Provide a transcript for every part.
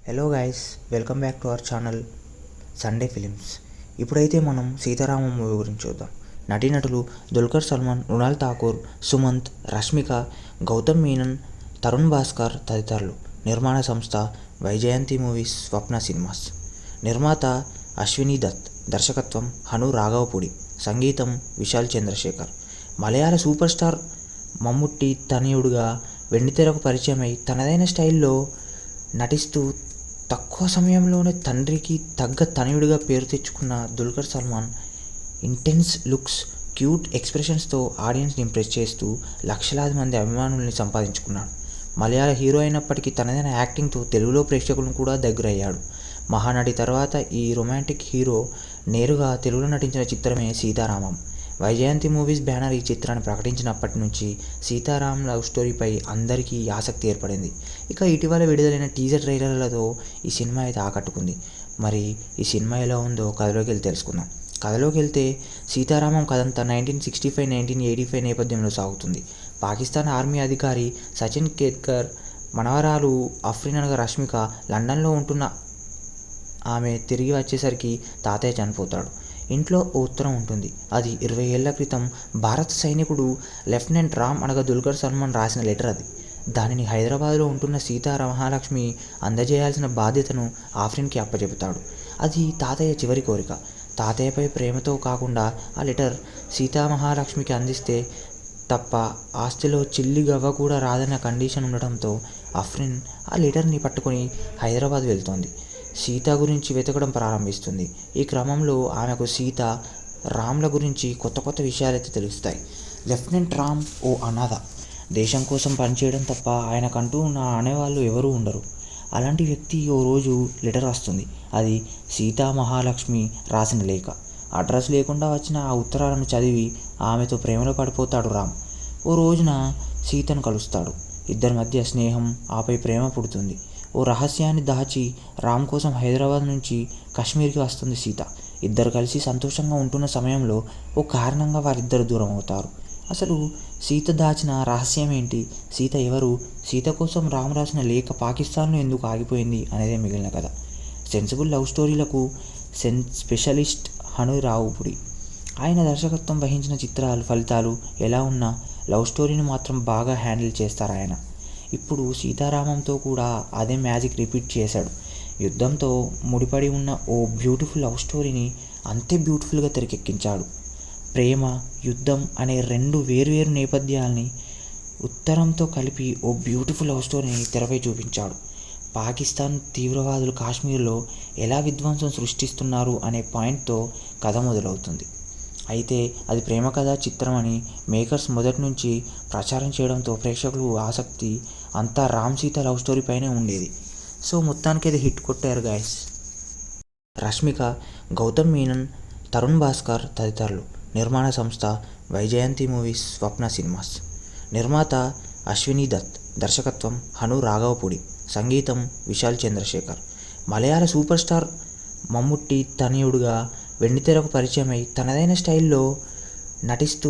Hello guys, welcome back to our channel Sunday films. ఇప్పుడైతే మనం Sitaramam movie గురించి చూద్దాం. నటీనటులు దుల్కర్ సల్మాన్, మృణాల్ ఠాకూర్, సుమంత్, రష్మిక, గౌతమ్ మీనన్, తరుణ్ భాస్కర్ తదితరులు. నిర్మాణ సంస్థ వైజయంతి మూవీస్, స్వప్న సినిమాస్. నిర్మాత అశ్వినీ దత్. దర్శకత్వం హను రాఘవపూడి. సంగీతం విశాల్ చంద్రశేఖర్. మలయాళ సూపర్ స్టార్ మమ్ముట్టి తనయుడుగా వెండితెరకు పరిచయమై తనదైన స్టైల్లో నటిస్తూ తక్కువ సమయంలోనే తండ్రికి తగ్గ తనయుడిగా పేరు తెచ్చుకున్న Dulquer Salmaan intense looks, cute ఎక్స్ప్రెషన్స్తో ఆడియన్స్ని ఇంప్రెస్ చేస్తూ లక్షలాది మంది అభిమానుల్ని సంపాదించుకున్నాడు. మలయాళ హీరో అయినప్పటికీ తనదైన యాక్టింగ్తో తెలుగులో ప్రేక్షకులను కూడా దగ్గరయ్యాడు. మహానటి తర్వాత ఈ రొమాంటిక్ హీరో నేరుగా తెలుగులో నటించిన చిత్రమే సీతారామం. వైజయంతి మూవీస్ బ్యానర్ ఈ చిత్రాన్ని ప్రకటించినప్పటి నుంచి సీతారాం లవ్ స్టోరీపై అందరికీ ఆసక్తి ఏర్పడింది. ఇక ఇటీవల విడుదలైన టీజర్ ట్రైలర్లతో ఈ సినిమా అయితే ఆకట్టుకుంది. మరి ఈ సినిమా ఎలా ఉందో కథలోకి వెళ్ళి తెలుసుకుందాం. కథలోకి వెళ్తే సీతారామం కథంతా 1965, 1985 నేపథ్యంలో సాగుతుంది. పాకిస్తాన్ ఆర్మీ అధికారి సచిన్ కేత్కర్ మనవరాలు అఫ్రిన్ అనగా రష్మిక లండన్లో ఉంటున్న ఆమె తిరిగి వచ్చేసరికి తాతయ్య చనిపోతాడు. ఇంట్లో ఓ ఉత్తరం ఉంటుంది. అది 20 ఏళ్ల క్రితం భారత సైనికుడు లెఫ్టినెంట్ రామ్ అనగా దుల్కర్ సల్మాన్ రాసిన లెటర్. అది దానిని హైదరాబాద్లో ఉంటున్న మహాలక్ష్మి అందజేయాల్సిన బాధ్యతను ఆఫ్రిన్కి అప్పచెబుతాడు. అది తాతయ్య చివరి కోరిక. తాతయ్యపై ప్రేమతో కాకుండా ఆ లెటర్ మహాలక్ష్మికి అందిస్తే తప్ప ఆస్తిలో చిల్లి గవ్వ కూడా రాదన్న కండిషన్ ఉండటంతో అఫ్రిన్ ఆ లెటర్ని పట్టుకొని హైదరాబాద్ వెళ్తోంది. సీత గురించి వెతకడం ప్రారంభిస్తుంది. ఈ క్రమంలో ఆమెకు సీత, రామ్ల గురించి కొత్త కొత్త విషయాలైతే తెలుస్తాయి. లెఫ్టినెంట్ రామ్ ఓ అనాథ. దేశం కోసం పనిచేయడం తప్ప ఆయనకంటూ నా అనేవాళ్ళు ఎవరూ ఉండరు. అలాంటి వ్యక్తి ఓ రోజు లెటర్ వస్తుంది. అది మహాలక్ష్మి రాసిన లేఖ. అడ్రస్ లేకుండా వచ్చిన ఆ ఉత్తరాలను చదివి ఆమెతో ప్రేమలో పడిపోతాడు రామ్. ఓ రోజున సీతను కలుస్తాడు. ఇద్దరి మధ్య స్నేహం, ఆపై ప్రేమ పుడుతుంది. ఓ రహస్యాన్ని దాచి రామ్ కోసం హైదరాబాద్ నుంచి కాశ్మీర్కి వస్తుంది సీత. ఇద్దరు కలిసి సంతోషంగా ఉంటున్న సమయంలో ఓ కారణంగా వారిద్దరు దూరం అవుతారు. అసలు సీత దాచిన రహస్యం ఏంటి? సీత ఎవరు? సీత కోసం రామ్ రాసిన లేఖ పాకిస్తాన్లో ఎందుకు ఆగిపోయింది అనేదే మిగిలిన కథ. సెన్సిబుల్ లవ్ స్టోరీలకు స్పెషలిస్ట్ హను రాఘవపూడి. ఆయన దర్శకత్వం వహించిన చిత్రాలు ఫలితాలు ఎలా ఉన్నా లవ్ స్టోరీని మాత్రం బాగా హ్యాండిల్ చేస్తారు ఆయన. ఇప్పుడు సీతారామంతో కూడా అదే మ్యాజిక్ రిపీట్ చేశాడు. యుద్ధంతో ముడిపడి ఉన్న ఓ బ్యూటిఫుల్ లవ్ స్టోరీని అంతే బ్యూటిఫుల్గా తెరకెక్కించాడు. ప్రేమ, యుద్ధం అనే రెండు వేర్వేరు నేపథ్యాల్ని ఉత్తరంతో కలిపి ఓ బ్యూటిఫుల్ లవ్ స్టోరీని తెరపై చూపించాడు. పాకిస్తాన్ తీవ్రవాదులు కాశ్మీర్లో ఎలా విధ్వంసం సృష్టిస్తున్నారు అనే పాయింట్తో కథ మొదలవుతుంది. అయితే అది ప్రేమ కథ చిత్రం అని మేకర్స్ మొదటి నుంచి ప్రచారం చేయడంతో ప్రేక్షకులు ఆసక్తి అంతా రామ్ సీత లవ్ స్టోరీ పైనే ఉండేది. సో మొత్తానికి అది హిట్ కొట్టారు గాయస్. రష్మిక, గౌతమ్ మీనన్, తరుణ్ భాస్కర్ తదితరులు. నిర్మాణ సంస్థ వైజయంతి మూవీస్, స్వప్న సినిమాస్. నిర్మాత అశ్వినీ దత్. దర్శకత్వం హను రాఘవపూడి. సంగీతం విశాల్ చంద్రశేఖర్. మలయాళ సూపర్ స్టార్ మమ్ముట్టి తనయుడుగా వెండితెరకు పరిచయమై తనదైన స్టైల్లో నటిస్తూ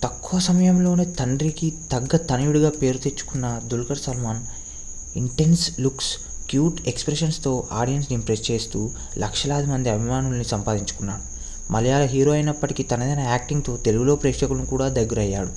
తక్కువ సమయంలోనే తండ్రికి తగ్గ తనయుడిగా పేరు తెచ్చుకున్న Dulquer Salmaan intense looks, cute ఎక్స్ప్రెషన్స్తో ఆడియన్స్ని ఇంప్రెస్ చేస్తూ లక్షలాది మంది అభిమానుల్ని సంపాదించుకున్నాడు. మలయాళ హీరో అయినప్పటికీ తనదైన యాక్టింగ్తో తెలుగులో ప్రేక్షకులను కూడా దగ్గరయ్యాడు.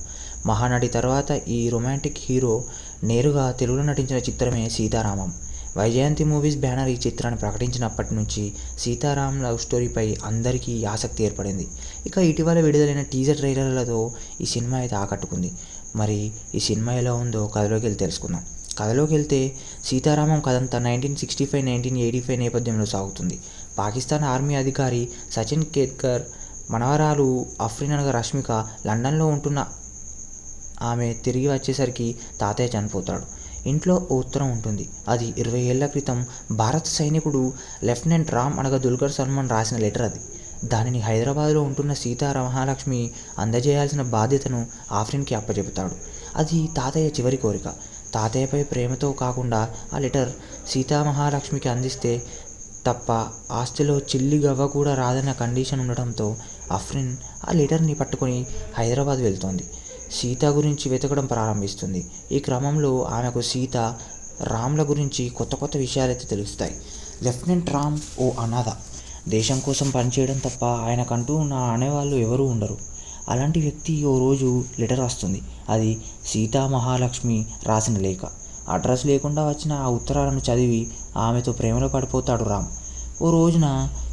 మహానటి తర్వాత ఈ రొమాంటిక్ హీరో నేరుగా తెలుగులో నటించిన చిత్రమే సీతారామం. వైజయంతి మూవీస్ బ్యానర్ ఈ చిత్రాన్ని ప్రకటించినప్పటి నుంచి సీతారాం లవ్ స్టోరీపై అందరికీ ఆసక్తి ఏర్పడింది. ఇక ఇటీవల విడుదలైన టీజర్ ట్రైలర్లతో ఈ సినిమా అయితే ఆకట్టుకుంది. మరి ఈ సినిమా ఎలా ఉందో కథలోకి వెళ్ళి తెలుసుకుందాం. కథలోకి వెళ్తే సీతారామం కథంతా 1965, 1985 నేపథ్యంలో సాగుతుంది. పాకిస్తాన్ ఆర్మీ అధికారి సచిన్ కేత్కర్ మనవరాలు అఫ్రిన్ అనగా రష్మిక లండన్లో ఉంటున్న ఆమె తిరిగి వచ్చేసరికి తాతయ్య చనిపోతాడు. ఇంట్లో ఓ ఉత్తరం ఉంటుంది. అది 20 ఏళ్ల క్రితం భారత సైనికుడు లెఫ్టినెంట్ రామ్ అనగా దుల్కర్ సల్మాన్ రాసిన లెటర్. అది దానిని హైదరాబాద్లో ఉంటున్న మహాలక్ష్మి అందజేయాల్సిన బాధ్యతను ఆఫ్రిన్కి అప్పచెబుతాడు. అది తాతయ్య చివరి కోరిక. తాతయ్యపై ప్రేమతో కాకుండా ఆ లెటర్ మహాలక్ష్మికి అందిస్తే తప్ప ఆస్తిలో చిల్లి గవ్వ కూడా రాదన్న కండిషన్ ఉండటంతో అఫ్రిన్ ఆ లెటర్ని పట్టుకొని హైదరాబాద్ వెళ్తోంది. సీత గురించి వెతకడం ప్రారంభిస్తుంది. ఈ క్రమంలో ఆమెకు సీత, రామ్ల గురించి కొత్త కొత్త విషయాలైతే తెలుస్తాయి. లెఫ్టినెంట్ రామ్ ఓ అనాథ. దేశం కోసం పనిచేయడం తప్ప ఆయనకంటూ నా అనేవాళ్ళు ఎవరూ ఉండరు. అలాంటి వ్యక్తి ఓ రోజు లెటర్ వస్తుంది. అది సీతా మహాలక్ష్మి రాసిన లేఖ. అడ్రస్ లేకుండా వచ్చిన ఆ ఉత్తరాలను చదివి ఆమెతో ప్రేమలో పడిపోతాడు రామ్. ఓ రోజున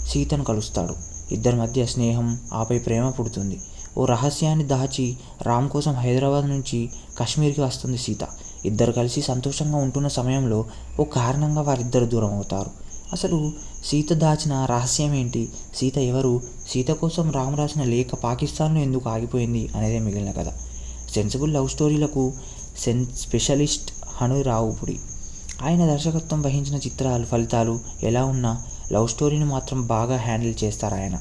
సీతను కలుస్తాడు. ఇద్దరి మధ్య స్నేహం, ఆపై ప్రేమ పుడుతుంది. ఓ రహస్యాన్ని దాచి రామ్ కోసం హైదరాబాద్ నుంచి కాశ్మీర్కి వస్తుంది సీత. ఇద్దరు కలిసి సంతోషంగా ఉంటున్న సమయంలో ఓ కారణంగా వారిద్దరు దూరం అవుతారు. అసలు సీత దాచిన రహస్యం ఏంటి? సీత ఎవరు? సీత కోసం రామ్ రాసిన లేఖ పాకిస్తాన్లో ఎందుకు ఆగిపోయింది అనేదే మిగిలిన కథ. సెన్సిబుల్ లవ్ స్టోరీలకు స్పెషలిస్ట్ హను రావుపుడి. ఆయన దర్శకత్వం వహించిన చిత్రాలు ఫలితాలు ఎలా ఉన్నా లవ్ స్టోరీని మాత్రం బాగా హ్యాండిల్ చేస్తారు ఆయన.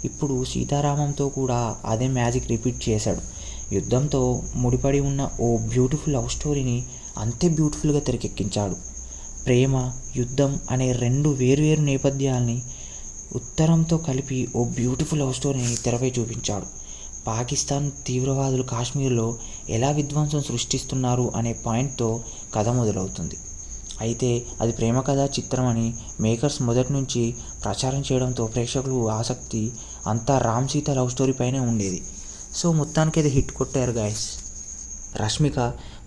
ఇప్పుడు సీతారామంతో కూడా అదే మ్యాజిక్ రిపీట్ చేశాడు. యుద్ధంతో ముడిపడి ఉన్న ఓ బ్యూటిఫుల్ లవ్ స్టోరీని అంతే బ్యూటిఫుల్గా తెరకెక్కించాడు. ప్రేమ, యుద్ధం అనే రెండు వేర్వేరు నేపథ్యాల్ని ఉత్తరంతో కలిపి ఓ బ్యూటిఫుల్ లవ్ స్టోరీని తెరపై చూపించాడు. పాకిస్తాన్ తీవ్రవాదులు కాశ్మీర్లో ఎలా విధ్వంసం సృష్టిస్తున్నారు అనే పాయింట్తో కథ మొదలవుతుంది. అయితే అది ప్రేమ కథా చిత్రం అని మేకర్స్ మొదటి నుంచి ప్రచారం చేయడంతో ప్రేక్షకులు ఆసక్తి అంతా రామ్ సీత లవ్ స్టోరీ పైనే ఉండేది. సో మొత్తానికి అది హిట్ కొట్టారు గాయస్. రష్మిక,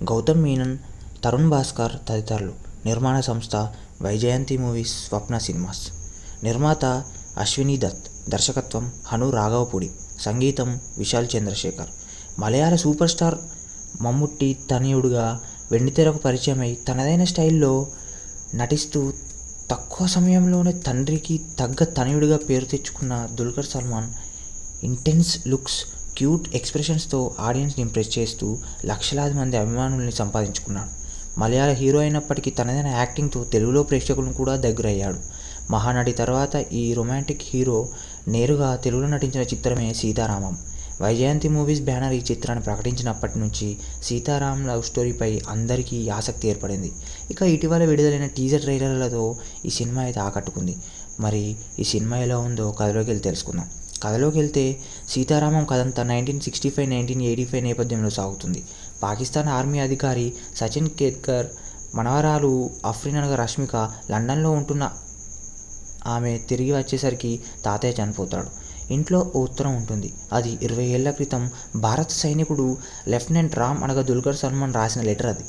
గౌతమ్ మీనన్, తరుణ్ భాస్కర్ తదితరులు. నిర్మాణ సంస్థ వైజయంతి మూవీస్, స్వప్న సినిమాస్. నిర్మాత అశ్వినీ దత్. దర్శకత్వం హను రాఘవపూడి. సంగీతం విశాల్ చంద్రశేఖర్. మలయాళ సూపర్ స్టార్ మమ్ముట్టి తనయుడుగా వెండితెరకు పరిచయమై తనదైన స్టైల్లో నటిస్తూ తక్కువ సమయంలోనే తండ్రికి తగ్గ తనయుడిగా పేరు తెచ్చుకున్న Dulquer Salmaan intense looks, cute ఎక్స్ప్రెషన్స్తో ఆడియన్స్ని ఇంప్రెస్ చేస్తూ లక్షలాది మంది అభిమానుల్ని సంపాదించుకున్నాడు. మలయాళ హీరో అయినప్పటికీ తనదైన యాక్టింగ్తో తెలుగులో ప్రేక్షకులను కూడా దగ్గరయ్యాడు. మహానటి తర్వాత ఈ రొమాంటిక్ హీరో నేరుగా తెలుగులో నటించిన చిత్రమే సీతారామం. వైజయంతి మూవీస్ బ్యానర్ ఈ చిత్రాన్ని ప్రకటించినప్పటి నుంచి సీతారాం లవ్ స్టోరీపై అందరికీ ఆసక్తి ఏర్పడింది. ఇక ఇటీవల విడుదలైన టీజర్ ట్రైలర్లతో ఈ సినిమా అయితే ఆకట్టుకుంది. మరి ఈ సినిమా ఎలా ఉందో కథలోకి వెళ్ళి తెలుసుకుందాం. కథలోకి వెళ్తే సీతారామం కథంతా 1965-1985 నేపథ్యంలో సాగుతుంది. పాకిస్తాన్ ఆర్మీ అధికారి సచిన్ కేత్కర్ మనవరాలు అఫ్రిన్ అనగా రష్మిక లండన్లో ఉంటున్న ఆమె తిరిగి వచ్చేసరికి తాతయ్య చనిపోతాడు. ఇంట్లో ఓ ఉత్తరం ఉంటుంది. అది 20 ఏళ్ల క్రితం భారత సైనికుడు లెఫ్టినెంట్ రామ్ అనగా దుల్కర్ సల్మాన్ రాసిన లెటర్. అది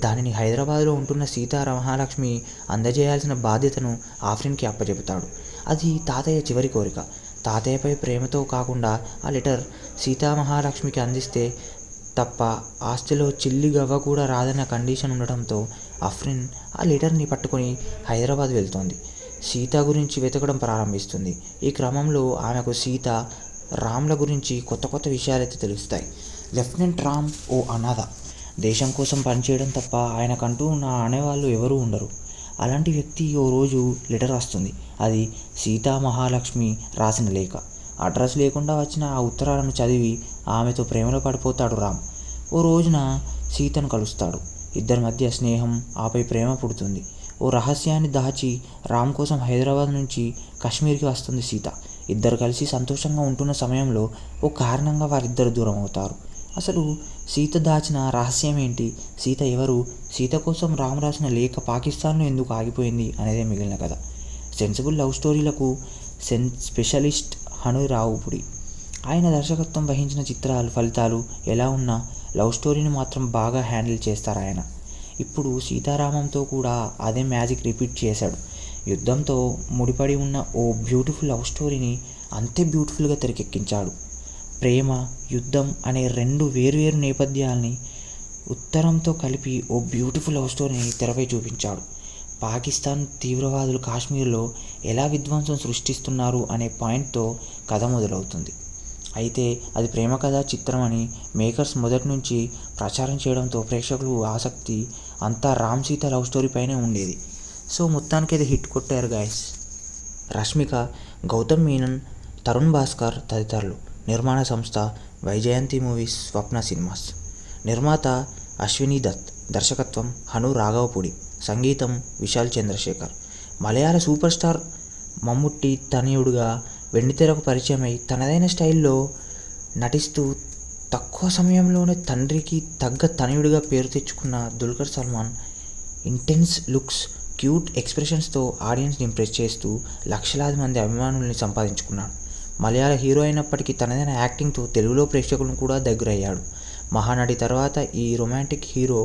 దానిని హైదరాబాద్లో ఉంటున్న సీతా మహాలక్ష్మి అందజేయాల్సిన బాధ్యతను ఆఫ్రిన్కి అప్పచెబుతాడు. అది తాతయ్య చివరి కోరిక. తాతయ్యపై ప్రేమతో కాకుండా ఆ లెటర్ సీతామహాలక్ష్మికి అందిస్తే తప్ప ఆస్తిలో చిల్లి గవ్వ కూడా రాదన్న కండిషన్ ఉండటంతో అఫ్రిన్ ఆ లెటర్ని పట్టుకొని హైదరాబాద్ వెళ్తోంది. సీత గురించి వెతకడం ప్రారంభిస్తుంది. ఈ క్రమంలో ఆమెకు సీత, రామ్ల గురించి కొత్త కొత్త విషయాలైతే తెలుస్తాయి. లెఫ్టినెంట్ రామ్ ఓ అనాథ. దేశం కోసం పనిచేయడం తప్ప ఆయనకంటూ నా అనేవాళ్ళు ఎవరూ ఉండరు. అలాంటి వ్యక్తి ఓ రోజు లెటర్ వస్తుంది. అది సీతా మహాలక్ష్మి రాసిన లేఖ. అడ్రస్ లేకుండా వచ్చిన ఆ ఉత్తరాలను చదివి ఆమెతో ప్రేమలో పడిపోతాడు రామ్. ఓ రోజున సీతను కలుస్తాడు. ఇద్దరి మధ్య స్నేహం, ఆపై ప్రేమ పుడుతుంది. ఓ రహస్యాన్ని దాచి రామ్ కోసం హైదరాబాద్ నుంచి కాశ్మీర్కి వస్తుంది సీత. ఇద్దరు కలిసి సంతోషంగా ఉంటున్న సమయంలో ఓ కారణంగా వారిద్దరు దూరం అవుతారు. అసలు సీత దాచిన రహస్యం ఏంటి? సీత ఎవరు? సీత కోసం రామ్ రాసిన లేఖ పాకిస్తాన్లో ఎందుకు ఆగిపోయింది అనేదే మిగిలిన కథ. సెన్సిబుల్ లవ్ స్టోరీలకు స్పెషలిస్ట్ హను రావుపుడి. ఆయన దర్శకత్వం వహించిన చిత్రాలు ఫలితాలు ఎలా ఉన్నా లవ్ స్టోరీని మాత్రం బాగా హ్యాండిల్ చేస్తారు ఆయన. ఇప్పుడు సీతారామంతో కూడా అదే మ్యాజిక్ రిపీట్ చేశాడు. యుద్ధంతో ముడిపడి ఉన్న ఓ బ్యూటిఫుల్ లవ్ స్టోరీని అంతే బ్యూటిఫుల్గా తెరకెక్కించాడు. ప్రేమ, యుద్ధం అనే రెండు వేర్వేరు నేపథ్యాల్ని ఉత్తరంతో కలిపి ఓ బ్యూటిఫుల్ లవ్ స్టోరీని తెరపై చూపించాడు. పాకిస్తాన్ తీవ్రవాదులు కాశ్మీర్లో ఎలా విధ్వంసం సృష్టిస్తున్నారు అనే పాయింట్తో కథ మొదలవుతుంది. అయితే అది ప్రేమ కథా చిత్రం అని మేకర్స్ మొదటి నుంచి ప్రచారం చేయడంతో ప్రేక్షకులు ఆసక్తి అంతా రామ్ సీత లవ్ స్టోరీ పైనే ఉండేది. సో మొత్తానికి అది హిట్ కొట్టారు గాయస్. రష్మిక, గౌతమ్ మీనన్, తరుణ్ భాస్కర్ తదితరులు. నిర్మాణ సంస్థ వైజయంతి మూవీస్, స్వప్న సినిమాస్. నిర్మాత అశ్వినీ దత్. దర్శకత్వం హను రాఘవపూడి. సంగీతం విశాల్ చంద్రశేఖర్. మలయాళ సూపర్ స్టార్ మమ్ముట్టి తనయుడుగా వెండితెరకు పరిచయమై తనదైన స్టైల్లో నటిస్తూ తక్కువ సమయంలోనే తండ్రికి తగ్గ తనయుడిగా పేరు తెచ్చుకున్న Dulquer Salmaan intense looks, cute ఎక్స్ప్రెషన్స్తో ఆడియన్స్ని ఇంప్రెస్ చేస్తూ లక్షలాది మంది అభిమానుల్ని సంపాదించుకున్నాడు. మలయాళ హీరో అయినప్పటికీ తనదైన యాక్టింగ్తో తెలుగులో ప్రేక్షకులను కూడా దగ్గరయ్యాడు. మహానటి తర్వాత ఈ రొమాంటిక్ హీరో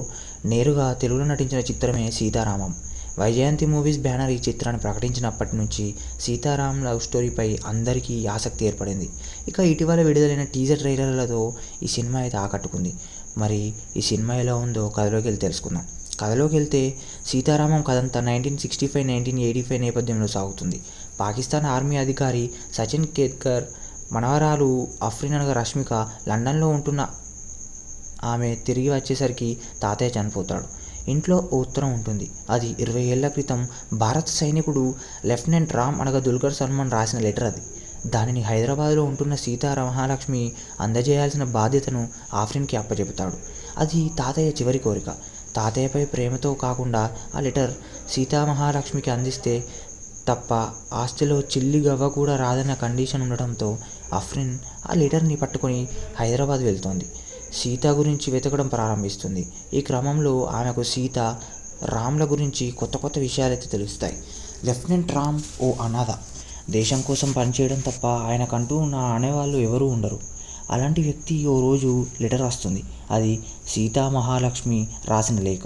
నేరుగా తెలుగులో నటించిన చిత్రమే సీతారామం. వైజయంతి మూవీస్ బ్యానర్ ఈ చిత్రాన్ని ప్రకటించినప్పటి నుంచి సీతారాం లవ్ స్టోరీపై అందరికీ ఆసక్తి ఏర్పడింది. ఇక ఇటీవల విడుదలైన టీజర్ ట్రైలర్లతో ఈ సినిమా అయితే ఆకట్టుకుంది. మరి ఈ సినిమా ఎలా ఉందో కథలోకి వెళ్ళి తెలుసుకుందాం. కథలోకి వెళ్తే సీతారామం కథంతా 1965-1985 నేపథ్యంలో సాగుతుంది. పాకిస్తాన్ ఆర్మీ అధికారి సచిన్ కేత్కర్ మనవరాలు అఫ్రిన్ అనగా రష్మిక లండన్లో ఉంటున్న ఆమె తిరిగి వచ్చేసరికి తాతయ్య చనిపోతాడు. ఇంట్లో ఓ ఉత్తరం ఉంటుంది. అది 20 ఏళ్ల క్రితం భారత సైనికుడు లెఫ్టినెంట్ రామ్ అనగా దుల్కర్ సల్మాన్ రాసిన లెటర్. అది దానిని హైదరాబాద్లో ఉంటున్న మహాలక్ష్మి అందజేయాల్సిన బాధ్యతను ఆఫ్రిన్కి అప్పచెబుతాడు. అది తాతయ్య చివరి కోరిక. తాతయ్యపై ప్రేమతో కాకుండా ఆ లెటర్ మహాలక్ష్మికి అందిస్తే తప్ప ఆస్తిలో చిల్లి గవ్వ కూడా రాదన్న కండిషన్ ఉండడంతో అఫ్రిన్ ఆ లెటర్ని పట్టుకొని హైదరాబాద్ వెళ్తోంది. సీత గురించి వెతకడం ప్రారంభిస్తుంది. ఈ క్రమంలో ఆమెకు సీత, రామ్ల గురించి కొత్త కొత్త విషయాలైతే తెలుస్తాయి. లెఫ్టినెంట్ రామ్ ఓ అనాథ. దేశం కోసం పనిచేయడం తప్ప ఆయనకంటూ నా అనేవాళ్ళు ఎవరూ ఉండరు. అలాంటి వ్యక్తి ఓ రోజు లెటర్ వస్తుంది. అది మహాలక్ష్మి రాసిన లేఖ.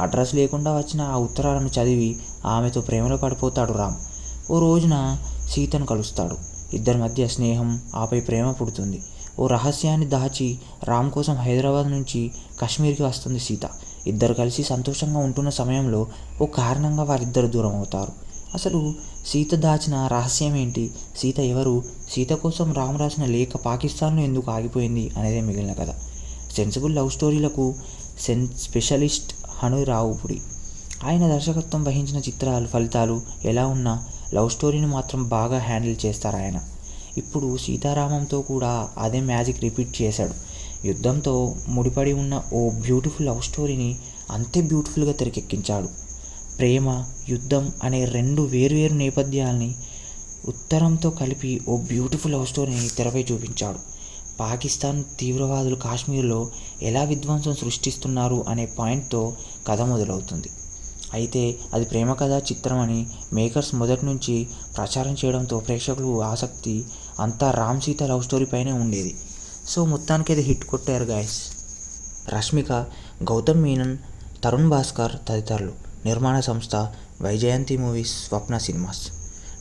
అడ్రస్ లేకుండా వచ్చిన ఆ ఉత్తరాలను చదివి ఆమెతో ప్రేమలో పడిపోతాడు రామ్. ఓ రోజున సీతను కలుస్తాడు. ఇద్దరి మధ్య స్నేహం, ఆపై ప్రేమ పుడుతుంది. ఓ రహస్యాన్ని దాచి రామ్ కోసం హైదరాబాద్ నుంచి కాశ్మీర్కి వస్తుంది సీత. ఇద్దరు కలిసి సంతోషంగా ఉంటున్న సమయంలో ఓ కారణంగా వారిద్దరు దూరం అవుతారు. అసలు సీత దాచిన రహస్యం ఏంటి? సీత ఎవరు? సీత కోసం రామ్ రాసిన లేఖ పాకిస్తాన్లో ఎందుకు ఆగిపోయింది అనేదే మిగిలిన కథ. సెన్సిబుల్ లవ్ స్టోరీలకు స్పెషలిస్ట్ హను రావుపుడి. ఆయన దర్శకత్వం వహించిన చిత్రాలు ఫలితాలు ఎలా ఉన్నా లవ్ స్టోరీని మాత్రం బాగా హ్యాండిల్ చేస్తారు ఆయన. ఇప్పుడు సీతారామంతో కూడా అదే మ్యాజిక్ రిపీట్ చేశాడు. యుద్ధంతో ముడిపడి ఉన్న ఓ బ్యూటిఫుల్ లవ్ స్టోరీని అంతే బ్యూటిఫుల్గా తెరకెక్కించాడు. ప్రేమ, యుద్ధం అనే రెండు వేర్వేరు నేపథ్యాల్ని ఉత్తరంతో కలిపి ఓ బ్యూటిఫుల్ లవ్ స్టోరీని తెరపై చూపించాడు. పాకిస్తాన్ తీవ్రవాదులు కాశ్మీర్లో ఎలా విధ్వంసం సృష్టిస్తున్నారు అనే పాయింట్తో కథ మొదలవుతుంది. అయితే అది ప్రేమ కథ చిత్రం అని మేకర్స్ మొదటి నుంచి ప్రచారం చేయడంతో ప్రేక్షకులు ఆసక్తి అంతా రామ్ సీత లవ్ స్టోరీ పైనే ఉండేది. సో మొత్తానికి అది హిట్ కొట్టారు గాయస్. రష్మిక, గౌతమ్ మీనన్, తరుణ్ భాస్కర్ తదితరులు. నిర్మాణ సంస్థ వైజయంతి మూవీస్, స్వప్న సినిమాస్.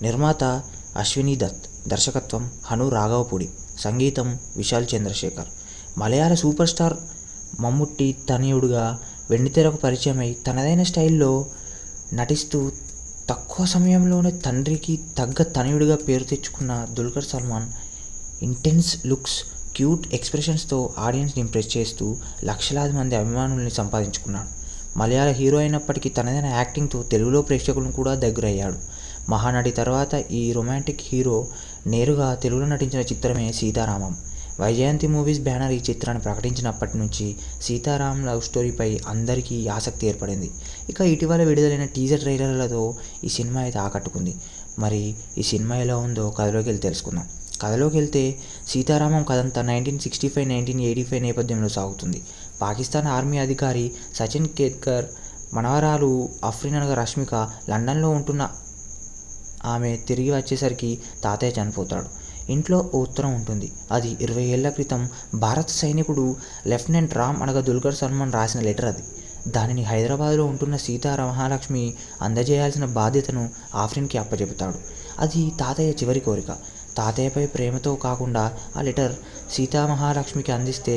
నిర్మాత అశ్విని దత్. దర్శకత్వం హను రాఘవపూడి. సంగీతం విశాల్ చంద్రశేఖర్. మలయాళ సూపర్ స్టార్ మమ్ముట్టి తనయుడుగా వెండితెరకు పరిచయమై తనదైన స్టైల్లో నటిస్తూ తక్కువ సమయంలోనే తండ్రికి తగ్గ తనయుడిగా పేరు తెచ్చుకున్న Dulquer Salmaan intense looks, cute ఎక్స్ప్రెషన్స్తో ఆడియన్స్ని ఇంప్రెస్ చేస్తూ లక్షలాది మంది అభిమానుల్ని సంపాదించుకున్నాడు. మలయాళ హీరో అయినప్పటికీ తనదైన యాక్టింగ్తో తెలుగులో ప్రేక్షకులను కూడా దగ్గరయ్యాడు. మహానటి తర్వాత ఈ రొమాంటిక్ హీరో నేరుగా తెలుగులో నటించిన చిత్రమే సీతారామం. వైజయంతి మూవీస్ బ్యానర్ ఈ చిత్రాన్ని ప్రకటించినప్పటి నుంచి సీతారాం లవ్ స్టోరీపై అందరికీ ఆసక్తి ఏర్పడింది. ఇక ఇటీవల విడుదలైన టీజర్ ట్రైలర్లతో ఈ సినిమా అయితే ఆకట్టుకుంది. మరి ఈ సినిమా ఎలా ఉందో కథలోకి వెళ్ళి తెలుసుకుందాం. కథలోకి వెళ్తే సీతారామం కథంతా 1965-1985 నేపథ్యంలో సాగుతుంది. పాకిస్తాన్ ఆర్మీ అధికారి సచిన్ కేత్కర్ మనవరాలు అఫ్రిన్ అనగా రష్మిక లండన్లో ఉంటున్న ఆమె తిరిగి వచ్చేసరికి తాతయ్య చనిపోతాడు. ఇంట్లో ఓ ఉత్తరం ఉంటుంది. అది 20 ఏళ్ల క్రితం భారత సైనికుడు లెఫ్టినెంట్ రామ్ అనగా దుల్కర్ సల్మాన్ రాసిన లెటర్. అది దానిని హైదరాబాద్లో ఉంటున్న మహాలక్ష్మి అందజేయాల్సిన బాధ్యతను ఆఫ్రిన్కి అప్పచెబుతాడు. అది తాతయ్య చివరి కోరిక. తాతయ్యపై ప్రేమతో కాకుండా ఆ లెటర్ మహాలక్ష్మికి అందిస్తే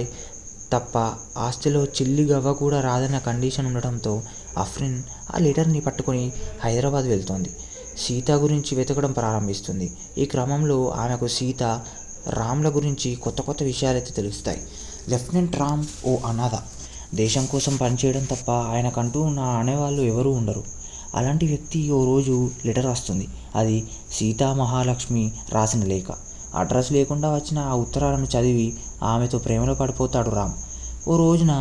తప్ప ఆస్తిలో చిల్లి గవ్వ కూడా రాదన్న కండిషన్ ఉండడంతో అఫ్రిన్ ఆ లెటర్ని పట్టుకొని హైదరాబాద్ వెళ్తోంది. సీత గురించి వెతకడం ప్రారంభిస్తుంది. ఈ క్రమంలో ఆమెకు సీత, రామ్ల గురించి కొత్త కొత్త విషయాలైతే తెలుస్తాయి. లెఫ్టినెంట్ రామ్ ఓ అనాథ. దేశం కోసం పనిచేయడం తప్ప ఆయనకంటూ నా అనేవాళ్ళు ఎవరూ ఉండరు. అలాంటి వ్యక్తి ఓ రోజు లెటర్ వస్తుంది. అది మహాలక్ష్మి రాసిన లేఖ. అడ్రస్ లేకుండా వచ్చిన ఆ ఉత్తరాలను చదివి ఆమెతో ప్రేమలో పడిపోతాడు రామ్. ఓ రోజున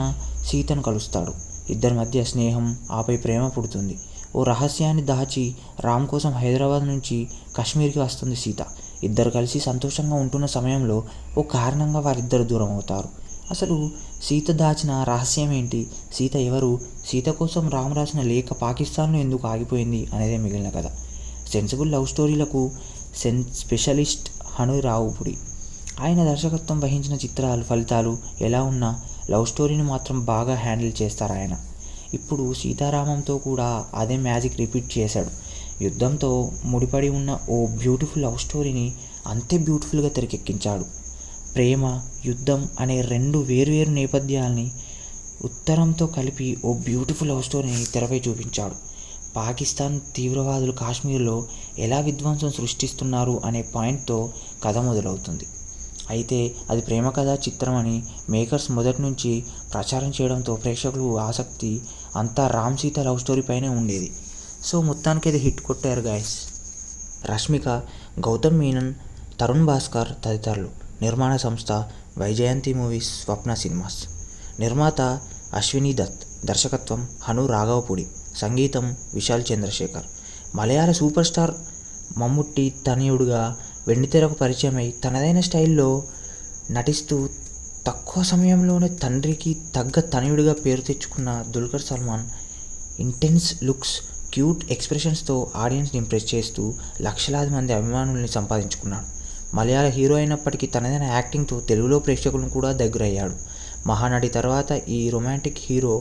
సీతను కలుస్తాడు. ఇద్దరి మధ్య స్నేహం, ఆపై ప్రేమ పుడుతుంది. ఓ రహస్యాన్ని దాచి రామ్ కోసం హైదరాబాద్ నుంచి కాశ్మీర్కి వస్తుంది సీత. ఇద్దరు కలిసి సంతోషంగా ఉంటున్న సమయంలో ఓ కారణంగా వారిద్దరు దూరం అవుతారు. అసలు సీత దాచిన రహస్యం ఏంటి, సీత ఎవరు, సీత కోసం రామ్ రాసిన లేఖ పాకిస్తాన్లో ఎందుకు ఆగిపోయింది అనేదే మిగిలిన కథ. సెన్సిబుల్ లవ్ స్టోరీలకు స్పెషలిస్ట్ హను రావుపుడి. ఆయన దర్శకత్వం వహించిన చిత్రాలు ఫలితాలు ఎలా ఉన్నా లవ్ స్టోరీని మాత్రం బాగా హ్యాండిల్ చేస్తారు ఆయన. ఇప్పుడు సీతారామంతో కూడా అదే మ్యాజిక్ రిపీట్ చేశాడు. యుద్ధంతో ముడిపడి ఉన్న ఓ బ్యూటిఫుల్ లవ్ స్టోరీని అంతే బ్యూటిఫుల్గా తెరకెక్కించాడు. ప్రేమ, యుద్ధం అనే రెండు వేర్వేరు నేపథ్యాల్ని ఉత్తరంతో కలిపి ఓ బ్యూటిఫుల్ లవ్ స్టోరీని తెరపై చూపించాడు. పాకిస్తాన్ తీవ్రవాదులు కాశ్మీర్లో ఎలా విధ్వంసం సృష్టిస్తున్నారు అనే పాయింట్తో కథ మొదలవుతుంది. అయితే అది ప్రేమ కథా చిత్రం అని మేకర్స్ మొదటి నుంచి ప్రచారం చేయడంతో ప్రేక్షకులు ఆసక్తి అంతా రామ్ సీత లవ్ స్టోరీ పైనే ఉండేది. సో మొత్తానికి అది హిట్ కొట్టారు గాయస్. రష్మిక, గౌతమ్ మీనన్, తరుణ్ భాస్కర్ తదితరులు. నిర్మాణ సంస్థ వైజయంతి మూవీస్, స్వప్న సినిమాస్. నిర్మాత అశ్వినీ దత్. దర్శకత్వం హను రాఘవపుడి. సంగీతం విశాల్ చంద్రశేఖర్. మలయాళ సూపర్ స్టార్ మమ్ముట్టి తనయుడుగా వెండితెరకు పరిచయమై తనదైన స్టైల్లో నటిస్తూ తక్కువ సమయంలోనే తండ్రికి తగ్గ తనయుడిగా పేరు తెచ్చుకున్న Dulquer Salmaan intense looks, cute ఎక్స్ప్రెషన్స్తో ఆడియన్స్ని ఇంప్రెస్ చేస్తూ లక్షలాది మంది అభిమానుల్ని సంపాదించుకున్నాడు. మలయాళ హీరో అయినప్పటికీ తనదైన యాక్టింగ్తో తెలుగులో ప్రేక్షకులను కూడా దగ్గరయ్యాడు. మహానటి తర్వాత ఈ రొమాంటిక్ హీరో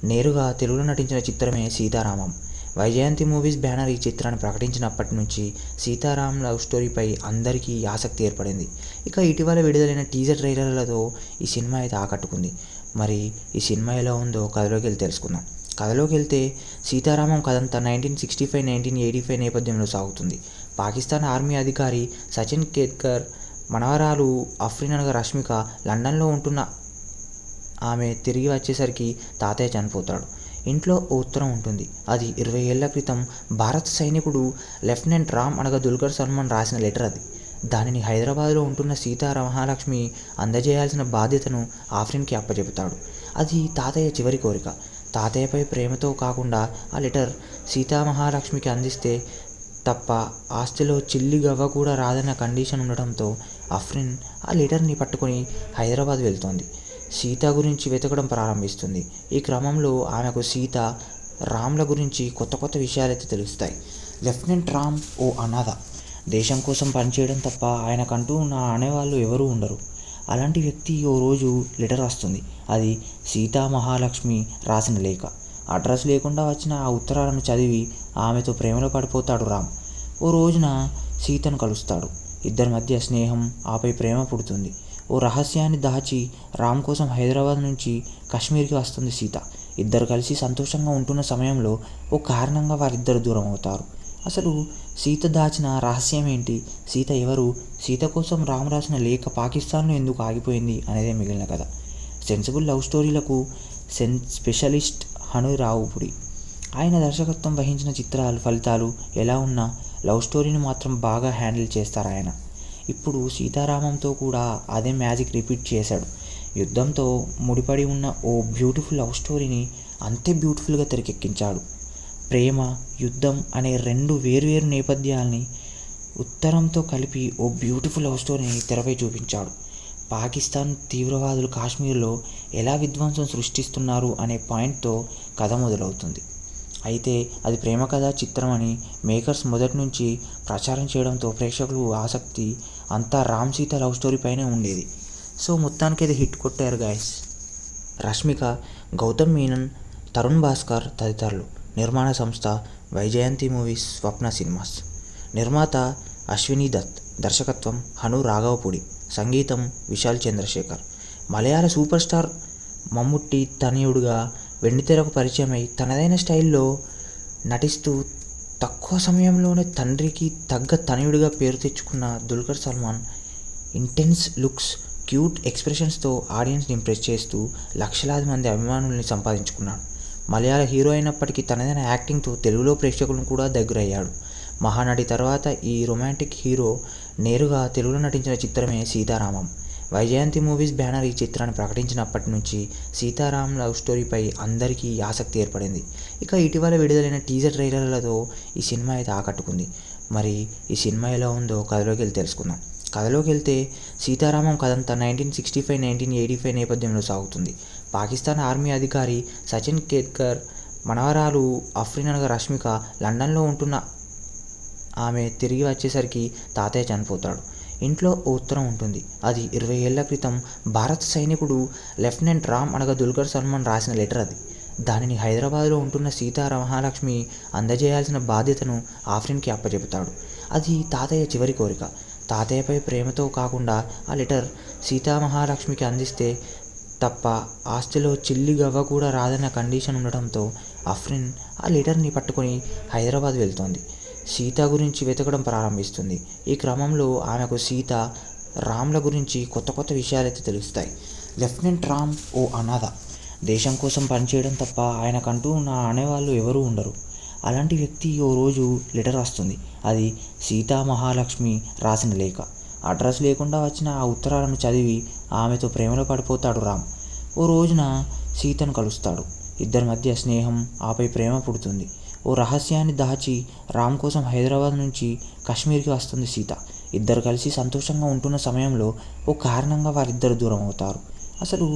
నేరుగా తెలుగులో నటించిన చిత్రమే సీతారామం. వైజయంతి మూవీస్ బ్యానర్ ఈ చిత్రాన్ని ప్రకటించినప్పటి నుంచి సీతారాం లవ్ స్టోరీపై అందరికీ ఆసక్తి ఏర్పడింది. ఇక ఇటీవల విడుదలైన టీజర్ ట్రైలర్లతో ఈ సినిమా అయితే ఆకట్టుకుంది. మరి ఈ సినిమా ఎలా ఉందో కథలోకి వెళ్ళి తెలుసుకుందాం. కథలోకి వెళ్తే సీతారామం కథంతా 1965-1985 నేపథ్యంలో సాగుతుంది. పాకిస్తాన్ ఆర్మీ అధికారి సచిన్ కేత్కర్ మనవరాలు అఫ్రిన్ అనగా రష్మిక లండన్లో ఉంటున్న ఆమె తిరిగి వచ్చేసరికి తాతయ్య చనిపోతాడు. ఇంట్లో ఓ ఉత్తరం ఉంటుంది. అది 20 ఏళ్ల క్రితం భారత సైనికుడు లెఫ్టినెంట్ రామ్ అనగా దుల్కర్ సల్మాన్ రాసిన లెటర్ అది. దానిని హైదరాబాద్లో ఉంటున్న మహాలక్ష్మి అందజేయాల్సిన బాధ్యతను ఆఫ్రిన్కి అప్పచెబుతాడు. అది తాతయ్య చివరి కోరిక. తాతయ్యపై ప్రేమతో కాకుండా ఆ లెటర్ మహాలక్ష్మికి అందిస్తే తప్ప ఆస్తిలో చిల్లి గవ్వ కూడా రాదన్న కండిషన్ ఉండడంతో అఫ్రిన్ ఆ లెటర్ని పట్టుకొని హైదరాబాద్ వెళ్తోంది. సీత గురించి వెతకడం ప్రారంభిస్తుంది. ఈ క్రమంలో ఆమెకు సీత, రామ్ల గురించి కొత్త కొత్త విషయాలైతే తెలుస్తాయి. లెఫ్టినెంట్ రామ్ ఓ అనాథ. దేశం కోసం పనిచేయడం తప్ప ఆయనకంటూ నా అనేవాళ్ళు ఎవరూ ఉండరు. అలాంటి వ్యక్తి ఓ రోజు లెటర్ వస్తుంది. అది మహాలక్ష్మి రాసిన లేఖ. అడ్రస్ లేకుండా వచ్చిన ఆ ఉత్తరాలను చదివి ఆమెతో ప్రేమలో పడిపోతాడు రామ్. ఓ రోజున సీతను కలుస్తాడు. ఇద్దరి మధ్య స్నేహం, ఆపై ప్రేమ పుడుతుంది. ఓ రహస్యాన్ని దాచి రామ్ కోసం హైదరాబాద్ నుంచి కాశ్మీర్కి వస్తుంది సీత. ఇద్దరు కలిసి సంతోషంగా ఉంటున్న సమయంలో ఓ కారణంగా వారిద్దరు దూరం అవుతారు. అసలు సీత దాచిన రహస్యం ఏంటి, సీత ఎవరు, సీత కోసం రామ్ రాసిన లేఖ పాకిస్తాన్లో ఎందుకు ఆగిపోయింది అనేదే మిగిలిన కథ. సెన్సిబుల్ లవ్ స్టోరీలకు స్పెషలిస్ట్ హను రావుపుడి. ఆయన దర్శకత్వం వహించిన చిత్రాలు ఫలితాలు ఎలా ఉన్నా లవ్ స్టోరీని మాత్రం బాగా హ్యాండిల్ చేస్తారు ఆయన. ఇప్పుడు సీతారామంతో కూడా అదే మ్యాజిక్ రిపీట్ చేశాడు. యుద్ధంతో ముడిపడి ఉన్న ఓ బ్యూటిఫుల్ లవ్ స్టోరీని అంతే బ్యూటిఫుల్గా తెరకెక్కించాడు. ప్రేమ, యుద్ధం అనే రెండు వేర్వేరు నేపథ్యాల్ని ఉత్తరంతో కలిపి ఓ బ్యూటిఫుల్ లవ్ స్టోరీని తెరపై చూపించాడు. పాకిస్తాన్ తీవ్రవాదులు కాశ్మీర్లో ఎలా విధ్వంసం సృష్టిస్తున్నారు అనే పాయింట్తో కథ మొదలవుతుంది. అయితే అది ప్రేమ కథా చిత్రం అని మేకర్స్ మొదటి నుంచి ప్రచారం చేయడంతో ప్రేక్షకులు ఆసక్తి అంతా రామ్ సీత లవ్ స్టోరీ పైనే ఉండేది. సో మొత్తానికి అది హిట్ కొట్టారు గాయస్. రష్మిక, గౌతమ్ మీనన్, తరుణ్ భాస్కర్ తదితరులు. నిర్మాణ సంస్థ వైజయంతి మూవీస్, స్వప్న సినిమాస్. నిర్మాత అశ్వినీ దత్. దర్శకత్వం హను రాఘవపుడి. సంగీతం విశాల్ చంద్రశేఖర్. మలయాళ సూపర్ స్టార్ మమ్ముట్టి తనయుడుగా వెండితెరకు పరిచయమై తనదైన స్టైల్లో నటిస్తూ తక్కువ సమయంలోనే తండ్రికి తగ్గ తనయుడిగా పేరు తెచ్చుకున్న Dulquer Salmaan intense looks, cute ఎక్స్ప్రెషన్స్తో ఆడియన్స్ని ఇంప్రెస్ చేస్తూ లక్షలాది మంది అభిమానుల్ని సంపాదించుకున్నాడు. మలయాళ హీరో అయినప్పటికీ తనదైన యాక్టింగ్తో తెలుగులో ప్రేక్షకులను కూడా దగ్గరయ్యాడు. మహానటి తర్వాత ఈ రొమాంటిక్ హీరో నేరుగా తెలుగులో నటించిన చిత్రమే సీతారామం. వైజయంతి మూవీస్ బ్యానర్ ఈ చిత్రాన్ని ప్రకటించినప్పటి నుంచి సీతారాం లవ్ స్టోరీపై అందరికీ ఆసక్తి ఏర్పడింది. ఇక ఇటీవల విడుదలైన టీజర్ ట్రైలర్లతో ఈ సినిమా అయితే ఆకట్టుకుంది. మరి ఈ సినిమా ఎలా ఉందో కథలోకి వెళ్ళి తెలుసుకుందాం. కథలోకి వెళ్తే సీతారామం కథంతా 1965-1985 నేపథ్యంలో సాగుతుంది. పాకిస్తాన్ ఆర్మీ అధికారి సచిన్ కేత్కర్ మనవరాలు అఫ్రిన్ అనగా రష్మిక లండన్లో ఉంటున్న ఆమె తిరిగి వచ్చేసరికి తాతయ్య చనిపోతాడు. ఇంట్లో ఓ ఉత్తరం ఉంటుంది. అది 20 ఏళ్ల క్రితం భారత సైనికుడు లెఫ్టినెంట్ రామ్ అనగా దుల్కర్ సల్మాన్ రాసిన లెటర్. అది దానిని హైదరాబాద్లో ఉంటున్న మహాలక్ష్మి అందజేయాల్సిన బాధ్యతను ఆఫ్రిన్కి అప్పచెబుతాడు. అది తాతయ్య చివరి కోరిక. తాతయ్యపై ప్రేమతో కాకుండా ఆ లెటర్ మహాలక్ష్మికి అందిస్తే తప్ప ఆస్తిలో చిల్లి గవ్వ కూడా రాదన్న కండిషన్ ఉండటంతో ఆఫ్రిన్ ఆ లెటర్ని పట్టుకొని హైదరాబాద్ వెళ్తోంది. సీత గురించి వెతకడం ప్రారంభిస్తుంది. ఈ క్రమంలో ఆమెకు సీత, రామ్ల గురించి కొత్త కొత్త విషయాలైతే తెలుస్తాయి. లెఫ్టినెంట్ రామ్ ఓ అనాథ. దేశం కోసం పనిచేయడం తప్ప ఆయనకంటూ అనేవాళ్ళు ఎవరూ ఉండరు. అలాంటి వ్యక్తి ఓ రోజు లెటర్ వస్తుంది. అది మహాలక్ష్మి రాసిన లేఖ. అడ్రస్ లేకుండా వచ్చిన ఆ ఉత్తరాలను చదివి ఆమెతో ప్రేమలో పడిపోతాడు రామ్. ఓ రోజున సీతను కలుస్తాడు. ఇద్దరి మధ్య స్నేహం, ఆపై ప్రేమ పుడుతుంది. ఓ రహస్యాన్ని దాచి రామ్ కోసం హైదరాబాద్ నుంచి కాశ్మీర్కి వస్తుంది సీత. ఇద్దరు కలిసి సంతోషంగా ఉంటున్న సమయంలో ఓ కారణంగా వారిద్దరు దూరం అవుతారు. అసలు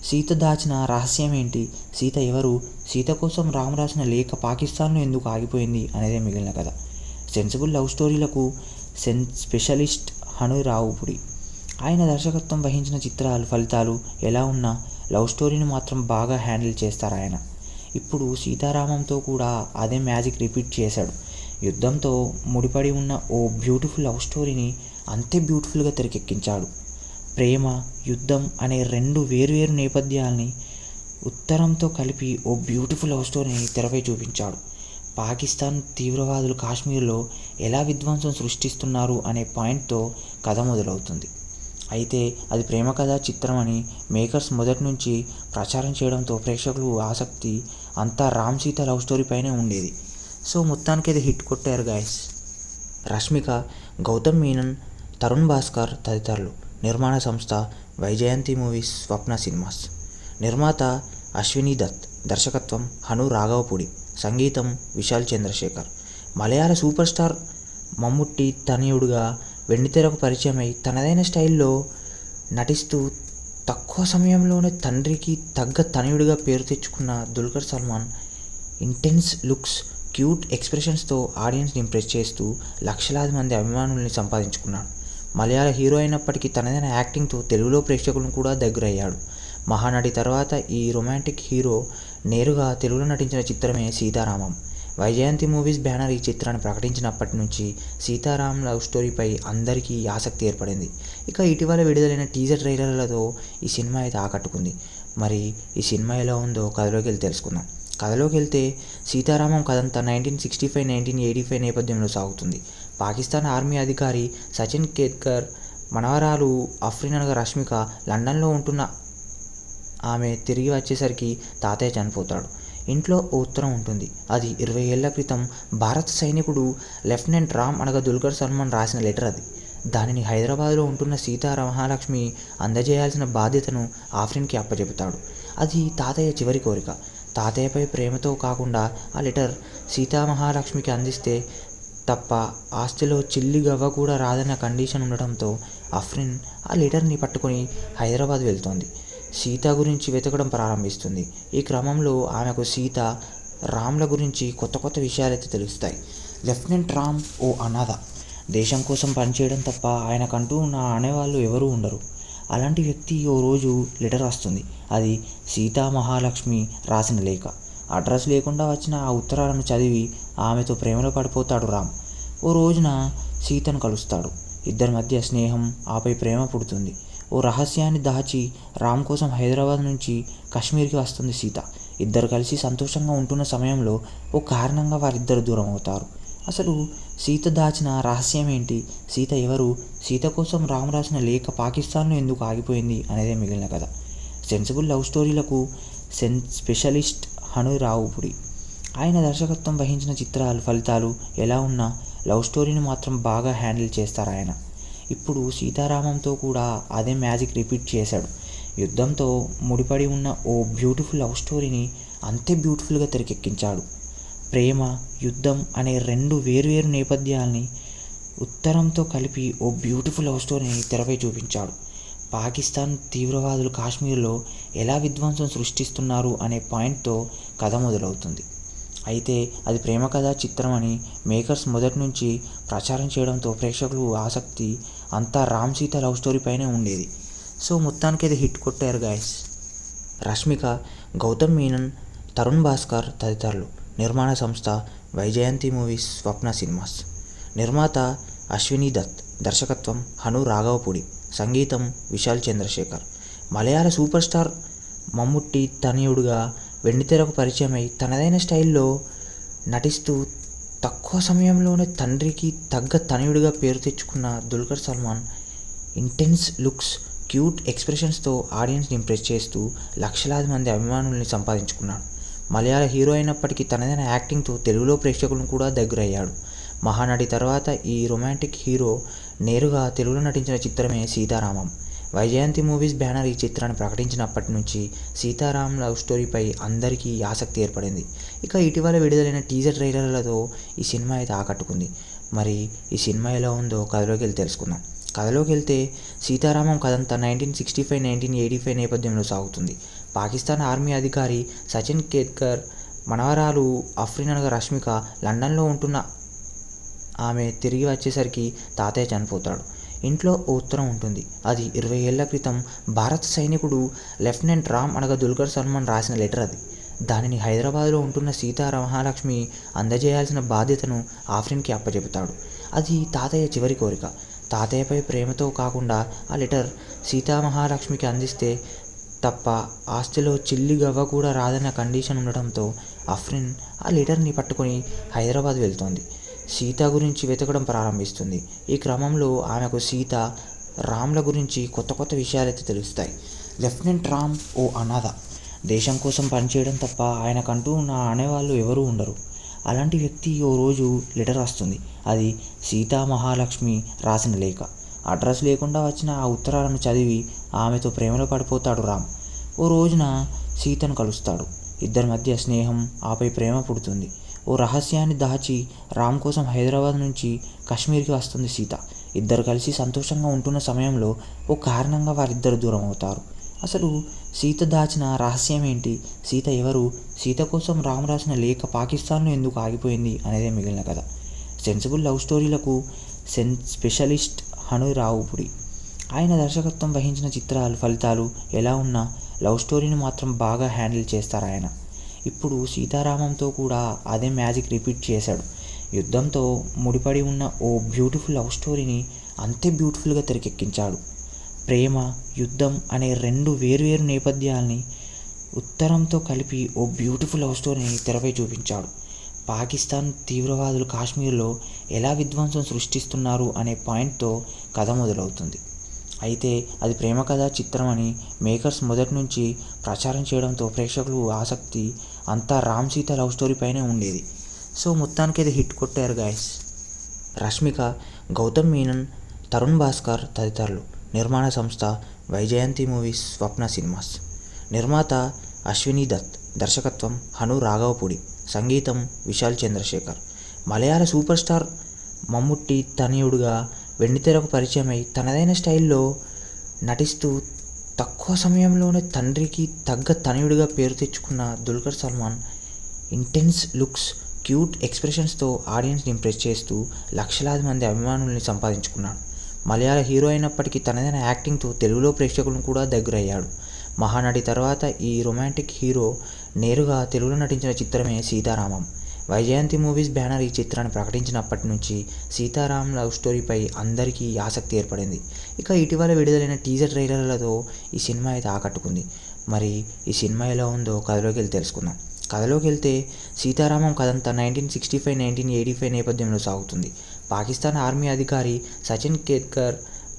సీత దాచిన రహస్యం ఏంటి? సీత ఎవరు? సీత కోసం రామ్ రాసిన లేఖ పాకిస్తాన్లో ఎందుకు ఆగిపోయింది అనేదే మిగిలిన కథ. సెన్సిబుల్ లవ్ స్టోరీలకు స్పెషలిస్ట్ హను రావుపుడి. ఆయన దర్శకత్వం వహించిన చిత్రాలు ఫలితాలు ఎలా ఉన్నా లవ్ స్టోరీని మాత్రం బాగా హ్యాండిల్ చేస్తారు ఆయన. ఇప్పుడు సీతారామంతో కూడా అదే మ్యాజిక్ రిపీట్ చేశాడు. యుద్ధంతో ముడిపడి ఉన్న ఓ బ్యూటిఫుల్ లవ్ స్టోరీని అంతే బ్యూటిఫుల్గా తెరకెక్కించాడు. ప్రేమ, యుద్ధం అనే రెండు వేర్వేరు నేపథ్యాల్ని ఉత్తరంతో కలిపి ఓ బ్యూటిఫుల్ లవ్ స్టోరీని తెరపై చూపించాడు. పాకిస్తాన్ తీవ్రవాదులు కాశ్మీర్లో ఎలా విధ్వంసం సృష్టిస్తున్నారు అనే పాయింట్తో కథ మొదలవుతుంది. అయితే అది ప్రేమ కథా చిత్రం అని మేకర్స్ మొదటి నుంచి ప్రచారం చేయడంతో ప్రేక్షకులు ఆసక్తి అంతా రామ్ సీత లవ్ స్టోరీ పైనే ఉండేది. సో మొత్తానికి అది హిట్ కొట్టారు గాయస్. రష్మిక, గౌతమ్ మీనన్, తరుణ్ భాస్కర్ తదితరులు. నిర్మాణ సంస్థ వైజయంతి మూవీస్, స్వప్న సినిమాస్. నిర్మాత అశ్విని దత్. దర్శకత్వం హను రాఘవపూడి. సంగీతం విశాల్ చంద్రశేఖర్. మలయాళ సూపర్ స్టార్ మమ్ముట్టి తనయుడుగా వెండితెరకు పరిచయమై తనదైన స్టైల్లో నటిస్తూ తక్కువ సమయంలోనే తండ్రికి తగ్గ తనయుడిగా పేరు తెచ్చుకున్న Dulquer Salmaan intense looks, cute ఎక్స్ప్రెషన్స్తో ఆడియన్స్ని ఇంప్రెస్ చేస్తూ లక్షలాది మంది అభిమానుల్ని సంపాదించుకున్నాడు. మలయాళ హీరో అయినప్పటికీ తనదైన యాక్టింగ్తో తెలుగులో ప్రేక్షకులను కూడా దగ్గరయ్యాడు. మహానటి తర్వాత ఈ రొమాంటిక్ హీరో నేరుగా తెలుగులో నటించిన చిత్రమే సీతారామం. వైజయంతి మూవీస్ బ్యానర్ ఈ చిత్రాన్ని ప్రకటించినప్పటి నుంచి సీతారాం లవ్ స్టోరీపై అందరికీ ఆసక్తి ఏర్పడింది. ఇక ఇటీవల విడుదలైన టీజర్ ట్రైలర్లతో ఈ సినిమా అయితే ఆకట్టుకుంది. మరి ఈ సినిమా ఎలా ఉందో కథలోకి వెళ్ళి తెలుసుకుందాం. కథలోకి వెళ్తే సీతారామం కథంతా 1965-1985 నేపథ్యంలో సాగుతుంది. పాకిస్తాన్ ఆర్మీ అధికారి సచిన్ కేత్కర్ మనవరాలు అఫ్రిన్ అనగా రష్మిక లండన్లో ఉంటున్న ఆమె తిరిగి వచ్చేసరికి తాతయ్య చనిపోతాడు. ఇంట్లో ఓ ఉత్తరం ఉంటుంది. అది 20 ఏళ్ల క్రితం భారత సైనికుడు లెఫ్టినెంట్ రామ్ అనగా దుల్కర్ సల్మాన్ రాసిన లెటర్. అది దానిని హైదరాబాద్లో ఉంటున్న మహాలక్ష్మి అందజేయాల్సిన బాధ్యతను ఆఫ్రిన్కి అప్పచెబుతాడు. అది తాతయ్య చివరి కోరిక. తాతయ్యపై ప్రేమతో కాకుండా ఆ లెటర్ మహాలక్ష్మికి అందిస్తే తప్ప ఆస్తిలో చిల్లి గవ్వ కూడా రాదన్న కండిషన్ ఉండటంతో ఆఫ్రిన్ ఆ లెటర్ని పట్టుకొని హైదరాబాద్ వెళ్తోంది. సీత గురించి వెతకడం ప్రారంభిస్తుంది. ఈ క్రమంలో ఆమెకు సీత, రామ్ల గురించి కొత్త కొత్త విషయాలైతే తెలుస్తాయి. లెఫ్టినెంట్ రామ్ ఓ అనాథ. దేశం కోసం పనిచేయడం తప్ప ఆయనకంటూ అనేవాళ్ళు ఎవరూ ఉండరు. అలాంటి వ్యక్తి ఓ రోజు లెటర్ వస్తుంది. అది మహాలక్ష్మి రాసిన లేఖ. అడ్రస్ లేకుండా వచ్చిన ఆ ఉత్తరాలను చదివి ఆమెతో ప్రేమలో పడిపోతాడు రామ్. ఓ రోజున సీతను కలుస్తాడు. ఇద్దరి మధ్య స్నేహం, ఆపై ప్రేమ పుడుతుంది. ఓ రహస్యాన్ని దాచి రామ్ కోసం హైదరాబాద్ నుంచి కాశ్మీర్కి వస్తుంది సీత. ఇద్దరు కలిసి సంతోషంగా ఉంటున్న సమయంలో ఓ కారణంగా వారిద్దరు దూరం అవుతారు. అసలు సీత దాచిన రహస్యం ఏంటి? సీత ఎవరు? సీత కోసం రామ్ రాసిన లేఖ పాకిస్తాన్లో ఎందుకు ఆగిపోయింది అనేదే మిగిలిన కథ. సెన్సిబుల్ లవ్ స్టోరీలకు స్పెషలిస్ట్ హను రావుపుడి. ఆయన దర్శకత్వం వహించిన చిత్రాలు ఫలితాలు ఎలా ఉన్నా లవ్ స్టోరీని మాత్రం బాగా హ్యాండిల్ చేస్తారు ఆయన. ఇప్పుడు సీతారామంతో కూడా అదే మ్యాజిక్ రిపీట్ చేశాడు. యుద్ధంతో ముడిపడి ఉన్న ఓ బ్యూటిఫుల్ లవ్ స్టోరీని అంతే బ్యూటిఫుల్గా తెరకెక్కించాడు. ప్రేమ, యుద్ధం అనే రెండు వేర్వేరు నేపథ్యాల్ని ఉత్తరంతో కలిపి ఓ బ్యూటిఫుల్ లవ్ స్టోరీని తెరపై చూపించాడు. పాకిస్తాన్ తీవ్రవాదులు కాశ్మీర్లో ఎలా విధ్వంసం సృష్టిస్తున్నారు అనే పాయింట్తో కథ మొదలవుతుంది. అయితే అది ప్రేమ కథా చిత్రం అని మేకర్స్ మొదటి నుంచి ప్రచారం చేయడంతో ప్రేక్షకులు ఆసక్తి అంతా రామ్ సీత లవ్ స్టోరీ పైనే ఉండేది. సో మొత్తానికి అది హిట్ కొట్టారు గాయస్. రష్మిక, గౌతమ్ మీనన్, తరుణ్ భాస్కర్ తదితరులు. నిర్మాణ సంస్థ వైజయంతి మూవీస్, స్వప్న సినిమాస్. నిర్మాత అశ్వినీ దత్. దర్శకత్వం హను రాఘవపూడి. సంగీతం విశాల్ చంద్రశేఖర్. మలయాళ సూపర్ స్టార్ మమ్ముట్టి తనయుడుగా వెండితెరకు పరిచయమై తనదైన స్టైల్లో నటిస్తూ తక్కువ సమయంలోనే తండ్రికి తగ్గ తనయుడిగా పేరు తెచ్చుకున్న Dulquer Salmaan intense looks, cute ఎక్స్ప్రెషన్స్తో ఆడియన్స్ని ఇంప్రెస్ చేస్తూ లక్షలాది మంది అభిమానుల్ని సంపాదించుకున్నాడు. మలయాళ హీరో అయినప్పటికీ తనదైన యాక్టింగ్తో తెలుగులో ప్రేక్షకులను కూడా దగ్గరయ్యాడు. మహానటి తర్వాత ఈ రొమాంటిక్ హీరో నేరుగా తెలుగులో నటించిన చిత్రమే సీతారామం. వైజయంతి మూవీస్ బ్యానర్ ఈ చిత్రాన్ని ప్రకటించినప్పటి నుంచి సీతారాం లవ్ స్టోరీపై అందరికీ ఆసక్తి ఏర్పడింది. ఇక ఇటీవల విడుదలైన టీజర్ ట్రైలర్లతో ఈ సినిమా అయితే ఆకట్టుకుంది. మరి ఈ సినిమా ఎలా ఉందో కథలోకి వెళ్ళి తెలుసుకుందాం. కథలోకి వెళ్తే సీతారామం కథంతా 1965-1985 నేపథ్యంలో సాగుతుంది. పాకిస్తాన్ ఆర్మీ అధికారి సచిన్ కేత్కర్ మనవరాలు అఫ్రిన్ అనగా రష్మిక లండన్లో ఉంటున్న ఆమె తిరిగి వచ్చేసరికి తాతయ్య చనిపోతాడు. ఇంట్లో ఓ ఉత్తరం ఉంటుంది. అది 20 ఏళ్ల క్రితం భారత సైనికుడు లెఫ్టినెంట్ రామ్ అనగా దుల్కర్ సల్మాన్ రాసిన లెటర్. అది దానిని హైదరాబాద్లో ఉంటున్న సీతా మహాలక్ష్మి అందజేయాల్సిన బాధ్యతను ఆఫ్రిన్కి అప్పచెబుతాడు. అది తాతయ్య చివరి కోరిక. తాతయ్యపై ప్రేమతో కాకుండా ఆ లెటర్ సీతామహాలక్ష్మికి అందిస్తే తప్ప ఆస్తిలో చిల్లి గవ్వ కూడా రాదన్న కండిషన్ ఉండడంతో అఫ్రిన్ ఆ లెటర్ని పట్టుకొని హైదరాబాద్ వెళ్తోంది. సీత గురించి వెతకడం ప్రారంభిస్తుంది. ఈ క్రమంలో ఆమెకు సీత, రామ్ల గురించి కొత్త కొత్త విషయాలైతే తెలుస్తాయి. లెఫ్టినెంట్ రామ్ ఓ అనాథ. దేశం కోసం పనిచేయడం తప్ప ఆయనకంటూ అనేవాళ్ళు ఎవరూ ఉండరు. అలాంటి వ్యక్తి ఓ రోజు లెటర్ వస్తుంది. అది సీతా మహాలక్ష్మి రాసిన లేఖ. అడ్రస్ లేకుండా వచ్చిన ఆ ఉత్తరాలను చదివి ఆమెతో ప్రేమలో పడిపోతాడు రామ్. ఓ రోజున సీతను కలుస్తాడు. ఇద్దరి మధ్య స్నేహం, ఆపై ప్రేమ పుడుతుంది. ఓ రహస్యాన్ని దాచి రామ్ కోసం హైదరాబాద్ నుంచి కాశ్మీర్కి వస్తుంది సీత. ఇద్దరు కలిసి సంతోషంగా ఉంటున్న సమయంలో ఓ కారణంగా వారిద్దరు దూరం అవుతారు. అసలు సీత దాచిన రహస్యం ఏంటి? సీత ఎవరు? సీత కోసం రామ్ రాసిన లేఖ పాకిస్తాన్లో ఎందుకు ఆగిపోయింది అనేదే మిగిలిన కథ. సెన్సిబుల్ లవ్ స్టోరీలకు స్పెషలిస్ట్ హను రాఘవపూడి. ఆయన దర్శకత్వం వహించిన చిత్రాలు ఫలితాలు ఎలా ఉన్నా లవ్ స్టోరీని మాత్రం బాగా హ్యాండిల్ చేస్తారు ఆయన. ఇప్పుడు సీతారామంతో కూడా అదే మ్యాజిక్ రిపీట్ చేశాడు. యుద్ధంతో ముడిపడి ఉన్న ఓ బ్యూటిఫుల్ లవ్ స్టోరీని అంతే బ్యూటిఫుల్గా తెరకెక్కించాడు. ప్రేమ, యుద్ధం అనే రెండు వేర్వేరు నేపథ్యాల్ని ఉత్తరంతో కలిపి ఓ బ్యూటిఫుల్ లవ్ స్టోరీని తెరపై చూపించాడు. పాకిస్తాన్ తీవ్రవాదులు కాశ్మీర్లో ఎలా విధ్వంసం సృష్టిస్తున్నారు అనే పాయింట్తో కథ మొదలవుతుంది. అయితే అది ప్రేమ కథా చిత్రం అని మేకర్స్ మొదటి నుంచి ప్రచారం చేయడంతో ప్రేక్షకులు ఆసక్తి అంతా రామ్ సీత లవ్ స్టోరీ పైనే ఉండేది. సో మొత్తానికి అది హిట్ కొట్టారు గాయస్. రష్మిక, గౌతమ్ మీనన్, తరుణ్ భాస్కర్ తదితరులు. నిర్మాణ సంస్థ వైజయంతి మూవీస్, స్వప్న సినిమాస్. నిర్మాత అశ్వినీ దత్. దర్శకత్వం హను రాఘవపూడి. సంగీతం విశాల్ చంద్రశేఖర్. మలయాళ సూపర్ స్టార్ మమ్ముట్టి తనయుడుగా వెండితెరకు పరిచయమై తనదైన స్టైల్లో నటిస్తూ తక్కువ సమయంలోనే తండ్రికి తగ్గ తనయుడిగా పేరు తెచ్చుకున్న Dulquer Salmaan intense looks, cute ఎక్స్ప్రెషన్స్తో ఆడియన్స్ని ఇంప్రెస్ చేస్తూ లక్షలాది మంది అభిమానుల్ని సంపాదించుకున్నాడు. మలయాళ హీరో అయినప్పటికీ తనదైన యాక్టింగ్తో తెలుగులో ప్రేక్షకులను కూడా దగ్గరయ్యాడు. మహానటి తర్వాత ఈ రొమాంటిక్ హీరో నేరుగా తెలుగులో నటించిన చిత్రమే సీతారామం. వైజయంతి మూవీస్ బ్యానర్ ఈ చిత్రాన్ని ప్రకటించినప్పటి నుంచి సీతారాం లవ్ స్టోరీపై అందరికీ ఆసక్తి ఏర్పడింది. ఇక ఇటీవల విడుదలైన టీజర్ ట్రైలర్లతో ఈ సినిమా అయితే ఆకట్టుకుంది. మరి ఈ సినిమా ఎలా ఉందో కథలోకి వెళ్ళి తెలుసుకుందాం. కథలోకి వెళ్తే సీతారామం కథంతా 1965-1985 నేపథ్యంలో సాగుతుంది. పాకిస్తాన్ ఆర్మీ అధికారి సచిన్ కేత్కర్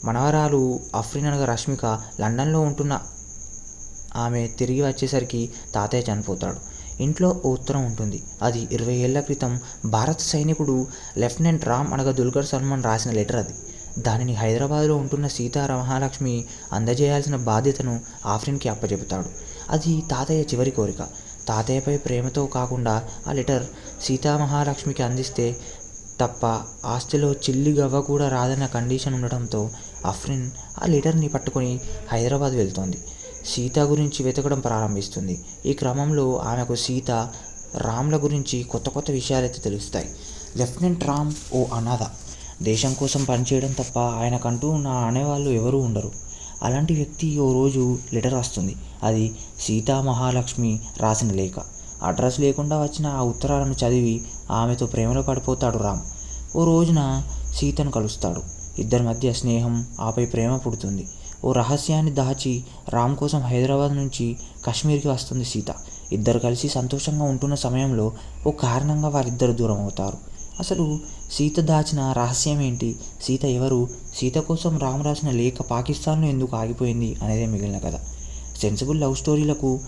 మనవరాలు అఫ్రిన్ అనగా రష్మిక లండన్లో ఉంటున్న ఆమె తిరిగి వచ్చేసరికి తాతయ్య చనిపోతాడు. ఇంట్లో ఓ ఉత్తరం ఉంటుంది. అది 20 ఏళ్ల క్రితం భారత సైనికుడు లెఫ్టినెంట్ రామ్ అనగా దుల్కర్ సల్మాన్ రాసిన లెటర్. అది దానిని హైదరాబాద్లో ఉంటున్న సీతా మహాలక్ష్మి అందజేయాల్సిన బాధ్యతను ఆఫ్రిన్కి అప్పచెబుతాడు. అది తాతయ్య చివరి కోరిక. తాతయ్యపై ప్రేమతో కాకుండా ఆ లెటర్ సీతామహాలక్ష్మికి అందిస్తే తప్ప ఆస్తిలో చిల్లి గవ్వ కూడా రాదన్న కండిషన్ ఉండడంతో అఫ్రిన్ ఆ లెటర్ని పట్టుకొని హైదరాబాద్ వెళ్తోంది. సీత గురించి వెతకడం ప్రారంభిస్తుంది. ఈ క్రమంలో ఆమెకు సీత, రామ్ల గురించి కొత్త కొత్త విషయాలైతే తెలుస్తాయి. లెఫ్టినెంట్ రామ్ ఓ అనాథ. దేశం కోసం పనిచేయడం తప్ప ఆయనకంటూ నా అనేవాళ్ళు ఎవరూ ఉండరు. అలాంటి వ్యక్తి ఓ రోజు లెటర్ రాస్తుంది. అది సీతా మహాలక్ష్మి రాసిన లేఖ. అడ్రస్ లేకుండా వచ్చిన ఆ ఉత్తరాలను చదివి ఆమెతో ప్రేమలో పడిపోతాడు రామ్. ఓ రోజున సీతను కలుస్తాడు. ఇద్దరి మధ్య స్నేహం, ఆపై ప్రేమ పుడుతుంది. ఓ రహస్యాన్ని దాచి రామ్ కోసం హైదరాబాద్ నుంచి కాశ్మీర్కి వస్తుంది సీత. ఇద్దరు కలిసి సంతోషంగా ఉంటున్న సమయంలో ఓ కారణంగా వారిద్దరు దూరం అవుతారు. అసలు సీత దాచిన రహస్యం ఏంటి? సీత ఎవరు? సీత కోసం రామ్ రాసిన లేఖ పాకిస్తాన్లో ఎందుకు ఆగిపోయింది అనేదే మిగిలిన కథ. సెన్సిబుల్ లవ్ స్టోరీలకు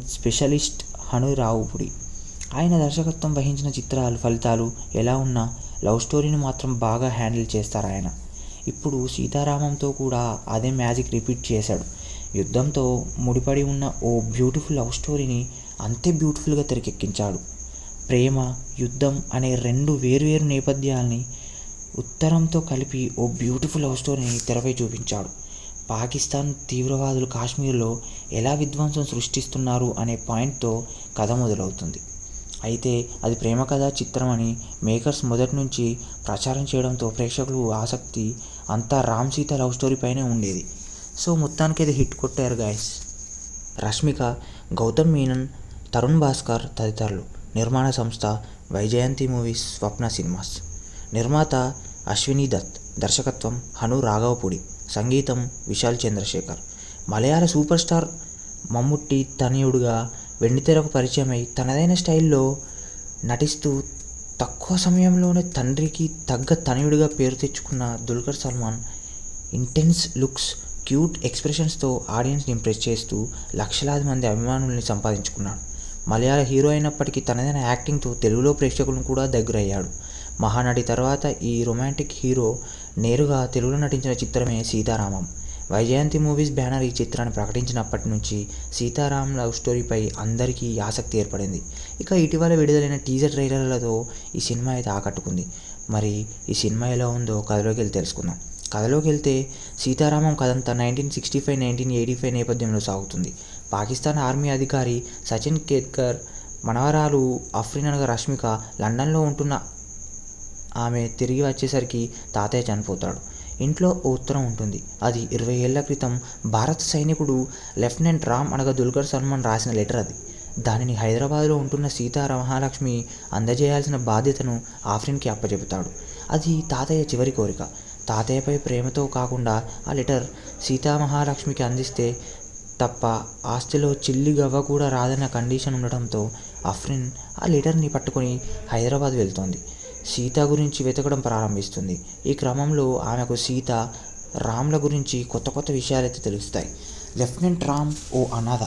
స్పెషలిస్ట్ హను రావుపుడి. ఆయన దర్శకత్వం వహించిన చిత్రాలు ఫలితాలు ఎలా ఉన్నా లవ్ స్టోరీని మాత్రం బాగా హ్యాండిల్ చేస్తారు ఆయన. ఇప్పుడు సీతారామంతో కూడా అదే మ్యాజిక్ రిపీట్ చేశాడు. యుద్ధంతో ముడిపడి ఉన్న ఓ బ్యూటిఫుల్ లవ్ స్టోరీని అంతే బ్యూటిఫుల్గా తెరకెక్కించాడు. ప్రేమ, యుద్ధం అనే రెండు వేర్వేరు నేపథ్యాల్ని ఉత్తరంతో కలిపి ఓ బ్యూటిఫుల్ లవ్ స్టోరీని తెరపై చూపించాడు. పాకిస్తాన్ తీవ్రవాదులు కాశ్మీర్లో ఎలా విధ్వంసం సృష్టిస్తున్నారు అనే పాయింట్తో కథ మొదలవుతుంది. అయితే అది ప్రేమ కథా చిత్రం అని మేకర్స్ మొదటి నుంచి ప్రచారం చేయడంతో ప్రేక్షకులు ఆసక్తి అంతా రామ్ సీత లవ్ స్టోరీ పైనే ఉండేది. సో మొత్తానికి అది హిట్ కొట్టారు గాయస్. రష్మిక, గౌతమ్ మీనన్, తరుణ్ భాస్కర్ తదితరులు. నిర్మాణ సంస్థ వైజయంతి మూవీస్, స్వప్న సినిమాస్. నిర్మాత అశ్విని దత్. దర్శకత్వం హను రాఘవపుడి. సంగీతం విశాల్ చంద్రశేఖర్. మలయాళ సూపర్ స్టార్ మమ్ముట్టి తనయుడుగా వెండితెరకు పరిచయమై తనదైన స్టైల్లో నటిస్తూ తక్కువ సమయంలోనే తండ్రికి తగ్గ తనయుడిగా పేరు తెచ్చుకున్న Dulquer Salmaan intense looks, cute ఎక్స్ప్రెషన్స్తో ఆడియన్స్ని ఇంప్రెస్ చేస్తూ లక్షలాది మంది అభిమానుల్ని సంపాదించుకున్నాడు. మలయాళ హీరో అయినప్పటికీ తనదైన యాక్టింగ్తో తెలుగులో ప్రేక్షకులను కూడా దగ్గరయ్యాడు. మహానటి తర్వాత ఈ రొమాంటిక్ హీరో నేరుగా తెలుగులో నటించిన చిత్రమే సీతారామం. వైజయంతి మూవీస్ బ్యానర్ ఈ చిత్రాన్ని ప్రకటించినప్పటి నుంచి సీతారాం లవ్ స్టోరీపై అందరికీ ఆసక్తి ఏర్పడింది. ఇక ఇటీవల విడుదలైన టీజర్ ట్రైలర్లతో ఈ సినిమా అయితే ఆకట్టుకుంది. మరి ఈ సినిమా ఎలా ఉందో కథలోకి వెళ్ళి తెలుసుకుందాం. కథలోకి వెళ్తే సీతారామం కథంతా 1965, 1985 నేపథ్యంలో సాగుతుంది. పాకిస్తాన్ ఆర్మీ అధికారి సచిన్ కేత్కర్ మనవరాలు అఫ్రిన్ అనగా రష్మిక లండన్లో ఉంటున్న ఆమె తిరిగి వచ్చేసరికి తాతయ్య చనిపోతాడు. ఇంట్లో ఓ ఉత్తరం ఉంటుంది. అది 20 ఏళ్ల క్రితం భారత సైనికుడు లెఫ్టినెంట్ రామ్ అనగా దుల్కర్ సల్మాన్ రాసిన లెటర్. అది దానిని హైదరాబాద్లో ఉంటున్న సీతా మహాలక్ష్మి అందజేయాల్సిన బాధ్యతను ఆఫ్రిన్కి అప్పచెబుతాడు. అది తాతయ్య చివరి కోరిక. తాతయ్యపై ప్రేమతో కాకుండా ఆ లెటర్ సీతామహాలక్ష్మికి అందిస్తే తప్ప ఆస్తిలో చిల్లి గవ్వ కూడా రాదన్న కండిషన్ ఉండడంతో అఫ్రిన్ ఆ లెటర్ని పట్టుకొని హైదరాబాద్ వెళ్తోంది. సీత గురించి వెతకడం ప్రారంభిస్తుంది. ఈ క్రమంలో ఆమెకు సీత, రామ్ల గురించి కొత్త కొత్త విషయాలైతే తెలుస్తాయి. లెఫ్టినెంట్ రామ్ ఓ అనాథ.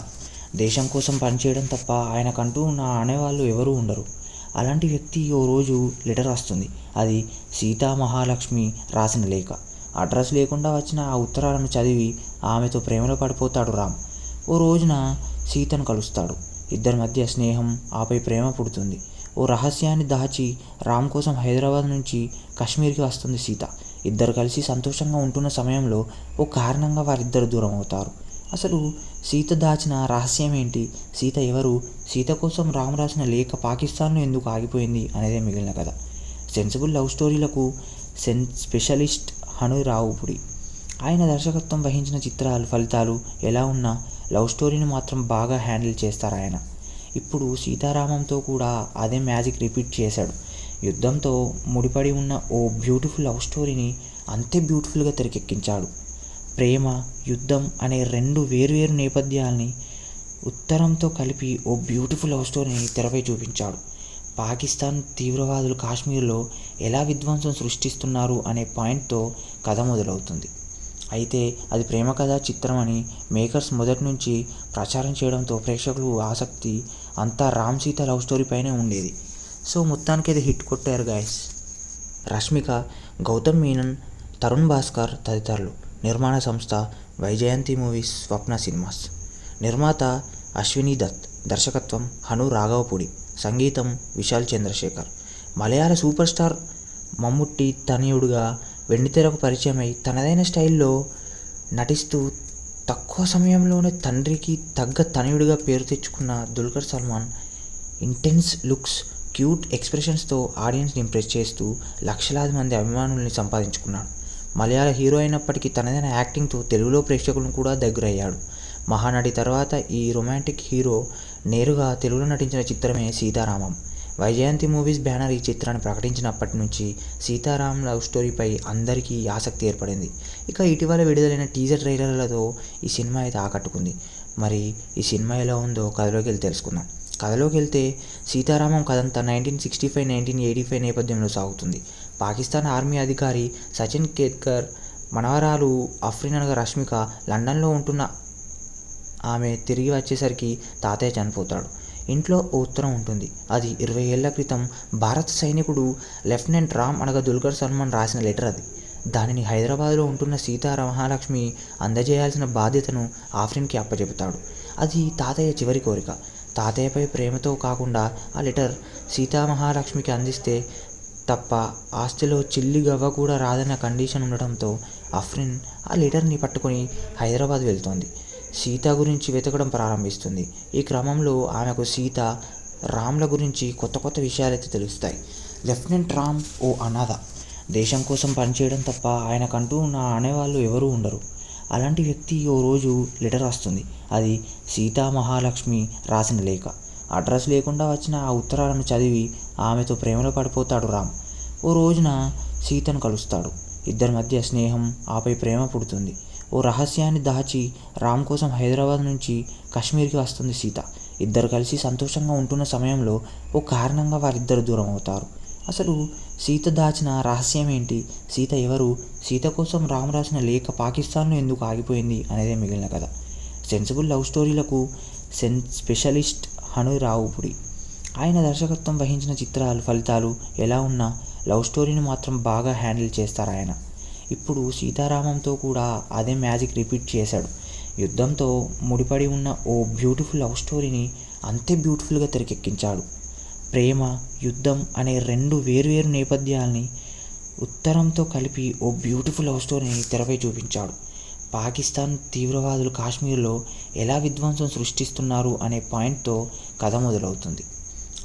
దేశం కోసం పనిచేయడం తప్ప ఆయనకంటూ నా అనేవాళ్ళు ఎవరూ ఉండరు. అలాంటి వ్యక్తి ఓ రోజు లెటర్ రాస్తుంది. అది సీతా మహాలక్ష్మి రాసిన లేఖ. అడ్రస్ లేకుండా వచ్చిన ఆ ఉత్తరాలను చదివి ఆమెతో ప్రేమలో పడిపోతాడు రామ్. ఓ రోజున సీతను కలుస్తాడు. ఇద్దరి మధ్య స్నేహం, ఆపై ప్రేమ పుడుతుంది. ఓ రహస్యాన్ని దాచి రామ్ కోసం హైదరాబాద్ నుంచి కాశ్మీర్కి వస్తుంది సీత. ఇద్దరు కలిసి సంతోషంగా ఉంటున్న సమయంలో ఓ కారణంగా వారిద్దరు దూరం అవుతారు. అసలు సీత దాచిన రహస్యం ఏంటి? సీత ఎవరు? సీత కోసం రామ్ రాసిన లేఖ పాకిస్తాన్లో ఎందుకు ఆగిపోయింది అనేదే మిగిలిన కథ. సెన్సిబుల్ లవ్ స్టోరీలకు స్పెషలిస్ట్ హను రావుపుడి. ఆయన దర్శకత్వం వహించిన చిత్రాలు ఫలితాలు ఎలా ఉన్నా లవ్ స్టోరీని మాత్రం బాగా హ్యాండిల్ చేస్తారు ఆయన. ఇప్పుడు సీతారామంతో కూడా అదే మ్యాజిక్ రిపీట్ చేశాడు. యుద్ధంతో ముడిపడి ఉన్న ఓ బ్యూటిఫుల్ లవ్ స్టోరీని అంతే బ్యూటిఫుల్గా తెరకెక్కించాడు. ప్రేమ, యుద్ధం అనే రెండు వేర్వేరు నేపథ్యాల్ని ఉత్తరంతో కలిపి ఓ బ్యూటిఫుల్ లవ్ స్టోరీని తెరపై చూపించాడు. పాకిస్తాన్ తీవ్రవాదులు కాశ్మీర్లో ఎలా విధ్వంసం సృష్టిస్తున్నారు అనే పాయింట్తో కథ మొదలవుతుంది. అయితే అది ప్రేమ కథా చిత్రం అని మేకర్స్ మొదటి నుంచి ప్రచారం చేయడంతో ప్రేక్షకులు ఆసక్తి అంతా రామ్ సీత లవ్ స్టోరీ పైనే ఉండేది. సో మొత్తానికి అది హిట్ కొట్టారు గాయస్. రష్మిక, గౌతమ్ మీనన్, తరుణ్ భాస్కర్ తదితరులు. నిర్మాణ సంస్థ వైజయంతి మూవీస్, స్వప్న సినిమాస్. నిర్మాత అశ్విని దత్. దర్శకత్వం హను రాఘవపుడి. సంగీతం విశాల్ చంద్రశేఖర్. మలయాళ సూపర్ స్టార్ మమ్ముట్టి తనయుడుగా వెండితెరకు పరిచయమై తనదైన స్టైల్లో నటిస్తూ తక్కువ సమయంలోనే తండ్రికి తగ్గ తనయుడిగా పేరు తెచ్చుకున్న Dulquer Salmaan intense looks, cute ఎక్స్ప్రెషన్స్తో ఆడియన్స్ని ఇంప్రెస్ చేస్తూ లక్షలాది మంది అభిమానుల్ని సంపాదించుకున్నాడు. మలయాళ హీరో అయినప్పటికీ తనదైన యాక్టింగ్తో తెలుగులో ప్రేక్షకులను కూడా దగ్గరయ్యాడు. మహానటి తర్వాత ఈ రొమాంటిక్ హీరో నేరుగా తెలుగులో నటించిన చిత్రమే సీతారామం. వైజయంతి మూవీస్ బ్యానర్ ఈ చిత్రాన్ని ప్రకటించినప్పటి నుంచి సీతారాం లవ్ స్టోరీపై అందరికీ ఆసక్తి ఏర్పడింది. ఇక ఇటీవల విడుదలైన టీజర్ ట్రైలర్లతో ఈ సినిమా అయితే ఆకట్టుకుంది. మరి ఈ సినిమా ఎలా ఉందో కథలోకి వెళ్ళి తెలుసుకుందాం. కథలోకి వెళ్తే సీతారామం కథంతా 1965-1985 నేపథ్యంలో సాగుతుంది. పాకిస్తాన్ ఆర్మీ అధికారి సచిన్ కేత్కర్ మనవరాలు అఫ్రిన్ అనగా రష్మిక లండన్లో ఉంటున్న ఆమె తిరిగి వచ్చేసరికి తాతయ్య చనిపోతాడు. ఇంట్లో ఓ ఉత్తరం ఉంటుంది. అది 20 ఏళ్ల క్రితం భారత సైనికుడు లెఫ్టినెంట్ రామ్ అనగా దుల్కర్ సల్మాన్ రాసిన లెటర్. అది దానిని హైదరాబాద్లో ఉంటున్న మహాలక్ష్మి అందజేయాల్సిన బాధ్యతను ఆఫ్రిన్కి అప్పచెబుతాడు. అది తాతయ్య చివరి కోరిక. తాతయ్యపై ప్రేమతో కాకుండా ఆ లెటర్ మహాలక్ష్మికి అందిస్తే తప్ప ఆస్తిలో చిల్లి గవ్వ కూడా రాదన్న కండిషన్ ఉండటంతో అఫ్రిన్ ఆ లెటర్ని పట్టుకొని హైదరాబాద్ వెళ్తోంది. సీత గురించి వెతకడం ప్రారంభిస్తుంది. ఈ క్రమంలో ఆమెకు సీత, రామ్ల గురించి కొత్త కొత్త విషయాలైతే తెలుస్తాయి. లెఫ్టినెంట్ రామ్ ఓ అనాథ. దేశం కోసం పనిచేయడం తప్ప ఆయనకంటూ నా అనేవాళ్ళు ఎవరూ ఉండరు. అలాంటి వ్యక్తి ఓ రోజు లెటర్ వస్తుంది. అది మహాలక్ష్మి రాసిన లేఖ. అడ్రస్ లేకుండా వచ్చిన ఆ ఉత్తరాలను చదివి ఆమెతో ప్రేమలో పడిపోతాడు రామ్. ఓ రోజున సీతను కలుస్తాడు. ఇద్దరి మధ్య స్నేహం, ఆపై ప్రేమ పుడుతుంది. ఓ రహస్యాన్ని దాచి రామ్ కోసం హైదరాబాద్ నుంచి కాశ్మీర్కి వస్తుంది సీత. ఇద్దరు కలిసి సంతోషంగా ఉంటున్న సమయంలో ఓ కారణంగా వారిద్దరు దూరం అవుతారు. అసలు సీత దాచిన రహస్యం ఏంటి? సీత ఎవరు? సీత కోసం రామ్ రాసిన లేఖ పాకిస్తాన్లో ఎందుకు ఆగిపోయింది అనేదే మిగిలిన కథ. సెన్సిబుల్ లవ్ స్టోరీలకు స్పెషలిస్ట్ హను రావుపుడి. ఆయన దర్శకత్వం వహించిన చిత్రాలు ఫలితాలు ఎలా ఉన్నా లవ్ స్టోరీని మాత్రం బాగా హ్యాండిల్ చేస్తారు ఆయన. ఇప్పుడు సీతారామంతో కూడా అదే మ్యాజిక్ రిపీట్ చేశాడు. యుద్ధంతో ముడిపడి ఉన్న ఓ బ్యూటిఫుల్ లవ్ స్టోరీని అంతే బ్యూటిఫుల్గా తెరకెక్కించాడు. ప్రేమ, యుద్ధం అనే రెండు వేర్వేరు నేపథ్యాల్ని ఉత్తరంతో కలిపి ఓ బ్యూటిఫుల్ లవ్ స్టోరీని తెరపై చూపించాడు. పాకిస్తాన్ తీవ్రవాదులు కాశ్మీర్లో ఎలా విధ్వంసం సృష్టిస్తున్నారు అనే పాయింట్తో కథ మొదలవుతుంది.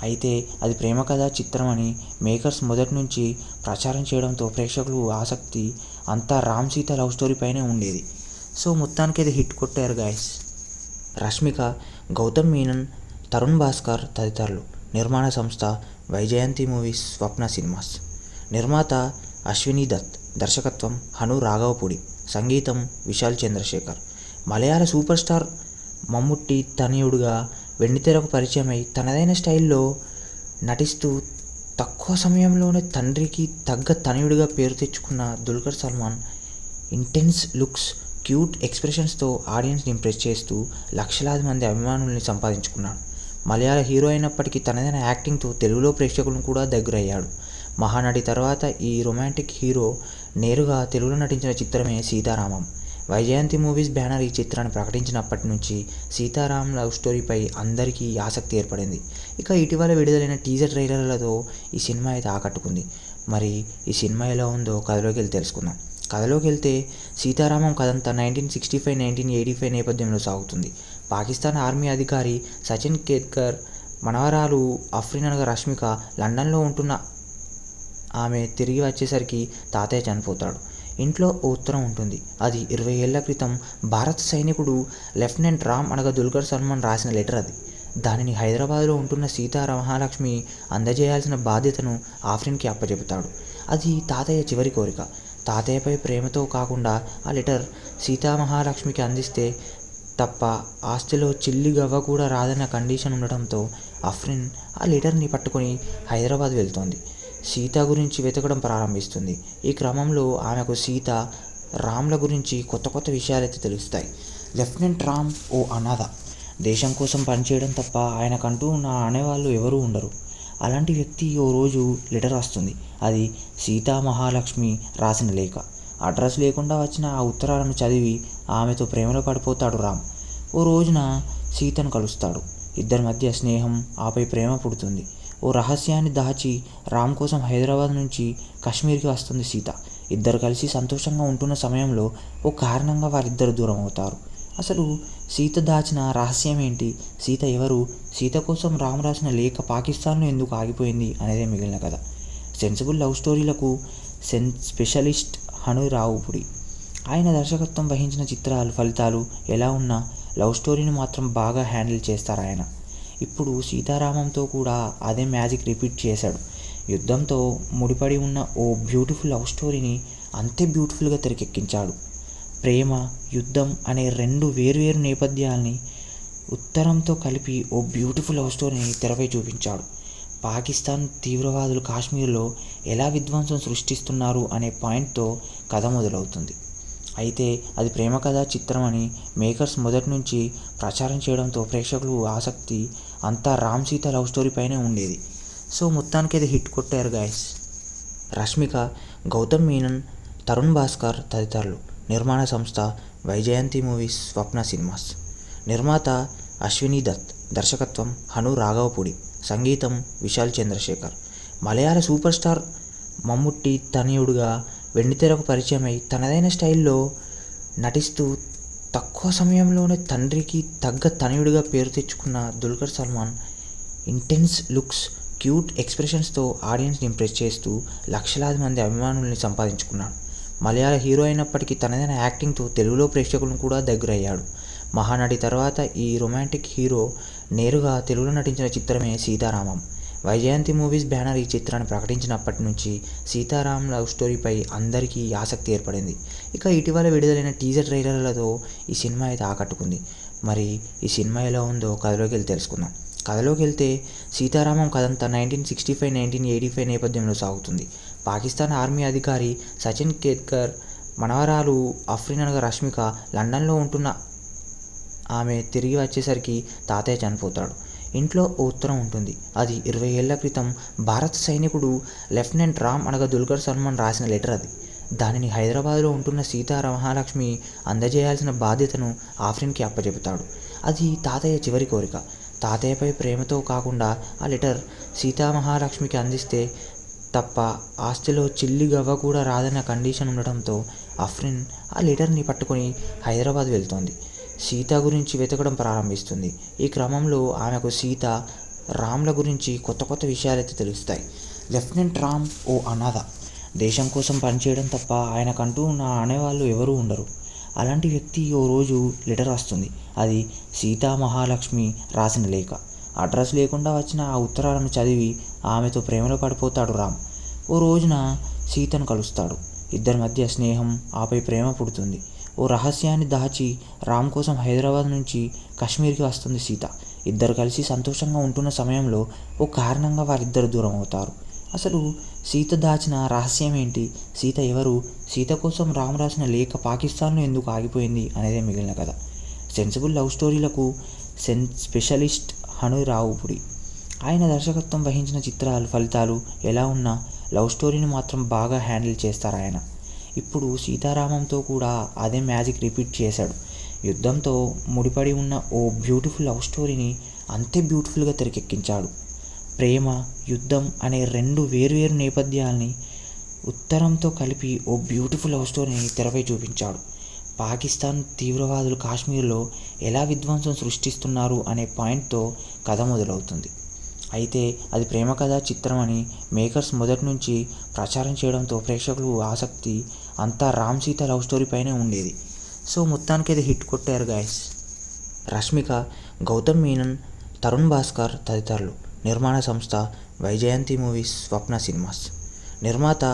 అయితే అది ప్రేమ కథా చిత్రం అని మేకర్స్ మొదటి నుంచి ప్రచారం చేయడంతో ప్రేక్షకులు ఆసక్తి అంతా రామ్ సీత లవ్ స్టోరీపైనే ఉండేది. సో మొత్తానికి అది హిట్ కొట్టారు గాయస్. రష్మిక, గౌతమ్ మీనన్, తరుణ్ భాస్కర్ తదితరులు. నిర్మాణ సంస్థ వైజయంతి మూవీస్, స్వప్న సినిమాస్. నిర్మాత అశ్విని దత్. దర్శకత్వం హను రాఘవపూడి. సంగీతం విశాల్ చంద్రశేఖర్. మలయాళ సూపర్ స్టార్ మమ్ముట్టి తనయుడుగా వెండితెరకు పరిచయమై తనదైన స్టైల్లో నటిస్తూ తక్కువ సమయంలోనే తండ్రికి తగ్గ తనయుడిగా పేరు తెచ్చుకున్న Dulquer Salmaan intense looks, cute ఎక్స్ప్రెషన్స్తో ఆడియన్స్ని ఇంప్రెస్ చేస్తూ లక్షలాది మంది అభిమానుల్ని సంపాదించుకున్నాడు. మలయాళ హీరో అయినప్పటికీ తనదైన యాక్టింగ్తో తెలుగులో ప్రేక్షకులను కూడా దగ్గరయ్యాడు. మహానటి తర్వాత ఈ రొమాంటిక్ హీరో నేరుగా తెలుగులో నటించిన చిత్రమే సీతారామం. వైజయంతి మూవీస్ బ్యానర్ ఈ చిత్రాన్ని ప్రకటించినప్పటి నుంచి సీతారాం లవ్ స్టోరీపై అందరికీ ఆసక్తి ఏర్పడింది. ఇక ఇటీవల విడుదలైన టీజర్ ట్రైలర్లతో ఈ సినిమా అయితే ఆకట్టుకుంది. మరి ఈ సినిమా ఎలా ఉందో కథలోకి వెళ్ళి తెలుసుకుందాం. కథలోకి వెళ్తే సీతారామం కథంతా 1965-1985 నేపథ్యంలో సాగుతుంది. పాకిస్తాన్ ఆర్మీ అధికారి సచిన్ కేత్కర్ మనవరాలు అఫ్రిన్ అనగా రష్మిక లండన్లో ఉంటున్న ఆమె తిరిగి వచ్చేసరికి తాతయ్య చనిపోతాడు. ఇంట్లో ఓ ఉత్తరం ఉంటుంది. అది 20 ఏళ్ల క్రితం భారత సైనికుడు లెఫ్టినెంట్ రామ్ అనగా దుల్కర్ సల్మాన్ రాసిన లెటర్. అది దానిని హైదరాబాద్లో ఉంటున్న మహాలక్ష్మి అందజేయాల్సిన బాధ్యతను ఆఫ్రిన్కి అప్పచెబుతాడు. అది తాతయ్య చివరి కోరిక. తాతయ్యపై ప్రేమతో కాకుండా ఆ లెటర్ మహాలక్ష్మికి అందిస్తే తప్ప ఆస్తిలో చిల్లి గవ్వ కూడా రాదన్న కండిషన్ ఉండటంతో అఫ్రిన్ ఆ లెటర్ని పట్టుకొని హైదరాబాద్ వెళ్తోంది. సీత గురించి వెతకడం ప్రారంభిస్తుంది. ఈ క్రమంలో ఆమెకు సీత, రామ్ల గురించి కొత్త కొత్త విషయాలైతే తెలుస్తాయి. లెఫ్టినెంట్ రామ్ ఓ అనాథ. దేశం కోసం పనిచేయడం తప్ప ఆయనకంటూ నా అనేవాళ్ళు ఎవరూ ఉండరు. అలాంటి వ్యక్తి ఓ రోజు లెటర్ వస్తుంది. అది మహాలక్ష్మి రాసిన లేఖ. అడ్రస్ లేకుండా వచ్చిన ఆ ఉత్తరాలను చదివి ఆమెతో ప్రేమలో పడిపోతాడు రామ్. ఓ రోజున సీతను కలుస్తాడు. ఇద్దరి మధ్య స్నేహం, ఆపై ప్రేమ పుడుతుంది. ఓ ఓ రహస్యాన్ని దాచి రామ్ కోసం హైదరాబాద్ నుంచి కాశ్మీర్కి వస్తుంది సీత. ఇద్దరు కలిసి సంతోషంగా ఉంటున్న సమయంలో ఓ కారణంగా వారిద్దరు దూరం అవుతారు. అసలు సీత దాచిన రహస్యం ఏంటి, సీత ఎవరు, సీత కోసం రామ్ రాసిన లేఖ పాకిస్తాన్లో ఎందుకు ఆగిపోయింది అనేదే మిగిలిన కథ. సెన్సిబుల్ లవ్ స్టోరీలకు స్పెషలిస్ట్ హను రావుపుడి. ఆయన దర్శకత్వం వహించిన చిత్రాలు ఫలితాలు ఎలా ఉన్నా లవ్ స్టోరీని మాత్రం బాగా హ్యాండిల్ చేస్తారు ఆయన. ఇప్పుడు సీతారామంతో కూడా అదే మ్యాజిక్ రిపీట్ చేశాడు. యుద్ధంతో ముడిపడి ఉన్న ఓ బ్యూటిఫుల్ లవ్ స్టోరీని అంతే బ్యూటిఫుల్గా తెరకెక్కించాడు. ప్రేమ, యుద్ధం అనే రెండు వేర్వేరు నేపథ్యాల్ని ఉత్తరంతో కలిపి ఓ బ్యూటిఫుల్ లవ్ స్టోరీని తెరపై చూపించాడు. పాకిస్తాన్ తీవ్రవాదులు కాశ్మీర్లో ఎలా విధ్వంసం సృష్టిస్తున్నారు అనే పాయింట్తో కథ మొదలవుతుంది. అయితే అది ప్రేమ కథా చిత్రం అని మేకర్స్ మొదటి నుంచి ప్రచారం చేయడంతో ప్రేక్షకులు ఆసక్తి అంతా రామ్ సీత లవ్ స్టోరీ పైనే ఉండేది. సో మొత్తానికి అది హిట్ కొట్టారు గాయస్. రష్మిక, గౌతమ్ మీనన్, తరుణ్ భాస్కర్ తదితరులు. నిర్మాణ సంస్థ వైజయంతి మూవీస్, స్వప్న సినిమాస్. నిర్మాత అశ్వినీ దత్. దర్శకత్వం హను రాఘవపూడి. సంగీతం విశాల్ చంద్రశేఖర్. మలయాళ సూపర్ స్టార్ మమ్ముట్టి తనయుడుగా వెండితెరకు పరిచయమై తనదైన స్టైల్లో నటిస్తూ తక్కువ సమయంలోనే తండ్రికి తగ్గ తనయుడిగా పేరు తెచ్చుకున్న Dulquer Salmaan intense looks, cute ఎక్స్ప్రెషన్స్తో ఆడియన్స్ని ఇంప్రెస్ చేస్తూ లక్షలాది మంది అభిమానుల్ని సంపాదించుకున్నాడు. మలయాళ హీరో అయినప్పటికీ తనదైన యాక్టింగ్తో తెలుగులో ప్రేక్షకులను కూడా దగ్గరయ్యాడు. మహానటి తర్వాత ఈ రొమాంటిక్ హీరో నేరుగా తెలుగులో నటించిన చిత్రమే సీతారామం. వైజయంతి మూవీస్ బ్యానర్ ఈ చిత్రాన్ని ప్రకటించినప్పటి నుంచి సీతారాం లవ్ స్టోరీపై అందరికీ ఆసక్తి ఏర్పడింది. ఇక ఇటీవల విడుదలైన టీజర్ ట్రైలర్లతో ఈ సినిమా అయితే ఆకట్టుకుంది. మరి ఈ సినిమా ఎలా ఉందో కథలోకి వెళ్ళి తెలుసుకుందాం. కథలోకి వెళ్తే సీతారామం కథంతా 1965-1985 నేపథ్యంలో సాగుతుంది. పాకిస్తాన్ ఆర్మీ అధికారి సచిన్ కేత్కర్ మనవరాలు అఫ్రీన్ అనగా రష్మిక లండన్లో ఉంటున్న ఆమె తిరిగి వచ్చేసరికి తాతయ్య చనిపోతాడు. ఇంట్లో ఓ ఉత్తరం ఉంటుంది. అది 20 ఏళ్ల క్రితం భారత సైనికుడు లెఫ్టినెంట్ రామ్ అనగా దుల్కర్ సల్మాన్ రాసిన లెటర్. అది దానిని హైదరాబాద్లో ఉంటున్న మహాలక్ష్మి అందజేయాల్సిన బాధ్యతను ఆఫ్రిన్కి అప్పచెబుతాడు. అది తాతయ్య చివరి కోరిక. తాతయ్యపై ప్రేమతో కాకుండా ఆ లెటర్ మహాలక్ష్మికి అందిస్తే తప్ప ఆస్తిలో చిల్లి గవ్వ కూడా రాదన్న కండిషన్ ఉండటంతో అఫ్రిన్ ఆ లెటర్ని పట్టుకొని హైదరాబాద్ వెళ్తోంది. సీత గురించి వెతకడం ప్రారంభిస్తుంది. ఈ క్రమంలో ఆమెకు సీత, రామ్ల గురించి కొత్త కొత్త విషయాలైతే తెలుస్తాయి. లెఫ్టినెంట్ రామ్ ఓ అనాథ. దేశం కోసం పనిచేయడం తప్ప ఆయనకంటూ నా అనేవాళ్ళు ఎవరూ ఉండరు. అలాంటి వ్యక్తి ఓ రోజు లెటర్ వస్తుంది. అది మహాలక్ష్మి రాసిన లేఖ. అడ్రస్ లేకుండా వచ్చిన ఆ ఉత్తరాలను చదివి ఆమెతో ప్రేమలో పడిపోతాడు రామ్. ఓ రోజున సీతను కలుస్తాడు. ఇద్దరి మధ్య స్నేహం, ఆపై ప్రేమ పుడుతుంది. ఓ రహస్యాన్ని దాచి రామ్ కోసం హైదరాబాద్ నుంచి కాశ్మీర్కి వస్తుంది సీత. ఇద్దరు కలిసి సంతోషంగా ఉంటున్న సమయంలో ఓ కారణంగా వారిద్దరు దూరం అవుతారు. అసలు సీత దాచిన రహస్యం ఏంటి, సీత ఎవరు, సీత కోసం రామ్ రాసిన లేఖ పాకిస్తాన్లో ఎందుకు ఆగిపోయింది అనేదే మిగిలిన కథ. సెన్సిబుల్ లవ్ స్టోరీలకు స్పెషలిస్ట్ హను రావుపుడి. ఆయన దర్శకత్వం వహించిన చిత్రాలు ఫలితాలు ఎలా ఉన్నా లవ్ స్టోరీని మాత్రం బాగా హ్యాండిల్ చేస్తారు ఆయన. ఇప్పుడు సీతారామంతో కూడా అదే మ్యాజిక్ రిపీట్ చేశాడు. యుద్ధంతో ముడిపడి ఉన్న ఓ బ్యూటిఫుల్ లవ్ స్టోరీని అంతే బ్యూటిఫుల్గా తెరకెక్కించాడు. ప్రేమ, యుద్ధం అనే రెండు వేర్వేరు నేపథ్యాల్ని ఉత్తరంతో కలిపి ఓ బ్యూటిఫుల్ లవ్ స్టోరీని తెరపై చూపించాడు. పాకిస్తాన్ తీవ్రవాదులు కాశ్మీర్లో ఎలా విధ్వంసం సృష్టిస్తున్నారు అనే పాయింట్తో కథ మొదలవుతుంది. అయితే అది ప్రేమ కథా చిత్రం అని మేకర్స్ మొదటి నుంచి ప్రచారం చేయడంతో ప్రేక్షకులు ఆసక్తి అంతా రామ్ సీత లవ్ స్టోరీ పైనే ఉండేది. సో మొత్తానికి అది హిట్ కొట్టారు గాయస్. రష్మిక, గౌతమ్ మీనన్, తరుణ్ భాస్కర్ తదితరులు. నిర్మాణ సంస్థ వైజయంతి మూవీస్, స్వప్న సినిమాస్. నిర్మాత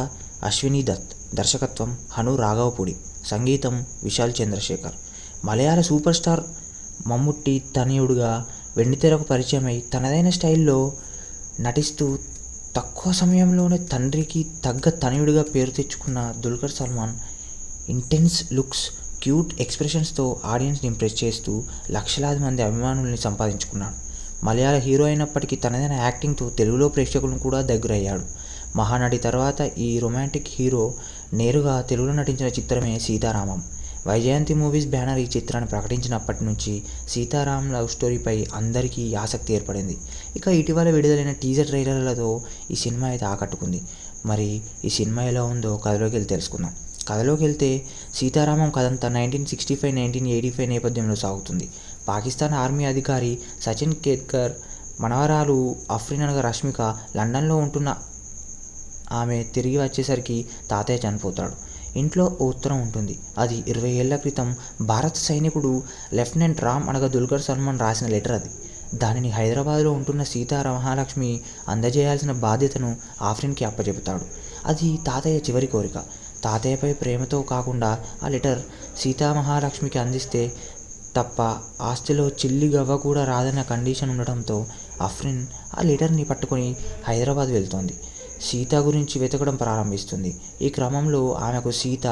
అశ్వినీ దత్. దర్శకత్వం హను రాఘవపూడి. సంగీతం విశాల్ చంద్రశేఖర్. మలయాళ సూపర్ స్టార్ మమ్ముట్టి తనయుడుగా వెండితెరకు పరిచయమై తనదైన స్టైల్లో నటిస్తూ తక్కువ సమయంలోనే తండ్రికి తగ్గ తనయుడిగా పేరు తెచ్చుకున్న Dulquer Salmaan intense looks, cute ఎక్స్ప్రెషన్స్తో ఆడియన్స్ని ఇంప్రెస్ చేస్తూ లక్షలాది మంది అభిమానుల్ని సంపాదించుకున్నాడు. మలయాళ హీరో అయినప్పటికీ తనదైన యాక్టింగ్తో తెలుగులో ప్రేక్షకులను కూడా దగ్గరయ్యాడు. మహానటి తర్వాత ఈ రొమాంటిక్ హీరో నేరుగా తెలుగులో నటించిన చిత్రమే సీతారామం. వైజయంతి మూవీస్ బ్యానర్ ఈ చిత్రాన్ని ప్రకటించినప్పటి నుంచి సీతారాం లవ్ స్టోరీపై అందరికీ ఆసక్తి ఏర్పడింది. ఇక ఇటీవల విడుదలైన టీజర్ ట్రైలర్లతో ఈ సినిమా అయితే ఆకట్టుకుంది. మరి ఈ సినిమా ఎలా ఉందో కథలోకి వెళ్ళి తెలుసుకుందాం. కథలోకి వెళ్తే సీతారామం కథంతా 1965-1985 నేపథ్యంలో సాగుతుంది. పాకిస్తాన్ ఆర్మీ అధికారి సచిన్ కేత్కర్ మనవరాలు అఫ్రిన్ అనగా రష్మిక లండన్లో ఉంటున్న ఆమె తిరిగి వచ్చేసరికి తాతయ్య చనిపోతాడు. ఇంట్లో ఓ ఉత్తరం ఉంటుంది. అది 20 ఏళ్ల క్రితం భారత సైనికుడు లెఫ్టినెంట్ రామ్ అనగా దుల్కర్ సల్మాన్ రాసిన లెటర్. అది దానిని హైదరాబాద్లో ఉంటున్న మహాలక్ష్మి అందజేయాల్సిన బాధ్యతను ఆఫ్రిన్కి అప్పచెబుతాడు. అది తాతయ్య చివరి కోరిక. తాతయ్యపై ప్రేమతో కాకుండా ఆ లెటర్ మహాలక్ష్మికి అందిస్తే తప్ప ఆస్తిలో చిల్లి గవ్వ కూడా రాదన్న కండిషన్ ఉండడంతో అఫ్రిన్ ఆ లెటర్ని పట్టుకొని హైదరాబాద్ వెళ్తోంది. సీత గురించి వెతకడం ప్రారంభిస్తుంది. ఈ క్రమంలో ఆమెకు సీత,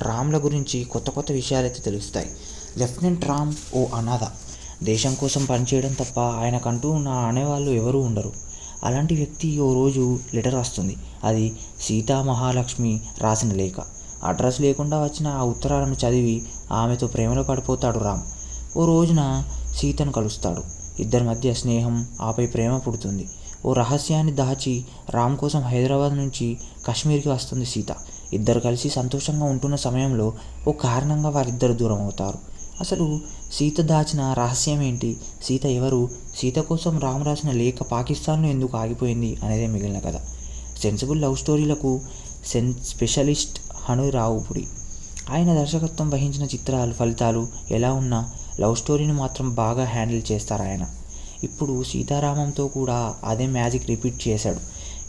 రామ్ల గురించి కొత్త కొత్త విషయాలైతే తెలుస్తాయి. లెఫ్టినెంట్ రామ్ ఓ అనాథ. దేశం కోసం పనిచేయడం తప్ప ఆయనకంటూ నా అనేవాళ్ళు ఎవరూ ఉండరు. అలాంటి వ్యక్తి ఓ రోజు లెటర్ వస్తుంది. అది మహాలక్ష్మి రాసిన లేఖ. అడ్రస్ లేకుండా వచ్చిన ఆ ఉత్తరాలను చదివి ఆమెతో ప్రేమలో పడిపోతాడు రామ్. ఓ రోజున సీతను కలుస్తాడు. ఇద్దరి మధ్య స్నేహం, ఆపై ప్రేమ పుడుతుంది. ఓ రహస్యాన్ని దాచి రామ్ కోసం హైదరాబాద్ నుంచి కాశ్మీర్కి వస్తుంది సీత. ఇద్దరు కలిసి సంతోషంగా ఉంటున్న సమయంలో ఓ కారణంగా వారిద్దరు దూరం అవుతారు. అసలు సీత దాచిన రహస్యం ఏంటి? సీత ఎవరు? సీత కోసం రామ్ రాసిన లేఖ పాకిస్తాన్లో ఎందుకు ఆగిపోయింది అనేదే మిగిలిన కథ. సెన్సిబుల్ లవ్ స్టోరీలకు స్పెషలిస్ట్ హను రావుపుడి. ఆయన దర్శకత్వం వహించిన చిత్రాలు ఫలితాలు ఎలా ఉన్నా లవ్ స్టోరీని మాత్రం బాగా హ్యాండిల్ చేస్తారు ఆయన. ఇప్పుడు సీతారామంతో కూడా అదే మ్యాజిక్ రిపీట్ చేశాడు.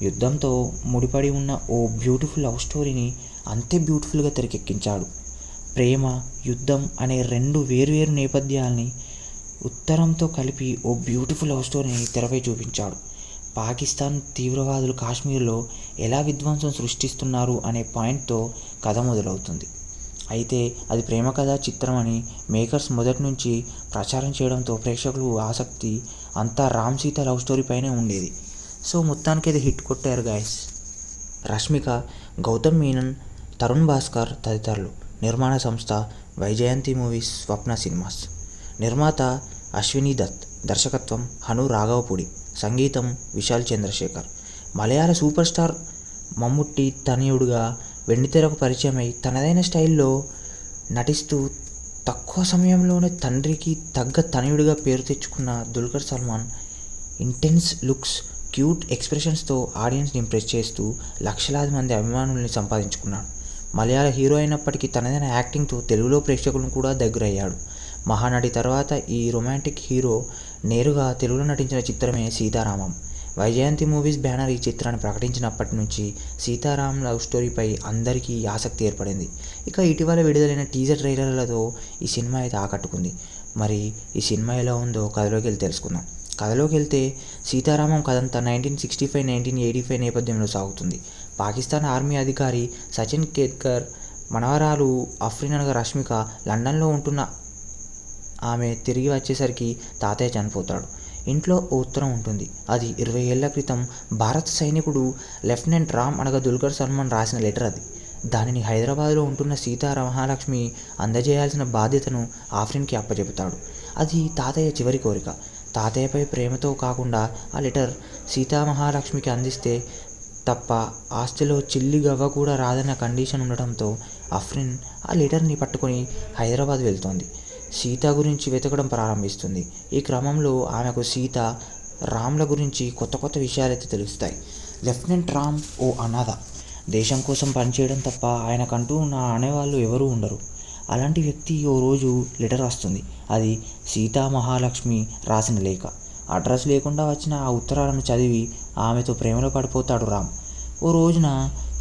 యుద్ధంతో ముడిపడి ఉన్న ఓ బ్యూటిఫుల్ లవ్ స్టోరీని అంతే బ్యూటిఫుల్గా తెరకెక్కించాడు. ప్రేమ, యుద్ధం అనే రెండు వేర్వేరు నేపథ్యాల్ని ఉత్తరంతో కలిపి ఓ బ్యూటిఫుల్ లవ్ స్టోరీని తెరపై చూపించాడు. పాకిస్తాన్ తీవ్రవాదులు కాశ్మీర్లో ఎలా విధ్వంసం సృష్టిస్తున్నారు అనే పాయింట్తో కథ మొదలవుతుంది. అయితే అది ప్రేమ కథా చిత్రం అని మేకర్స్ మొదటి నుంచి ప్రచారం చేయడంతో ప్రేక్షకులు ఆసక్తి అంతా రామ్ సీత లవ్ స్టోరీ పైనే ఉండేది. సో మొత్తానికి అది హిట్ కొట్టారు గాయస్. రష్మిక, గౌతమ్ మీనన్, తరుణ్ భాస్కర్ తదితరులు. నిర్మాణ సంస్థ వైజయంతి మూవీస్, స్వప్న సినిమాస్. నిర్మాత అశ్విని దత్. దర్శకత్వం హను రాఘవపూడి. సంగీతం విశాల్ చంద్రశేఖర్. మలయాళ సూపర్ స్టార్ మమ్ముట్టి తనయుడుగా వెండితెరకు పరిచయమై తనదైన స్టైల్లో నటిస్తూ తక్కువ సమయంలోనే తండ్రికి తగ్గ తనయుడిగా పేరు తెచ్చుకున్న Dulquer Salmaan intense looks, cute ఎక్స్ప్రెషన్స్తో ఆడియన్స్ని ఇంప్రెస్ చేస్తూ లక్షలాది మంది అభిమానుల్ని సంపాదించుకున్నాడు. మలయాళ హీరో అయినప్పటికీ తనదైన యాక్టింగ్తో తెలుగులో ప్రేక్షకులను కూడా దగ్గరయ్యాడు. మహానటి తర్వాత ఈ రొమాంటిక్ హీరో నేరుగా తెలుగులో నటించిన చిత్రమే సీతారామం. వైజయంతి మూవీస్ బ్యానర్ ఈ చిత్రాన్ని ప్రకటించినప్పటి నుంచి సీతారాం లవ్ స్టోరీపై అందరికీ ఆసక్తి ఏర్పడింది. ఇక ఇటీవల విడుదలైన టీజర్ ట్రైలర్లతో ఈ సినిమా అయితే ఆకట్టుకుంది. మరి ఈ సినిమా ఎలా ఉందో కథలోకి వెళ్ళి తెలుసుకుందాం. కథలోకి వెళ్తే సీతారామం కథంతా 1965-1985 నేపథ్యంలో సాగుతుంది. పాకిస్తాన్ ఆర్మీ అధికారి సచిన్ కేత్కర్ మనవరాలు అఫ్రిన్ అనగా రష్మిక లండన్లో ఉంటున్న ఆమె తిరిగి వచ్చేసరికి తాతయ్య చనిపోతాడు. ఇంట్లో ఓ ఉత్తరం ఉంటుంది. అది 20 ఏళ్ల క్రితం భారత సైనికుడు లెఫ్టినెంట్ రామ్ అనగా దుల్కర్ సల్మాన్ రాసిన లెటర్. అది దానిని హైదరాబాద్లో ఉంటున్న మహాలక్ష్మి అందజేయాల్సిన బాధ్యతను ఆఫ్రిన్కి అప్పచెబుతాడు. అది తాతయ్య చివరి కోరిక. తాతయ్యపై ప్రేమతో కాకుండా ఆ లెటర్ మహాలక్ష్మికి అందిస్తే తప్ప ఆస్తిలో చిల్లి గవ్వ కూడా రాదన్న కండిషన్ ఉండడంతో అఫ్రిన్ ఆ లెటర్ని పట్టుకొని హైదరాబాద్ వెళ్తోంది. సీత గురించి వెతకడం ప్రారంభిస్తుంది. ఈ క్రమంలో ఆమెకు సీత, రామ్ల గురించి కొత్త కొత్త విషయాలైతే తెలుస్తాయి. లెఫ్టినెంట్ రామ్ ఓ అనాథ. దేశం కోసం పనిచేయడం తప్ప ఆయనకంటూ నా అనేవాళ్ళు ఎవరూ ఉండరు. అలాంటి వ్యక్తి ఓ రోజు లెటర్ వస్తుంది. అది మహాలక్ష్మి రాసిన లేఖ. అడ్రస్ లేకుండా వచ్చిన ఆ ఉత్తరాలను చదివి ఆమెతో ప్రేమలో పడిపోతాడు రామ్. ఓ రోజున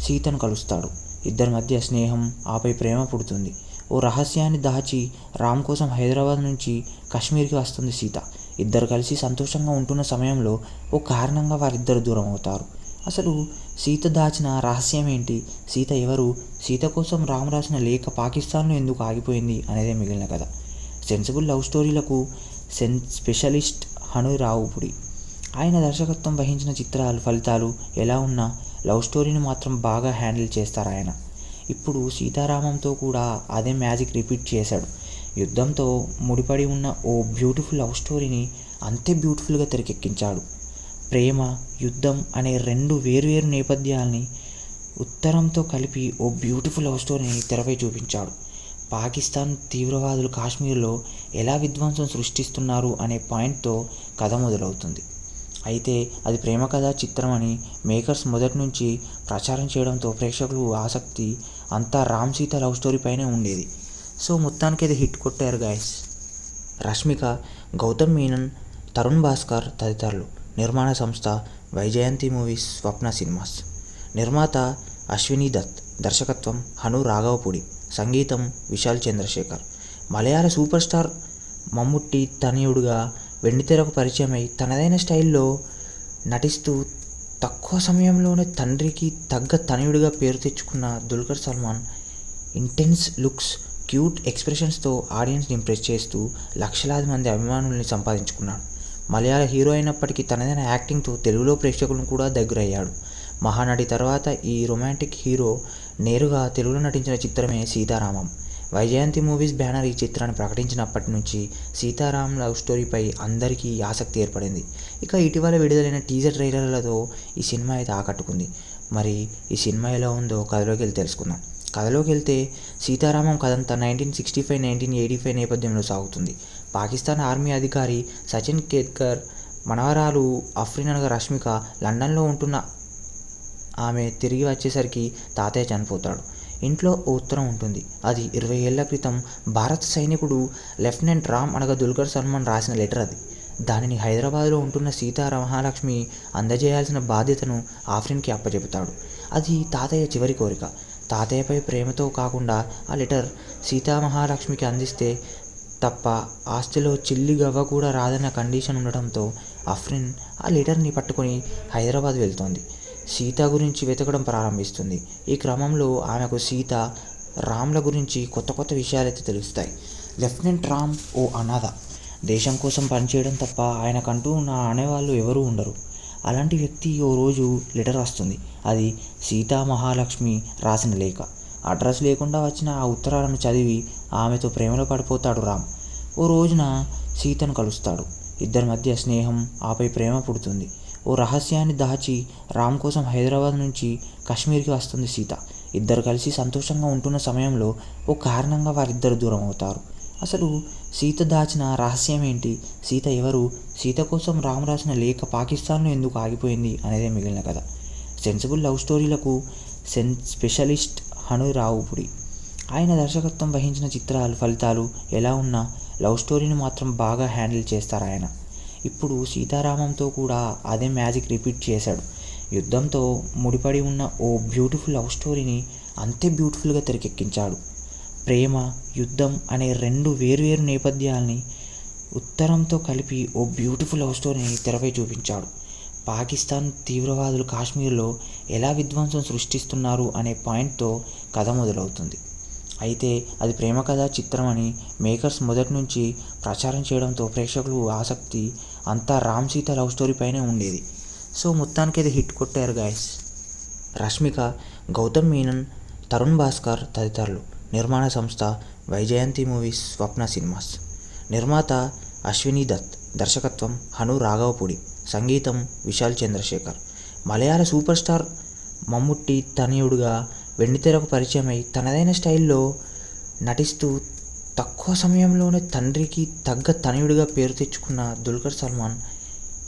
సీతను కలుస్తాడు. ఇద్దరి మధ్య స్నేహం, ఆపై ప్రేమ పుడుతుంది. ఓ రహస్యాన్ని దాచి రామ్ కోసం హైదరాబాద్ నుంచి కాశ్మీర్కి వస్తుంది సీత. ఇద్దరు కలిసి సంతోషంగా ఉంటున్న సమయంలో ఓ కారణంగా వారిద్దరు దూరం అవుతారు. అసలు సీత దాచిన రహస్యం ఏంటి? సీత ఎవరు? సీత కోసం రామ్ రాసిన లేఖ పాకిస్తాన్లో ఎందుకు ఆగిపోయింది అనేదే మిగిలిన కథ. సెన్సిబుల్ లవ్ స్టోరీలకు స్పెషలిస్ట్ హను రావుపుడి. ఆయన దర్శకత్వం వహించిన చిత్రాలు ఫలితాలు ఎలా ఉన్నా లవ్ స్టోరీని మాత్రం బాగా హ్యాండిల్ చేస్తారు ఆయన. ఇప్పుడు సీతారామంతో కూడా అదే మ్యాజిక్ రిపీట్ చేశాడు. యుద్ధంతో ముడిపడి ఉన్న ఓ బ్యూటిఫుల్ లవ్ స్టోరీని అంతే బ్యూటిఫుల్గా తెరకెక్కించాడు. ప్రేమ, యుద్ధం అనే రెండు వేర్వేరు నేపథ్యాల్ని ఉత్తరంతో కలిపి ఓ బ్యూటిఫుల్ లవ్ స్టోరీని తెరపై చూపించాడు. పాకిస్తాన్ తీవ్రవాదులు కాశ్మీర్లో ఎలా విధ్వంసం సృష్టిస్తున్నారు అనే పాయింట్తో కథ మొదలవుతుంది. అయితే అది ప్రేమ కథా చిత్రం అని మేకర్స్ మొదటి నుంచి ప్రచారం చేయడంతో ప్రేక్షకులు ఆసక్తి అంతా రామ్ సీత లవ్ స్టోరీ పైనే ఉండేది. సో మొత్తానికి అది హిట్ కొట్టారు గాయస్. రష్మిక, గౌతమ్ మీనన్, తరుణ్ భాస్కర్ తదితరులు. నిర్మాణ సంస్థ వైజయంతి మూవీస్, స్వప్న సినిమాస్. నిర్మాత అశ్వినీ దత్. దర్శకత్వం హను రాఘవపూడి. సంగీతం విశాల్ చంద్రశేఖర్. మలయాళ సూపర్ స్టార్ మమ్ముట్టి తనయుడుగా వెండితెరకు పరిచయమై తనదైన స్టైల్లో నటిస్తూ తక్కువ సమయంలోనే తండ్రికి తగ్గ తనయుడిగా పేరు తెచ్చుకున్న Dulquer Salmaan intense looks, cute ఎక్స్ప్రెషన్స్తో ఆడియన్స్ని ఇంప్రెస్ చేస్తూ లక్షలాది మంది అభిమానుల్ని సంపాదించుకున్నాడు. మలయాళ హీరో అయినప్పటికీ తనదైన యాక్టింగ్తో తెలుగులో ప్రేక్షకులను కూడా దగ్గరయ్యాడు. మహానటి తర్వాత ఈ రొమాంటిక్ హీరో నేరుగా తెలుగులో నటించిన చిత్రమే సీతారామం. వైజయంతి మూవీస్ బ్యానర్ ఈ చిత్రాన్ని ప్రకటించినప్పటి నుంచి సీతారాం లవ్ స్టోరీపై అందరికీ ఆసక్తి ఏర్పడింది. ఇక ఇటీవల విడుదలైన టీజర్ ట్రైలర్లతో ఈ సినిమా అయితే ఆకట్టుకుంది. మరి ఈ సినిమా ఎలా ఉందో కథలోకి వెళ్ళి తెలుసుకుందాం. కథలోకి వెళ్తే సీతారామం కథంతా 1965-1985 నేపథ్యంలో సాగుతుంది. పాకిస్తాన్ ఆర్మీ అధికారి సచిన్ కేత్కర్ మనవరాలు అఫ్రిన్ అనగా రష్మిక లండన్లో ఉంటున్న ఆమె తిరిగి వచ్చేసరికి తాతయ్య చనిపోతాడు. ఇంట్లో ఓ ఉత్తరం ఉంటుంది. అది 20 ఏళ్ల క్రితం భారత సైనికుడు లెఫ్టినెంట్ రామ్ అనగా దుల్కర్ సల్మాన్ రాసిన లెటర్. అది దానిని హైదరాబాద్లో ఉంటున్న మహాలక్ష్మి అందజేయాల్సిన బాధ్యతను ఆఫ్రిన్కి అప్పచెబుతాడు. అది తాతయ్య చివరి కోరిక. తాతయ్యపై ప్రేమతో కాకుండా ఆ లెటర్ మహాలక్ష్మికి అందిస్తే తప్ప ఆస్తిలో చిల్లి గవ్వ కూడా రాదన్న కండిషన్ ఉండడంతో అఫ్రిన్ ఆ లెటర్ని పట్టుకొని హైదరాబాద్ వెళ్తోంది. సీత గురించి వెతకడం ప్రారంభిస్తుంది. ఈ క్రమంలో ఆమెకు సీత, రామ్ల గురించి కొత్త కొత్త విషయాలైతే తెలుస్తాయి. లెఫ్టినెంట్ రామ్ ఓ అనాథ. దేశం కోసం పనిచేయడం తప్ప ఆయనకంటూ నా అనేవాళ్ళు ఎవరూ ఉండరు. అలాంటి వ్యక్తి ఓ రోజు లెటర్ వస్తుంది. అది మహాలక్ష్మి రాసిన లేఖ. అడ్రస్ లేకుండా వచ్చిన ఆ ఉత్తరాలను చదివి ఆమెతో ప్రేమలో పడిపోతాడు రామ్. ఓ రోజున సీతను కలుస్తాడు. ఇద్దరి మధ్య స్నేహం, ఆపై ప్రేమ పుడుతుంది. ఓ రహస్యాన్ని దాచి రామ్ కోసం హైదరాబాద్ నుంచి కాశ్మీర్కి వస్తుంది సీత. ఇద్దరు కలిసి సంతోషంగా ఉంటున్న సమయంలో ఓ కారణంగా వారిద్దరు దూరం అవుతారు. అసలు సీత దాచిన రహస్యం ఏంటి? సీత ఎవరు? సీత కోసం రామ్ రాసిన లేఖ పాకిస్తాన్లో ఎందుకు ఆగిపోయింది అనేదే మిగిలిన కథ. సెన్సిబుల్ లవ్ స్టోరీలకు స్పెషలిస్ట్ హను రాఘవపూడి. ఆయన దర్శకత్వం వహించిన చిత్రాలు ఫలితాలు ఎలా ఉన్నా లవ్ స్టోరీని మాత్రం బాగా హ్యాండిల్ చేస్తారు ఆయన. ఇప్పుడు సీతారామంతో కూడా అదే మ్యాజిక్ రిపీట్ చేశాడు. యుద్ధంతో ముడిపడి ఉన్న ఓ బ్యూటిఫుల్ లవ్ స్టోరీని అంతే బ్యూటిఫుల్గా తెరకెక్కించాడు. ప్రేమ, యుద్ధం అనే రెండు వేర్వేరు నేపథ్యాల్ని ఉత్తరంతో కలిపి ఓ బ్యూటిఫుల్ లవ్ స్టోరీని తెరపై చూపించాడు. పాకిస్తాన్ తీవ్రవాదులు కాశ్మీర్లో ఎలా విధ్వంసం సృష్టిస్తున్నారు అనే పాయింట్తో కథ మొదలవుతుంది. అయితే అది ప్రేమ కథా చిత్రం అని మేకర్స్ మొదటి నుంచి ప్రచారం చేయడంతో ప్రేక్షకులు ఆసక్తి అంతా రామ్ సీత లవ్ స్టోరీ పైనే ఉండేది. సో మొత్తానికి అది హిట్ కొట్టారు గాయస్. రష్మిక, గౌతమ్ మీనన్, తరుణ్ భాస్కర్ తదితరులు. నిర్మాణ సంస్థ వైజయంతి మూవీస్, స్వప్న సినిమాస్. నిర్మాత అశ్వినీ దత్. దర్శకత్వం హను రాఘవపూడి. సంగీతం విశాల్ చంద్రశేఖర్. మలయాళ సూపర్ స్టార్ మమ్ముట్టి తనయుడుగా వెండితెరకు పరిచయమై తనదైన స్టైల్లో నటిస్తూ తక్కువ సమయంలోనే తండ్రికి తగ్గ తనయుడిగా పేరు తెచ్చుకున్న Dulquer Salmaan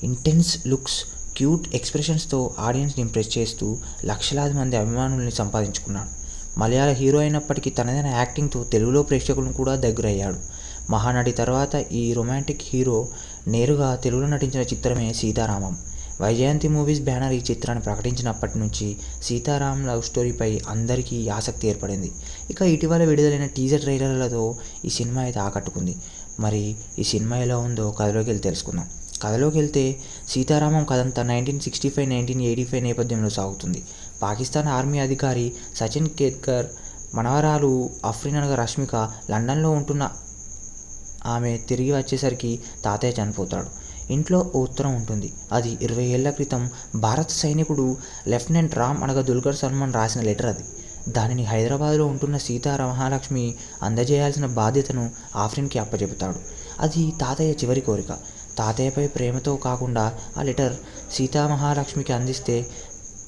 intense looks, cute ఎక్స్ప్రెషన్స్తో ఆడియన్స్ని ఇంప్రెస్ చేస్తూ లక్షలాది మంది అభిమానుల్ని సంపాదించుకున్నాడు. మలయాళ హీరో అయినప్పటికీ తనదైన యాక్టింగ్తో తెలుగులో ప్రేక్షకులను కూడా దగ్గరయ్యాడు. మహానటి తర్వాత ఈ రొమాంటిక్ హీరో నేరుగా తెలుగులో నటించిన చిత్రమే సీతారామం. వైజయంతి మూవీస్ బ్యానర్ ఈ చిత్రాన్ని ప్రకటించినప్పటి నుంచి సీతారాం లవ్ స్టోరీపై అందరికీ ఆసక్తి ఏర్పడింది. ఇక ఇటీవల విడుదలైన టీజర్ ట్రైలర్లతో ఈ సినిమా అయితే ఆకట్టుకుంది. మరి ఈ సినిమా ఎలా ఉందో కథలోకి వెళ్ళి తెలుసుకుందాం. కథలోకి వెళ్తే సీతారామం కథంతా 1965-1985 నేపథ్యంలో సాగుతుంది. పాకిస్తాన్ ఆర్మీ అధికారి సచిన్ కేత్కర్ మనవరాలు అఫ్రిన్ అనగా రష్మిక లండన్లో ఉంటున్న ఆమె తిరిగి వచ్చేసరికి తాతయ్య చనిపోతాడు. ఇంట్లో ఓ ఉత్తరం ఉంటుంది. అది 20 ఏళ్ల క్రితం భారత సైనికుడు లెఫ్టినెంట్ రామ్ అనగా దుల్కర్ సల్మాన్ రాసిన లెటర్. అది దానిని హైదరాబాద్లో ఉంటున్న సీతామహాలక్ష్మి అందజేయాల్సిన బాధ్యతను ఆఫ్రిన్కి అప్పచెబుతాడు. అది తాతయ్య చివరి కోరిక. తాతయ్యపై ప్రేమతో కాకుండా ఆ లెటర్ సీతామహాలక్ష్మికి అందిస్తే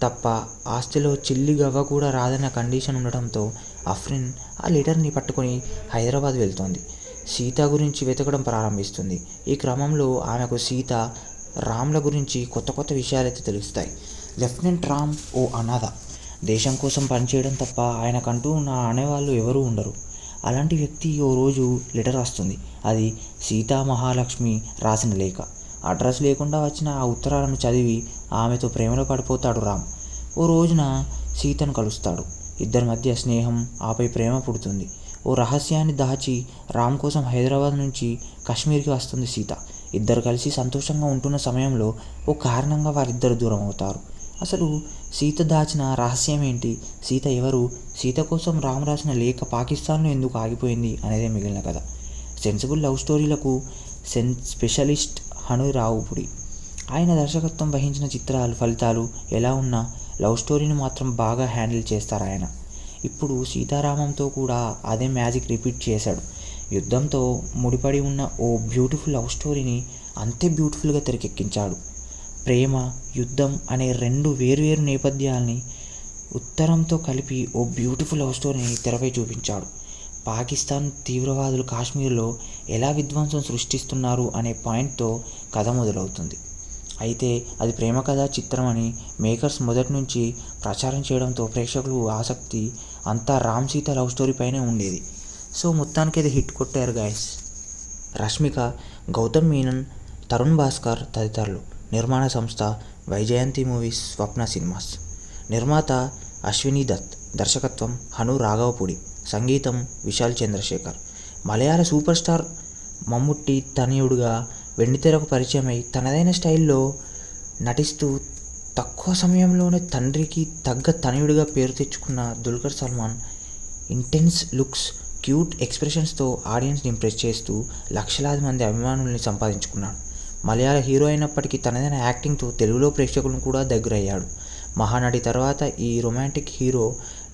తప్ప ఆస్తిలో చిల్లి గవ్వ కూడా రాదన్న కండిషన్ ఉండటంతో ఆఫ్రిన్ ఆ లెటర్ని పట్టుకొని హైదరాబాద్ వెళ్తోంది. సీత గురించి వెతకడం ప్రారంభిస్తుంది. ఈ క్రమంలో ఆమెకు సీత, రామ్ల గురించి కొత్త కొత్త విషయాలైతే తెలుస్తాయి. లెఫ్టినెంట్ రామ్ ఓ అనాథ. దేశం కోసం పనిచేయడం తప్ప ఆయనకంటూ అనేవాళ్ళు ఎవరూ ఉండరు. అలాంటి వ్యక్తి ఓ రోజు లెటర్ రాస్తుంది. అది సీతామహాలక్ష్మి రాసిన లేఖ. అడ్రస్ లేకుండా వచ్చిన ఆ ఉత్తరాలను చదివి ఆమెతో ప్రేమలో పడిపోతాడు రామ్. ఓ రోజున సీతను కలుస్తాడు. ఇద్దరి మధ్య స్నేహం, ఆపై ప్రేమ పుడుతుంది. ఓ రహస్యాన్ని దాచి రామ్ కోసం హైదరాబాద్ నుంచి కాశ్మీర్కి వస్తుంది సీత. ఇద్దరు కలిసి సంతోషంగా ఉంటున్న సమయంలో ఓ కారణంగా వారిద్దరు దూరం అవుతారు. అసలు సీత దాచిన రహస్యం ఏంటి? సీత ఎవరు? సీత కోసం రామ్ రాసిన లేఖ పాకిస్తాన్లో ఎందుకు ఆగిపోయింది అనేదే మిగిలిన కథ. సెన్సిబుల్ లవ్ స్టోరీలకు స్పెషలిస్ట్ హను రావుపుడి. ఆయన దర్శకత్వం వహించిన చిత్రాలు ఫలితాలు ఎలా ఉన్నా లవ్ స్టోరీని మాత్రం బాగా హ్యాండిల్ చేస్తారు ఆయన. ఇప్పుడు సీతారామంతో కూడా అదే మ్యాజిక్ రిపీట్ చేశాడు. యుద్ధంతో ముడిపడి ఉన్న ఓ బ్యూటిఫుల్ లవ్ స్టోరీని అంతే బ్యూటిఫుల్గా తెరకెక్కించాడు. ప్రేమ, యుద్ధం అనే రెండు వేర్వేరు నేపథ్యాల్ని ఉత్తరంతో కలిపి ఓ బ్యూటిఫుల్ లవ్ స్టోరీని తెరపై చూపించాడు. పాకిస్తాన్ తీవ్రవాదులు కాశ్మీర్లో ఎలా విధ్వంసం సృష్టిస్తున్నారు అనే పాయింట్తో కథ మొదలవుతుంది. అయితే అది ప్రేమ కథా చిత్రం అని మేకర్స్ మొదటి నుంచి ప్రచారం చేయడంతో ప్రేక్షకులు ఆసక్తి అంతా రామ్ సీత లవ్ స్టోరీ పైనే ఉండేది. సో మొత్తానికి అది హిట్ కొట్టారు గాయస్. రష్మిక, గౌతమ్ మీనన్, తరుణ్ భాస్కర్ తదితరులు. నిర్మాణ సంస్థ వైజయంతి మూవీస్, స్వప్న సినిమాస్. నిర్మాత అశ్విని దత్. దర్శకత్వం హను రాఘవపుడి. సంగీతం విశాల్ చంద్రశేఖర్. మలయాళ సూపర్ స్టార్ మమ్ముట్టి తనయుడుగా వెండితెరకు పరిచయమై తనదైన స్టైల్లో నటిస్తూ తక్కువ సమయంలోనే తండ్రికి తగ్గ తనయుడిగా పేరు తెచ్చుకున్న Dulquer Salmaan intense looks, cute ఎక్స్ప్రెషన్స్తో ఆడియన్స్ని ఇంప్రెస్ చేస్తూ లక్షలాది మంది అభిమానుల్ని సంపాదించుకున్నాడు. మలయాళ హీరో అయినప్పటికీ తనదైన యాక్టింగ్తో తెలుగులో ప్రేక్షకులను కూడా దగ్గరయ్యాడు. మహానటి తర్వాత ఈ రొమాంటిక్ హీరో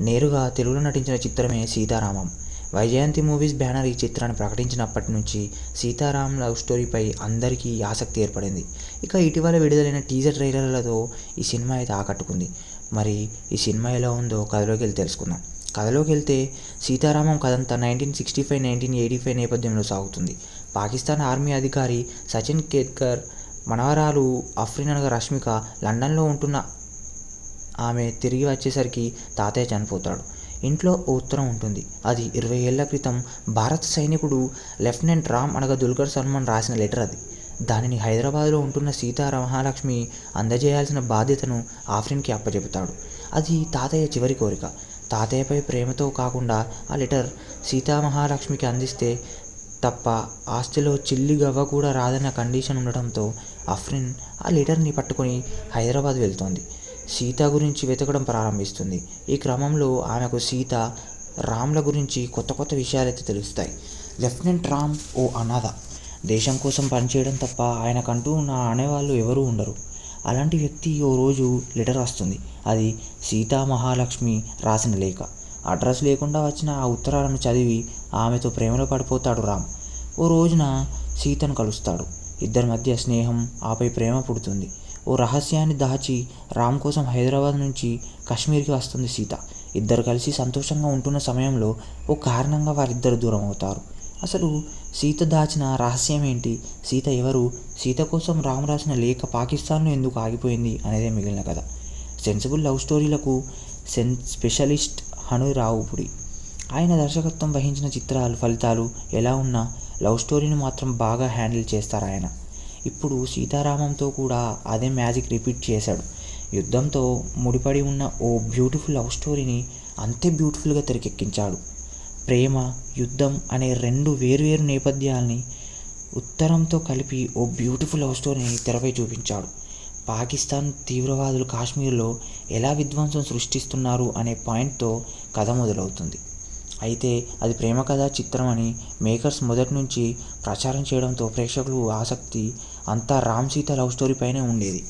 నేరుగా తెలుగులో నటించిన చిత్రమే సీతారామం. వైజయంతి మూవీస్ బ్యానర్ ఈ చిత్రాన్ని ప్రకటించినప్పటి నుంచి సీతారాం లవ్ స్టోరీపై అందరికీ ఆసక్తి ఏర్పడింది. ఇక ఇటీవల విడుదలైన టీజర్ ట్రైలర్లతో ఈ సినిమా అయితే ఆకట్టుకుంది. మరి ఈ సినిమా ఎలా ఉందో కథలోకి వెళ్ళి తెలుసుకుందాం. కథలోకి వెళ్తే సీతారామం కథంతా 1965-1985 నేపథ్యంలో సాగుతుంది. పాకిస్తాన్ ఆర్మీ అధికారి సచిన్ కేత్కర్ మనవరాలు అఫ్రిన్ అనగా రష్మిక లండన్లో ఉంటున్న ఆమె తిరిగి వచ్చేసరికి తాతయ్య చనిపోతాడు. ఇంట్లో ఓ ఉత్తరం ఉంటుంది. అది 20 ఏళ్ల క్రితం భారత సైనికుడు లెఫ్టినెంట్ రామ్ అనగా దుల్కర్ సల్మాన్ రాసిన లెటర్. అది దానిని హైదరాబాద్లో ఉంటున్న సీతామహాలక్ష్మి అందజేయాల్సిన బాధ్యతను ఆఫ్రిన్కి అప్పచెబుతాడు. అది తాతయ్య చివరి కోరిక. తాతయ్యపై ప్రేమతో కాకుండా ఆ లెటర్ సీతామహాలక్ష్మికి అందిస్తే తప్ప ఆస్తిలో చిల్లి గవ్వ కూడా రాదన్న కండిషన్ ఉండటంతో ఆఫ్రిన్ ఆ లెటర్ని పట్టుకొని హైదరాబాద్ వెళ్తోంది. సీత గురించి వెతకడం ప్రారంభిస్తుంది. ఈ క్రమంలో ఆమెకు సీత, రామ్ల గురించి కొత్త కొత్త విషయాలైతే తెలుస్తాయి. లెఫ్టినెంట్ రామ్ ఓ అనాథ. దేశం కోసం పనిచేయడం తప్ప ఆయనకంటూ అనేవాళ్ళు ఎవరూ ఉండరు. అలాంటి వ్యక్తి ఓ రోజు లెటర్ వస్తుంది. అది సీతామహాలక్ష్మి రాసిన లేఖ. అడ్రస్ లేకుండా వచ్చిన ఆ ఉత్తరాలను చదివి ఆమెతో ప్రేమలో పడిపోతాడు రామ్. ఓ రోజున సీతను కలుస్తాడు. ఇద్దరి మధ్య స్నేహం, ఆపై ప్రేమ పుడుతుంది. ఓ రహస్యాన్ని దాచి రామ్ కోసం హైదరాబాద్ నుంచి కాశ్మీర్కి వస్తుంది సీత. ఇద్దరు కలిసి సంతోషంగా ఉంటున్న సమయంలో ఓ కారణంగా వారిద్దరు దూరం అవుతారు. అసలు సీత దాచిన రహస్యం ఏంటి? సీత ఎవరు? సీత కోసం రామ్ రాసిన లేఖ పాకిస్తాన్లో ఎందుకు ఆగిపోయింది అనేదే మిగిలిన కథ. సెన్సిబుల్ లవ్ స్టోరీలకు స్పెషలిస్ట్ హను రావుపుడి. ఆయన దర్శకత్వం వహించిన చిత్రాలు ఫలితాలు ఎలా ఉన్నా లవ్ స్టోరీని మాత్రం బాగా హ్యాండిల్ చేస్తారు ఆయన. ఇప్పుడు సీతారామంతో కూడా అదే మ్యాజిక్ రిపీట్ చేశాడు. యుద్ధంతో ముడిపడి ఉన్న ఓ బ్యూటిఫుల్ లవ్ స్టోరీని అంతే బ్యూటిఫుల్గా తెరకెక్కించాడు. ప్రేమ, యుద్ధం అనే రెండు వేర్వేరు నేపథ్యాల్ని ఉత్తరంతో కలిపి ఓ బ్యూటిఫుల్ లవ్ స్టోరీని తెరపై చూపించాడు. పాకిస్తాన్ తీవ్రవాదులు కాశ్మీర్లో ఎలా విధ్వంసం సృష్టిస్తున్నారు అనే పాయింట్తో కథ మొదలవుతుంది. అయితే అది ప్రేమ కథా చిత్రం అని మేకర్స్ మొదటి నుంచి ప్రచారం చేయడంతో ప్రేక్షకులు ఆసక్తి అంతా రామ్ సీత లవ్ స్టోరీ పైనే ఉండేది.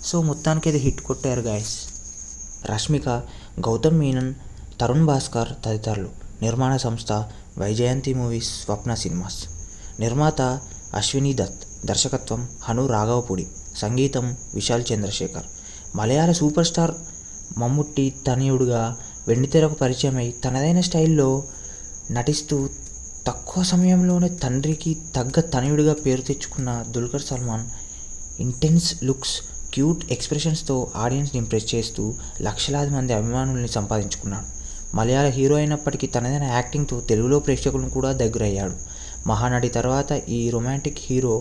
సో మొత్తానికి అది హిట్ కొట్టారు గాయస్. రష్మిక, గౌతమ్ మీనన్, తరుణ్ భాస్కర్ తదితరులు. నిర్మాణ సంస్థ వైజయంతి మూవీస్, స్వప్న సినిమాస్. నిర్మాత అశ్వినీ దత్. దర్శకత్వం హను రాఘవపూడి. సంగీతం విశాల్ చంద్రశేఖర్. మలయాళ సూపర్ స్టార్ మమ్ముట్టి తనయుడుగా వెండితెరకు పరిచయమై తనదైన స్టైల్లో నటిస్తూ తక్కువ సమయంలోనే తండ్రికి తగ్గ తనయుడిగా పేరు తెచ్చుకున్న Dulquer Salmaan intense looks, cute ఎక్స్ప్రెషన్స్తో ఆడియన్స్ని ఇంప్రెస్ చేస్తూ లక్షలాది మంది అభిమానుల్ని సంపాదించుకున్నాడు. మలయాళ హీరో అయినప్పటికీ తనదైన యాక్టింగ్తో తెలుగులో ప్రేక్షకులను కూడా దగ్గరయ్యాడు. మహానటి తర్వాత ఈ రొమాంటిక్ హీరో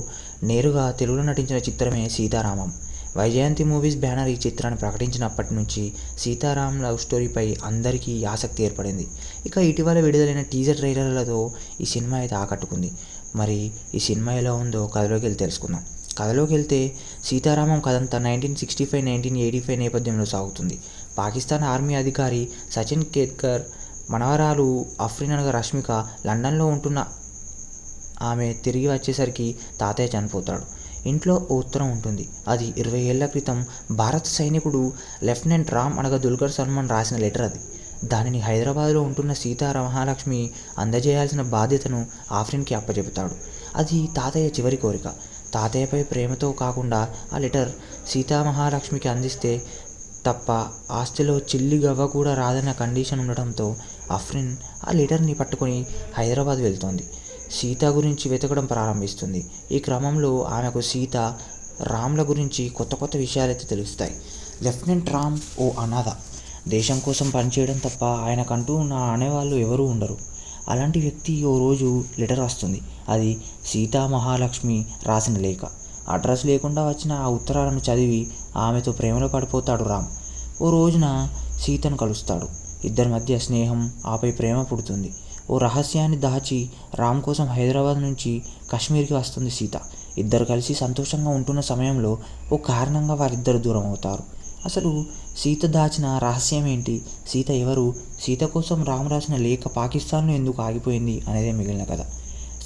నేరుగా తెలుగులో నటించిన చిత్రమే సీతారామం. వైజయంతి మూవీస్ బ్యానర్ ఈ చిత్రాన్ని ప్రకటించినప్పటి నుంచి సీతారాం లవ్ స్టోరీపై అందరికీ ఆసక్తి ఏర్పడింది. ఇక ఇటీవల విడుదలైన టీజర్ ట్రైలర్లతో ఈ సినిమా అయితే ఆకట్టుకుంది. మరి ఈ సినిమా ఎలా ఉందో కథలోకి వెళ్ళి తెలుసుకుందాం. కథలోకి వెళ్తే సీతారామం కథంతా 1965-1985 నేపథ్యంలో సాగుతుంది. పాకిస్తాన్ ఆర్మీ అధికారి సచిన్ కేత్కర్ మనవరాలు అఫ్రిన్ అనగా రష్మిక లండన్లో ఉంటున్న ఆమె తిరిగి వచ్చేసరికి తాతయ్య చనిపోతాడు. ఇంట్లో ఓ ఉత్తరం ఉంటుంది. అది 20 ఏళ్ల క్రితం భారత సైనికుడు లెఫ్టినెంట్ రామ్ అనగా దుల్కర్ సల్మాన్ రాసిన లెటర్. అది దానిని హైదరాబాద్లో ఉంటున్న మహాలక్ష్మి అందజేయాల్సిన బాధ్యతను ఆఫ్రిన్కి అప్పచెబుతాడు. అది తాతయ్య చివరి కోరిక. తాతయ్యపై ప్రేమతో కాకుండా ఆ లెటర్ మహాలక్ష్మికి అందిస్తే తప్ప ఆస్తిలో చిల్లి గవ్వ కూడా రాదన్న కండిషన్ ఉండడంతో అఫ్రిన్ ఆ లెటర్ని పట్టుకొని హైదరాబాద్ వెళ్తోంది. సీత గురించి వెతకడం ప్రారంభిస్తుంది. ఈ క్రమంలో ఆమెకు సీత, రామ్ల గురించి కొత్త కొత్త విషయాలైతే తెలుస్తాయి. లెఫ్టినెంట్ రామ్ ఓ అనాథ. దేశం కోసం పనిచేయడం తప్ప ఆయనకంటూ అనేవాళ్ళు ఎవరూ ఉండరు. అలాంటి వ్యక్తి ఓ రోజు లెటర్ వస్తుంది. అది మహాలక్ష్మి రాసిన లేఖ. అడ్రస్ లేకుండా వచ్చిన ఆ ఉత్తరాలను చదివి ఆమెతో ప్రేమలో పడిపోతాడు రామ్. ఓ రోజున సీతను కలుస్తాడు. ఇద్దరి మధ్య స్నేహం, ఆపై ప్రేమ పుడుతుంది. ఓ రహస్యాన్ని దాచి రామ్ కోసం హైదరాబాద్ నుంచి కాశ్మీర్కి వస్తుంది సీత. ఇద్దరు కలిసి సంతోషంగా ఉంటున్న సమయంలో ఓ కారణంగా వారిద్దరు దూరం అవుతారు. అసలు సీత దాచిన రహస్యం ఏంటి? సీత ఎవరు? సీత కోసం రామ్ రాసిన లేఖ పాకిస్తాన్లో ఎందుకు ఆగిపోయింది అనేదే మిగిలిన కథ.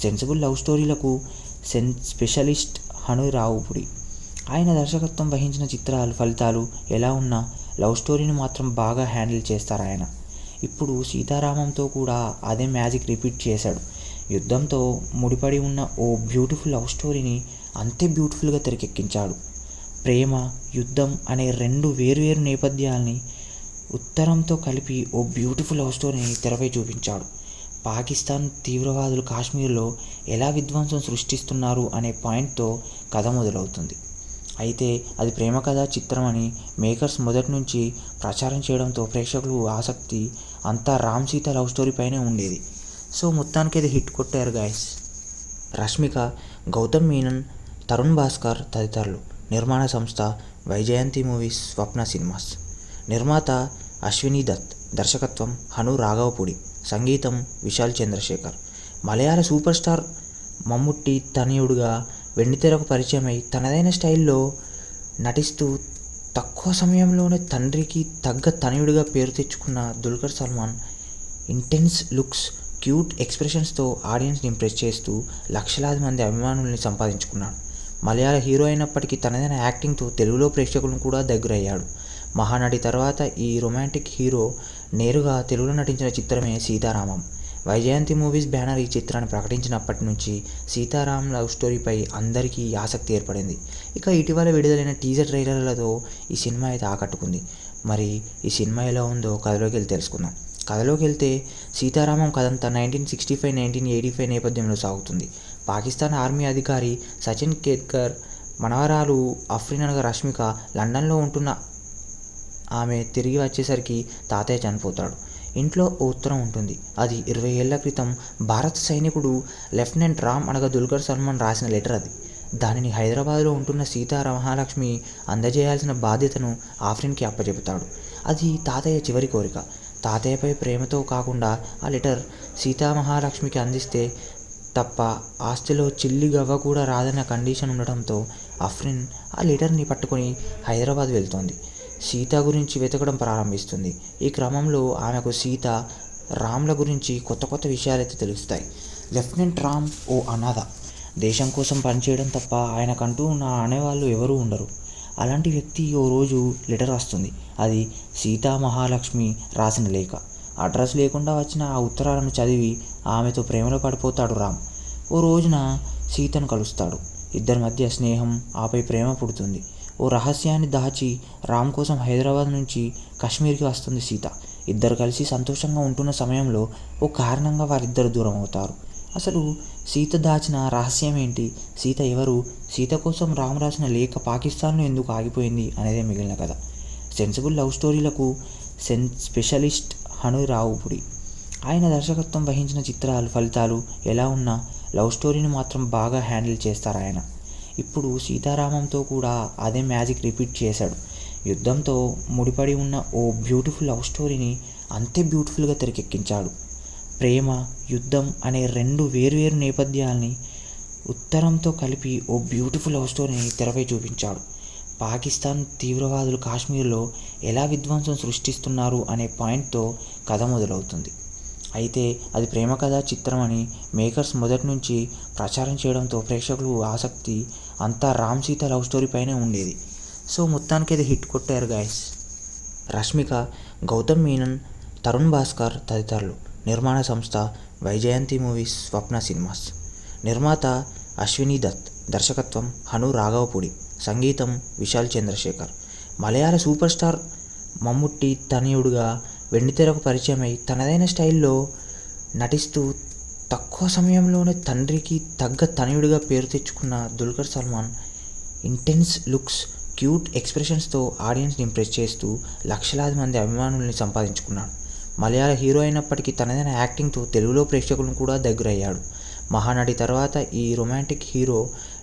సెన్సిబుల్ లవ్ స్టోరీలకు స్పెషలిస్ట్ హను రాఘవపూడి. ఆయన దర్శకత్వం వహించిన చిత్రాలు ఫలితాలు ఎలా ఉన్నా లవ్ స్టోరీని మాత్రం బాగా హ్యాండిల్ చేస్తారు ఆయన. ఇప్పుడు సీతారామంతో కూడా అదే మ్యాజిక్ రిపీట్ చేశాడు. యుద్ధంతో ముడిపడి ఉన్న ఓ బ్యూటిఫుల్ లవ్ స్టోరీని అంతే బ్యూటిఫుల్గా తెరకెక్కించాడు. ప్రేమ, యుద్ధం అనే రెండు వేర్వేరు నేపథ్యాల్ని ఉత్తరంతో కలిపి ఓ బ్యూటిఫుల్ లవ్ స్టోరీని తెరపై చూపించాడు. పాకిస్తాన్ తీవ్రవాదులు కాశ్మీర్లో ఎలా విధ్వంసం సృష్టిస్తున్నారు అనే పాయింట్తో కథ మొదలవుతుంది. అయితే అది ప్రేమ కథ చిత్రం అని మేకర్స్ మొదటి నుంచి ప్రచారం చేయడంతో ప్రేక్షకులు ఆసక్తి అంతా రామ్ సీత లవ్ స్టోరీ పైనే ఉండేది. సో మొత్తానికి అది హిట్ కొట్టారు గాయస్. రష్మిక, గౌతమ్ మీనన్, తరుణ్ భాస్కర్ తదితరులు. నిర్మాణ సంస్థ వైజయంతి మూవీస్, స్వప్న సినిమాస్. నిర్మాత అశ్వినీ దత్. దర్శకత్వం హను రాఘవపూడి. సంగీతం విశాల్ చంద్రశేఖర్. మలయాళ సూపర్ స్టార్ మమ్ముట్టి తనయుడుగా వెండితెరకు పరిచయమై తనదైన స్టైల్లో నటిస్తూ తక్కువ సమయంలోనే తండ్రికి తగ్గ తనయుడిగా పేరు తెచ్చుకున్న Dulquer Salmaan intense looks, cute ఎక్స్ప్రెషన్స్తో ఆడియన్స్ని ఇంప్రెస్ చేస్తూ లక్షలాది మంది అభిమానుల్ని సంపాదించుకున్నాడు. మలయాళ హీరో అయినప్పటికీ తనదైన యాక్టింగ్తో తెలుగులో ప్రేక్షకులను కూడా దగ్గరయ్యాడు. మహానటి తర్వాత ఈ రొమాంటిక్ హీరో నేరుగా తెలుగులో నటించిన చిత్రమే సీతారామం. వైజయంతి మూవీస్ బ్యానర్ ఈ చిత్రాన్ని ప్రకటించినప్పటి నుంచి సీతారాం లవ్ స్టోరీపై అందరికీ ఆసక్తి ఏర్పడింది. ఇక ఇటీవల విడుదలైన టీజర్ ట్రైలర్లతో ఈ సినిమా అయితే ఆకట్టుకుంది. మరి ఈ సినిమా ఎలా ఉందో కథలోకి వెళ్ళి తెలుసుకుందాం. కథలోకి వెళ్తే సీతారామం కథంతా 1965-1985 నేపథ్యంలో సాగుతుంది. పాకిస్తాన్ ఆర్మీ అధికారి సచిన్ కేత్కర్ మనవరాలు అఫ్రిన్ అనగా రష్మిక లండన్లో ఉంటున్న ఆమె తిరిగి వచ్చేసరికి తాతయ్య చనిపోతాడు. ఇంట్లో ఓ ఉత్తరం ఉంటుంది. అది 20 ఏళ్ల క్రితం భారత సైనికుడు లెఫ్టినెంట్ రామ్ అనగా దుల్కర్ సల్మాన్ రాసిన లెటర్. అది దానిని హైదరాబాద్లో ఉంటున్న మహాలక్ష్మి అందజేయాల్సిన బాధ్యతను ఆఫ్రిన్కి అప్పచెబుతాడు. అది తాతయ్య చివరి కోరిక. తాతయ్యపై ప్రేమతో కాకుండా ఆ లెటర్ మహాలక్ష్మికి అందిస్తే తప్ప ఆస్తిలో చిల్లి గవ్వ కూడా రాదన్న కండిషన్ ఉండడంతో అఫ్రిన్ ఆ లెటర్ని పట్టుకొని హైదరాబాద్ వెళ్తోంది. సీత గురించి వెతకడం ప్రారంభిస్తుంది. ఈ క్రమంలో ఆమెకు సీత, రామ్ల గురించి కొత్త కొత్త విషయాలైతే తెలుస్తాయి. లెఫ్టినెంట్ రామ్ ఓ అనాథ. దేశం కోసం పనిచేయడం తప్ప ఆయనకంటూ అనేవాళ్ళు ఎవరూ ఉండరు. అలాంటి వ్యక్తి ఓ రోజు లెటర్ వస్తుంది. అది మహాలక్ష్మి రాసిన లేఖ. అడ్రస్ లేకుండా వచ్చిన ఆ ఉత్తరాలను చదివి ఆమెతో ప్రేమలో పడిపోతాడు రామ్. ఓ రోజున సీతను కలుస్తాడు. ఇద్దరి మధ్య స్నేహం, ఆపై ప్రేమ పుడుతుంది. ఓ రహస్యాన్ని దాచి రామ్ కోసం హైదరాబాద్ నుంచి కాశ్మీర్కి వస్తుంది సీత. ఇద్దరు కలిసి సంతోషంగా ఉంటున్న సమయంలో ఓ కారణంగా వారిద్దరు దూరం అవుతారు. అసలు సీత దాచిన రహస్యం ఏంటి? సీత ఎవరు? సీత కోసం రామ్ రాసిన లేఖ పాకిస్తాన్లో ఎందుకు ఆగిపోయింది అనేదే మిగిలిన కథ. సెన్సిబుల్ లవ్ స్టోరీలకు స్పెషలిస్ట్ హను రావుపుడి. ఆయన దర్శకత్వం వహించిన చిత్రాలు ఫలితాలు ఎలా ఉన్నా లవ్ స్టోరీని మాత్రం బాగా హ్యాండిల్ చేస్తారు ఆయన. ఇప్పుడు సీతారామంతో కూడా అదే మ్యాజిక్ రిపీట్ చేశాడు. యుద్ధంతో ముడిపడి ఉన్న ఓ బ్యూటిఫుల్ లవ్ స్టోరీని అంతే బ్యూటిఫుల్గా తెరకెక్కించాడు. ప్రేమ, యుద్ధం అనే రెండు వేర్వేరు నేపథ్యాల్ని ఉత్తరంతో కలిపి ఓ బ్యూటిఫుల్ లవ్ స్టోరీని తెరపై చూపించాడు. పాకిస్తాన్ తీవ్రవాదులు కాశ్మీర్లో ఎలా విధ్వంసం సృష్టిస్తున్నారు అనే పాయింట్తో కథ మొదలవుతుంది. అయితే అది ప్రేమ కథా చిత్రం అని మేకర్స్ మొదటి నుంచి ప్రచారం చేయడంతో ప్రేక్షకులు ఆసక్తి అంతా రామ్ సీత లవ్ స్టోరీ పైనే ఉండేది. సో మొత్తానికి అది హిట్ కొట్టారు గాయస్. రష్మిక, గౌతమ్ మీనన్, తరుణ్ భాస్కర్ తదితరులు. నిర్మాణ సంస్థ వైజయంతి మూవీస్, స్వప్న సినిమాస్. నిర్మాత అశ్వినీ దత్. దర్శకత్వం హను రాఘవపూడి. సంగీతం విశాల్ చంద్రశేఖర్. మలయాళ సూపర్ స్టార్ మమ్ముట్టి తనయుడుగా వెండితెరకు పరిచయమై తనదైన స్టైల్లో నటిస్తూ తక్కువ సమయంలోనే తండ్రికి తగ్గ తనయుడిగా పేరు తెచ్చుకున్న Dulquer Salmaan intense looks, cute ఎక్స్ప్రెషన్స్తో ఆడియన్స్ని ఇంప్రెస్ చేస్తూ లక్షలాది మంది అభిమానుల్ని సంపాదించుకున్నాడు. మలయాళ హీరో అయినప్పటికీ తనదైన యాక్టింగ్తో తెలుగులో ప్రేక్షకులను కూడా దగ్గరయ్యాడు. మహానటి తర్వాత ఈ రొమాంటిక్ హీరో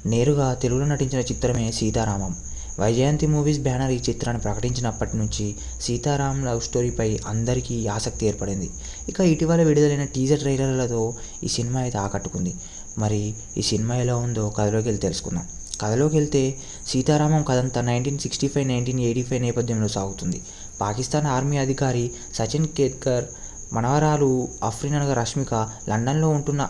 నేరుగా తెలుగులో నటించిన చిత్రమే సీతారామం. వైజయంతి మూవీస్ బ్యానర్ ఈ చిత్రాన్ని ప్రకటించినప్పటి నుంచి సీతారాం లవ్ స్టోరీపై అందరికీ ఆసక్తి ఏర్పడింది. ఇక ఇటీవల విడుదలైన టీజర్ ట్రైలర్లతో ఈ సినిమా అయితే ఆకట్టుకుంది. మరి ఈ సినిమా ఎలా ఉందో కథలోకి వెళ్ళి తెలుసుకుందాం. కథలోకి వెళ్తే సీతారామం కథంతా 1965-1985 నేపథ్యంలో సాగుతుంది. పాకిస్తాన్ ఆర్మీ అధికారి సచిన్ కేత్కర్ మనవరాలు అఫ్రిన్ అనగా రష్మిక లండన్లో ఉంటున్న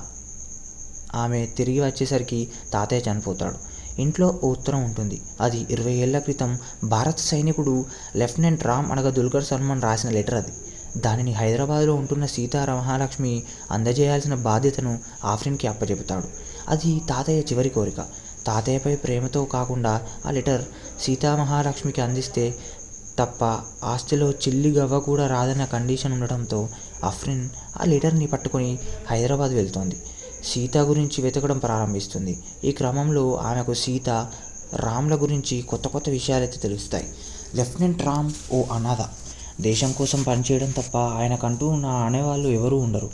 ఆమె తిరిగి వచ్చేసరికి తాతయ్య చనిపోతాడు. ఇంట్లో ఓ ఉత్తరం ఉంటుంది. అది 20 ఏళ్ల క్రితం భారత సైనికుడు లెఫ్టినెంట్ రామ్ అనగా దుల్కర్ సల్మాన్ రాసిన లెటర్. అది దానిని హైదరాబాద్లో ఉంటున్న సీతా మహాలక్ష్మి అందజేయాల్సిన బాధ్యతను ఆఫ్రిన్కి అప్పచెబుతాడు. అది తాతయ్య చివరి కోరిక. తాతయ్యపై ప్రేమతో కాకుండా ఆ లెటర్ సీతామహాలక్ష్మికి అందిస్తే తప్ప ఆస్తిలో చిల్లి గవ్వ కూడా రాదన్న కండిషన్ ఉండటంతో అఫ్రిన్ ఆ లెటర్ని పట్టుకొని హైదరాబాద్ వెళ్తోంది. సీత గురించి వెతకడం ప్రారంభిస్తుంది. ఈ క్రమంలో ఆమెకు సీత, రామ్ల గురించి కొత్త కొత్త విషయాలైతే తెలుస్తాయి. లెఫ్టినెంట్ రామ్ ఓ అనాథ. దేశం కోసం పనిచేయడం తప్ప ఆయనకంటూ అనేవాళ్ళు ఎవరూ ఉండరు.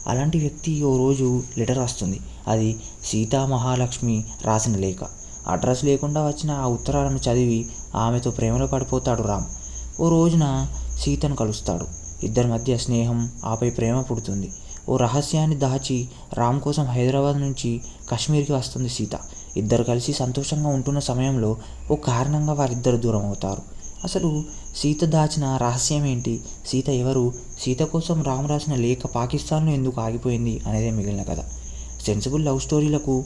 అలాంటి వ్యక్తి ఓ రోజు లెటర్ వస్తుంది. అది సీతా మహాలక్ష్మి రాసిన లేఖ. అడ్రస్ లేకుండా వచ్చిన ఆ ఉత్తరాలను చదివి ఆమెతో ప్రేమలో పడిపోతాడు రామ్. ఓ రోజున సీతను కలుస్తాడు. ఇద్దరి మధ్య స్నేహం, ఆపై ప్రేమ పుడుతుంది. ఓ రహస్యాన్ని దాచి రామ్ కోసం హైదరాబాద్ నుంచి కాశ్మీర్కి వస్తుంది సీత. ఇద్దరు కలిసి సంతోషంగా ఉంటున్న సమయంలో ఓ కారణంగా వారిద్దరు దూరం అవుతారు. అసలు సీత దాచిన రహస్యం ఏంటి? సీత ఎవరు? సీత కోసం రామ్ రాసిన లేఖ పాకిస్తాన్లో ఎందుకు ఆగిపోయింది అనేదే మిగిలిన కథ. సెన్సిబుల్ లవ్ స్టోరీలకు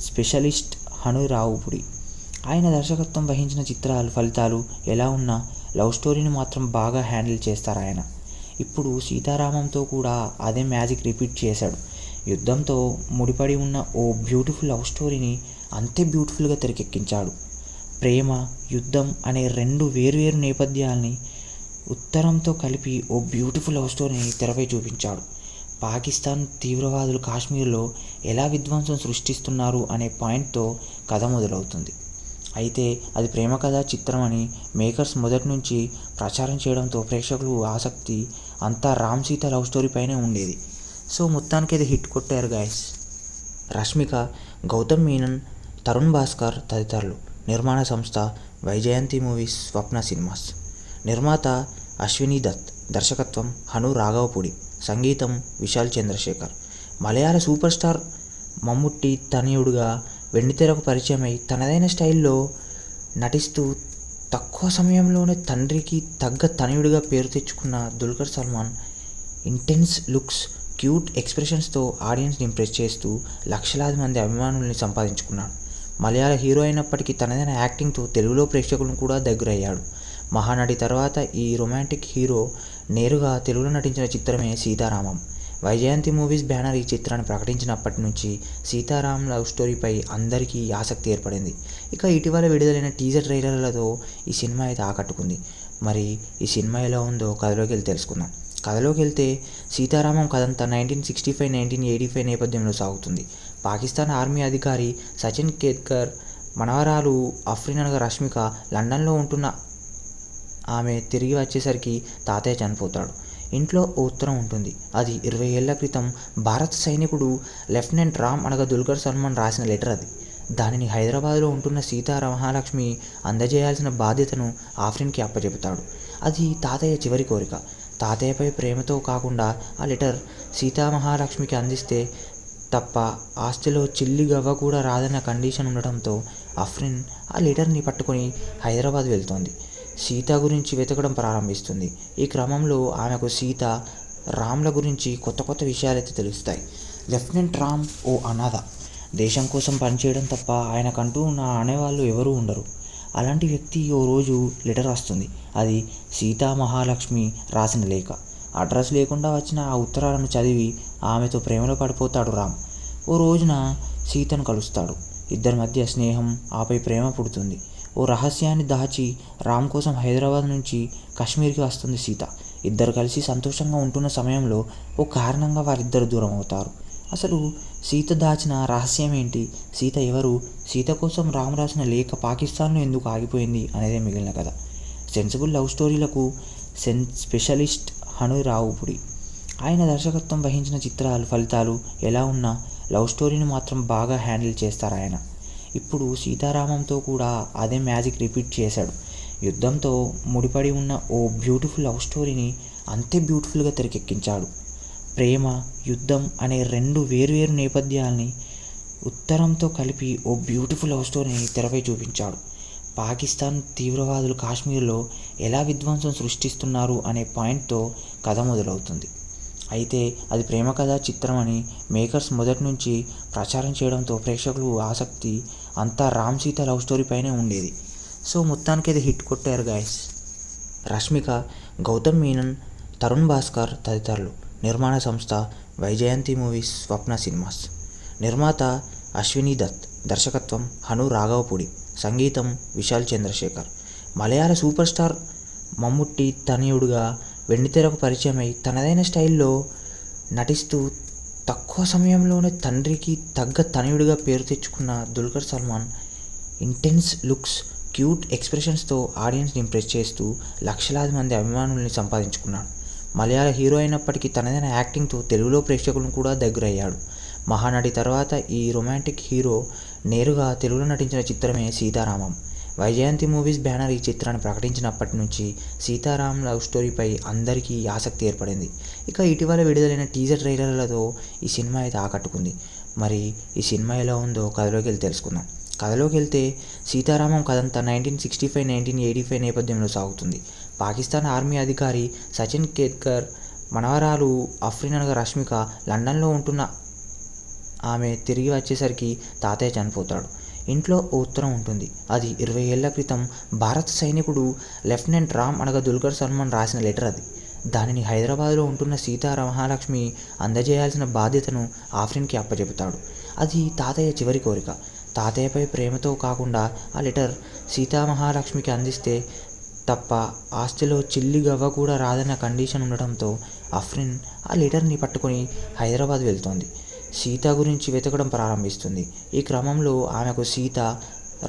స్పెషలిస్ట్ హను రావుపుడి. ఆయన దర్శకత్వం వహించిన చిత్రాలు ఫలితాలు ఎలా ఉన్నా లవ్ స్టోరీని మాత్రం బాగా హ్యాండిల్ చేస్తారు ఆయన. ఇప్పుడు సీతారామంతో కూడా అదే మ్యాజిక్ రిపీట్ చేశాడు. యుద్ధంతో ముడిపడి ఉన్న ఓ బ్యూటిఫుల్ లవ్ స్టోరీని అంతే బ్యూటిఫుల్గా తెరకెక్కించాడు. ప్రేమ, యుద్ధం అనే రెండు వేర్వేరు నేపథ్యాల్ని ఉత్తరంతో కలిపి ఓ బ్యూటిఫుల్ లవ్ స్టోరీని తెరపై చూపించాడు. పాకిస్తాన్ తీవ్రవాదులు కాశ్మీర్లో ఎలా విధ్వంసం సృష్టిస్తున్నారు అనే పాయింట్తో కథ మొదలవుతుంది. అయితే అది ప్రేమ కథా చిత్రం అని మేకర్స్ మొదటి నుంచి ప్రచారం చేయడంతో ప్రేక్షకులు ఆసక్తి అంతా రామ్ సీత లవ్ స్టోరీ పైనే ఉండేది. సో మొత్తానికి అది హిట్ కొట్టారు గాయస్. రష్మిక, గౌతమ్ మీనన్, తరుణ్ భాస్కర్ తదితరులు. నిర్మాణ సంస్థ వైజయంతి మూవీస్, స్వప్న సినిమాస్. నిర్మాత అశ్వినీ దత్. దర్శకత్వం హను రాఘవపూడి. సంగీతం విశాల్ చంద్రశేఖర్. మలయాళ సూపర్ స్టార్ మమ్ముట్టి తనయుడుగా వెండితెరకు పరిచయమై తనదైన స్టైల్లో నటిస్తూ తక్కువ సమయంలోనే తండ్రికి తగ్గ తనయుడిగా పేరు తెచ్చుకున్న Dulquer Salmaan intense looks, cute ఎక్స్ప్రెషన్స్తో ఆడియన్స్ని ఇంప్రెస్ చేస్తూ లక్షలాది మంది అభిమానుల్ని సంపాదించుకున్నాడు. మలయాళ హీరో అయినప్పటికీ తనదైన యాక్టింగ్తో తెలుగులో ప్రేక్షకులను కూడా దగ్గరయ్యాడు. మహానటి తర్వాత ఈ రొమాంటిక్ హీరో నేరుగా తెలుగులో నటించిన చిత్రమే సీతారామం. వైజయంతి మూవీస్ బ్యానర్ ఈ చిత్రాన్ని ప్రకటించినప్పటి నుంచి సీతారాం లవ్ స్టోరీపై అందరికీ ఆసక్తి ఏర్పడింది. ఇక ఇటీవల విడుదలైన టీజర్ ట్రైలర్లతో ఈ సినిమా అయితే ఆకట్టుకుంది. మరి ఈ సినిమా ఎలా ఉందో కథలోకి వెళ్ళి తెలుసుకుందాం. కథలోకి వెళ్తే సీతారామం కథంతా 1965-1985 నేపథ్యంలో సాగుతుంది. పాకిస్తాన్ ఆర్మీ అధికారి సచిన్ కేత్కర్ మనవరాలు అఫ్రిన్ అనగా రష్మిక లండన్లో ఉంటున్న ఆమె తిరిగి వచ్చేసరికి తాతయ్య చనిపోతాడు. ఇంట్లో ఓ ఉత్తరం ఉంటుంది. అది 20 ఏళ్ల క్రితం భారత సైనికుడు లెఫ్టినెంట్ రామ్ అనగా దుల్కర్ సల్మాన్ రాసిన లెటర్ అది. దానిని హైదరాబాద్లో ఉంటున్న మహాలక్ష్మి అందజేయాల్సిన బాధ్యతను ఆఫ్రిన్కి అప్పచెబుతాడు. అది తాతయ్య చివరి కోరిక. తాతయ్యపై ప్రేమతో కాకుండా ఆ లెటర్ మహాలక్ష్మికి అందిస్తే తప్ప ఆస్తిలో చిల్లి గవ్వ కూడా రాదన్న కండిషన్ ఉండటంతో అఫ్రిన్ ఆ లెటర్ని పట్టుకొని హైదరాబాద్ వెళ్తోంది. సీత గురించి వెతకడం ప్రారంభిస్తుంది. ఈ క్రమంలో ఆమెకు సీత, రామ్ల గురించి కొత్త కొత్త విషయాలైతే తెలుస్తాయి. లెఫ్టినెంట్ రామ్ ఓ అనాథ. దేశం కోసం పనిచేయడం తప్ప ఆయనకంటూ నా అనేవాళ్ళు ఎవరూ ఉండరు. అలాంటి వ్యక్తి ఓ రోజు లెటర్ వస్తుంది. అది మహాలక్ష్మి రాసిన లేఖ. అడ్రస్ లేకుండా వచ్చిన ఆ ఉత్తరాలను చదివి ఆమెతో ప్రేమలో పడిపోతాడు రామ్. ఓ రోజున సీతను కలుస్తాడు. ఇద్దరి మధ్య స్నేహం, ఆపై ప్రేమ పుడుతుంది. ఓ రహస్యాన్ని దాచి రామ్ కోసం హైదరాబాద్ నుంచి కాశ్మీర్కి వస్తుంది సీత. ఇద్దరు కలిసి సంతోషంగా ఉంటున్న సమయంలో ఓ కారణంగా వారిద్దరు దూరం అవుతారు. అసలు సీత దాచిన రహస్యం ఏంటి? సీత ఎవరు? సీత కోసం రామ్ రాసిన లేఖ పాకిస్తాన్లో ఎందుకు ఆగిపోయింది అనేదే మిగిలిన కథ. సెన్సిబుల్ లవ్ స్టోరీలకు స్పెషలిస్ట్ హను రావుపుడి. ఆయన దర్శకత్వం వహించిన చిత్రాలు ఫలితాలు ఎలా ఉన్నా లవ్ స్టోరీని మాత్రం బాగా హ్యాండిల్ చేస్తారు ఆయన. ఇప్పుడు సీతారామంతో కూడా అదే మ్యాజిక్ రిపీట్ చేశాడు. యుద్ధంతో ముడిపడి ఉన్న ఓ బ్యూటిఫుల్ లవ్ స్టోరీని అంతే బ్యూటిఫుల్గా తెరకెక్కించాడు. ప్రేమ, యుద్ధం అనే రెండు వేర్వేరు నేపథ్యాల్ని ఉత్తరంతో కలిపి ఓ బ్యూటిఫుల్ లవ్ స్టోరీని తెరపై చూపించాడు. పాకిస్తాన్ తీవ్రవాదులు కాశ్మీర్లో ఎలా విధ్వంసం సృష్టిస్తున్నారు అనే పాయింట్తో కథ మొదలవుతుంది. అయితే అది ప్రేమ కథా చిత్రం అని మేకర్స్ మొదటి నుంచి ప్రచారం చేయడంతో ప్రేక్షకులు ఆసక్తి అంతా రామ్ సీత లవ్ స్టోరీ పైనే ఉండేది. సో మొత్తానికి అది హిట్ కొట్టారు గాయస్. రష్మిక, గౌతమ్ మీనన్, తరుణ్ భాస్కర్ తదితరులు. నిర్మాణ సంస్థ వైజయంతి మూవీస్, స్వప్న సినిమాస్. నిర్మాత అశ్విని దత్. దర్శకత్వం హను రాఘవపూడి. సంగీతం విశాల్ చంద్రశేఖర్. మలయాళ సూపర్ స్టార్ మమ్ముట్టి తనయుడుగా వెండితెరకు పరిచయమై తనదైన స్టైల్లో నటిస్తూ తక్కువ సమయంలోనే తండ్రికి తగ్గ తనయుడిగా పేరు తెచ్చుకున్న Dulquer Salmaan intense looks, cute ఎక్స్ప్రెషన్స్తో ఆడియన్స్ని ఇంప్రెస్ చేస్తూ లక్షలాది మంది అభిమానుల్ని సంపాదించుకున్నాడు. మలయాళ హీరో అయినప్పటికీ తనదైన యాక్టింగ్తో తెలుగులో ప్రేక్షకులను కూడా దగ్గరయ్యాడు. మహానటి తర్వాత ఈ రొమాంటిక్ హీరో నేరుగా తెలుగులో నటించిన చిత్రమే సీతారామం. వైజయంతి మూవీస్ బ్యానర్ ఈ చిత్రాన్ని ప్రకటించినప్పటి నుంచి సీతారాం లవ్ స్టోరీపై అందరికీ ఆసక్తి ఏర్పడింది. ఇక ఇటీవల విడుదలైన టీజర్ ట్రైలర్లతో ఈ సినిమా అయితే ఆకట్టుకుంది. మరి ఈ సినిమా ఎలా ఉందో కథలోకి వెళ్ళి తెలుసుకుందాం. కథలోకి వెళ్తే సీతారామం కథంతా 1965-1985 నేపథ్యంలో సాగుతుంది. పాకిస్తాన్ ఆర్మీ అధికారి సచిన్ కేత్కర్ మనవరాలు అఫ్రిన్ అనగా రష్మిక లండన్లో ఉంటున్న ఆమె తిరిగి వచ్చేసరికి తాతయ్య చనిపోతాడు. ఇంట్లో ఓ ఉత్తరం ఉంటుంది. అది 20 ఏళ్ల క్రితం భారత సైనికుడు లెఫ్టినెంట్ రామ్ అనగా దుల్కర్ సల్మాన్ రాసిన లెటర్ అది. దానిని హైదరాబాద్లో ఉంటున్న మహాలక్ష్మి అందజేయాల్సిన బాధ్యతను ఆఫ్రిన్కి అప్పచెబుతాడు. అది తాతయ్య చివరి కోరిక. తాతయ్యపై ప్రేమతో కాకుండా ఆ లెటర్ మహాలక్ష్మికి అందిస్తే తప్ప ఆస్తిలో చిల్లి గవ్వ కూడా రాదన్న కండిషన్ ఉండటంతో అఫ్రిన్ ఆ లెటర్ని పట్టుకొని హైదరాబాద్ వెళ్తోంది. సీత గురించి వెతకడం ప్రారంభిస్తుంది. ఈ క్రమంలో ఆమెకు సీత,